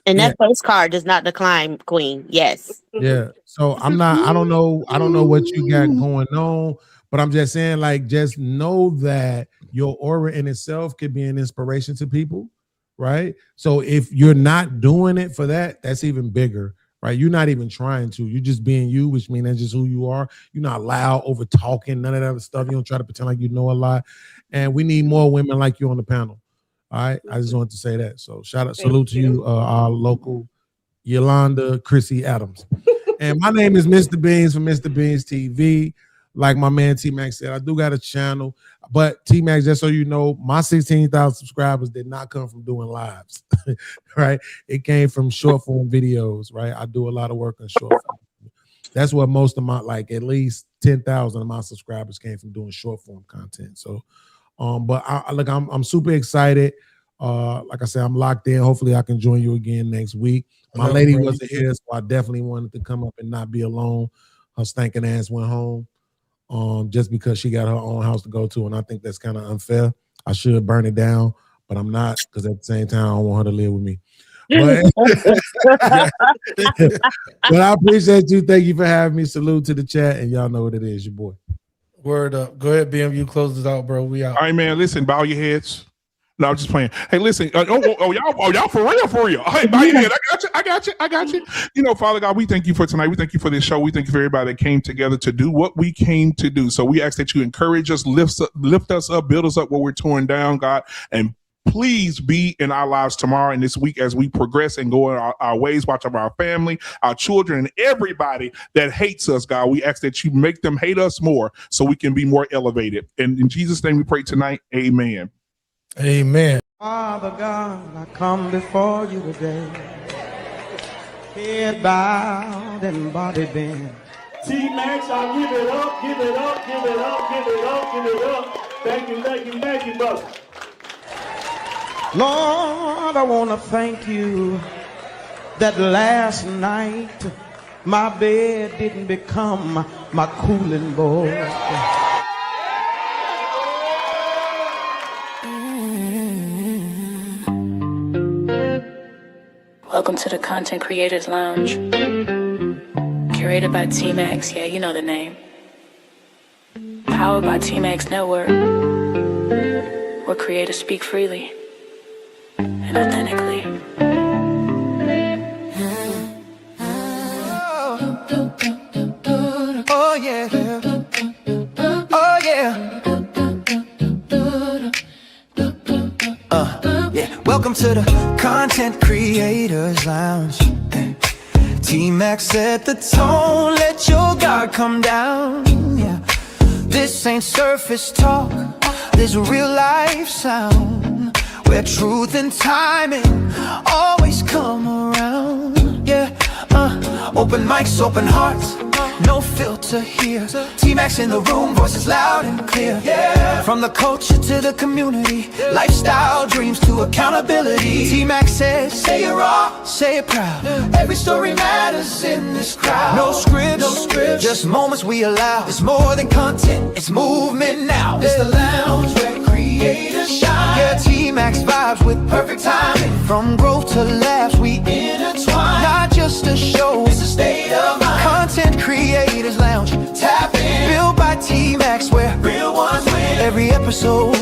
And that postcard does not decline, Queen. Yes. Yeah. So I don't know what you got going on, but I'm just saying, like, just know that your aura in itself could be an inspiration to people, right? So if you're not doing it for that, that's even bigger, right? You're not even trying to. You're just being you, which means that's just who you are. You're not loud, over talking, none of that other stuff. You don't try to pretend like you know a lot. And we need more women like you on the panel. All right, I just wanted to say that. So salute to you, our local Yolanda Chrissy Adams. And my name is Mr. Beans from Mr. Beans TV. Like my man T-Max said, I do got a channel, but T-Max, just so you know, my 16,000 subscribers did not come from doing lives, right? It came from short form videos, right? I do a lot of work on short form. That's what most of my, like at least 10,000 of my subscribers came from doing short form content. So but I'm super excited. Like I said, I'm locked in. Hopefully I can join you again next week. My lady wasn't here, so I definitely wanted to come up and not be alone. Her stinking ass went home just because she got her own house to go to, and I think that's kind of unfair. I should burn it down, but I'm not, because at the same time, I don't want her to live with me. But, but I appreciate you. Thank you for having me. Salute to the chat, and y'all know what it is, your boy. Word up. Go ahead, BM. Close it out, bro. We out. All right, man. Listen, bow your heads. No, I'm just playing. Hey, listen. Y'all for real. Hey, bow your head. I got you. You know, Father God, we thank you for tonight. We thank you for this show. We thank you for everybody that came together to do what we came to do. So we ask that you encourage us, lift us up, build us up where we're torn down, God, and please be in our lives tomorrow and this week as we progress and go in our ways. Watch over our family, our children, and everybody that hates us, God. We ask that you make them hate us more so we can be more elevated. And in Jesus' name we pray tonight. Amen. Amen. Father God, I come before you today, head bowed and body bent. T-Max, I'll give it up, give it up, give it up, give it up, give it up. Thank you, brother. Lord, I want to thank you that last night my bed didn't become my cooling board. Welcome to the Content Creators Lounge. Curated by T-Max, yeah, you know the name. Powered by T-Max Network, where creators speak freely and authentically. Oh yeah. Oh yeah. Yeah. Welcome to the Content Creators Lounge. T-Max set the tone, let your guard come down. Yeah. This ain't surface talk, this real life sound, where truth and timing always come around. Yeah. Open mics, open hearts, no filter here. T-Max in the room, voices loud and clear. Yeah. From the culture to the community, lifestyle dreams to accountability. T-Max says, say it raw, say it proud. Every story matters in this crowd. No scripts, just moments we allow. It's more than content, it's movement now. It's the lounge where creators shine. Yeah, T-Max vibes with perfect timing. From growth to laughs, we intertwine. Not just a show, it's a state of mind. Content Creators Lounge, tap in. Built by T-Max, where real ones win. Every episode,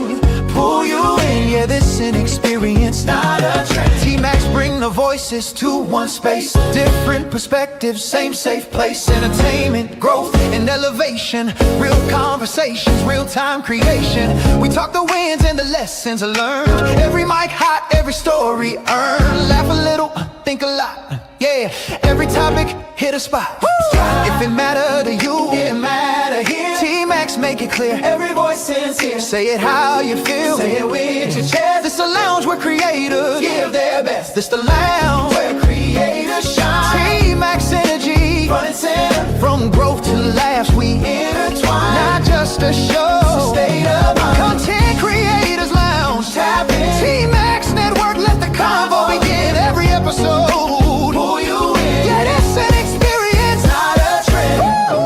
pull you in. Yeah, this an experience, not a trend. T-Max bring the voices to one space. Different perspectives, same safe place. Entertainment, growth, and elevation. Real conversations, real-time creation. We talk the wins and the lessons learned. Every mic hot, every story earned. Laugh a little, think a lot. Yeah, every topic hit a spot. Woo! If it matter to you, it matter here. T-Max make it clear. Every voice sincere. Say it how you feel. Say it with your chest. This the lounge where creators give their best. This the lounge where creators shine. T-Max energy, front and center. From growth to laughs, we intertwine. Not just a show, it's a state of mind. Content Creators Lounge, tap in. T-Max Network, let the convo begin. Every episode, pull you in. Yeah, it's an experience, not a trend. Woo!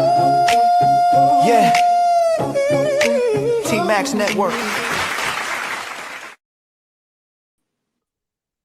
Yeah. T-Max Network.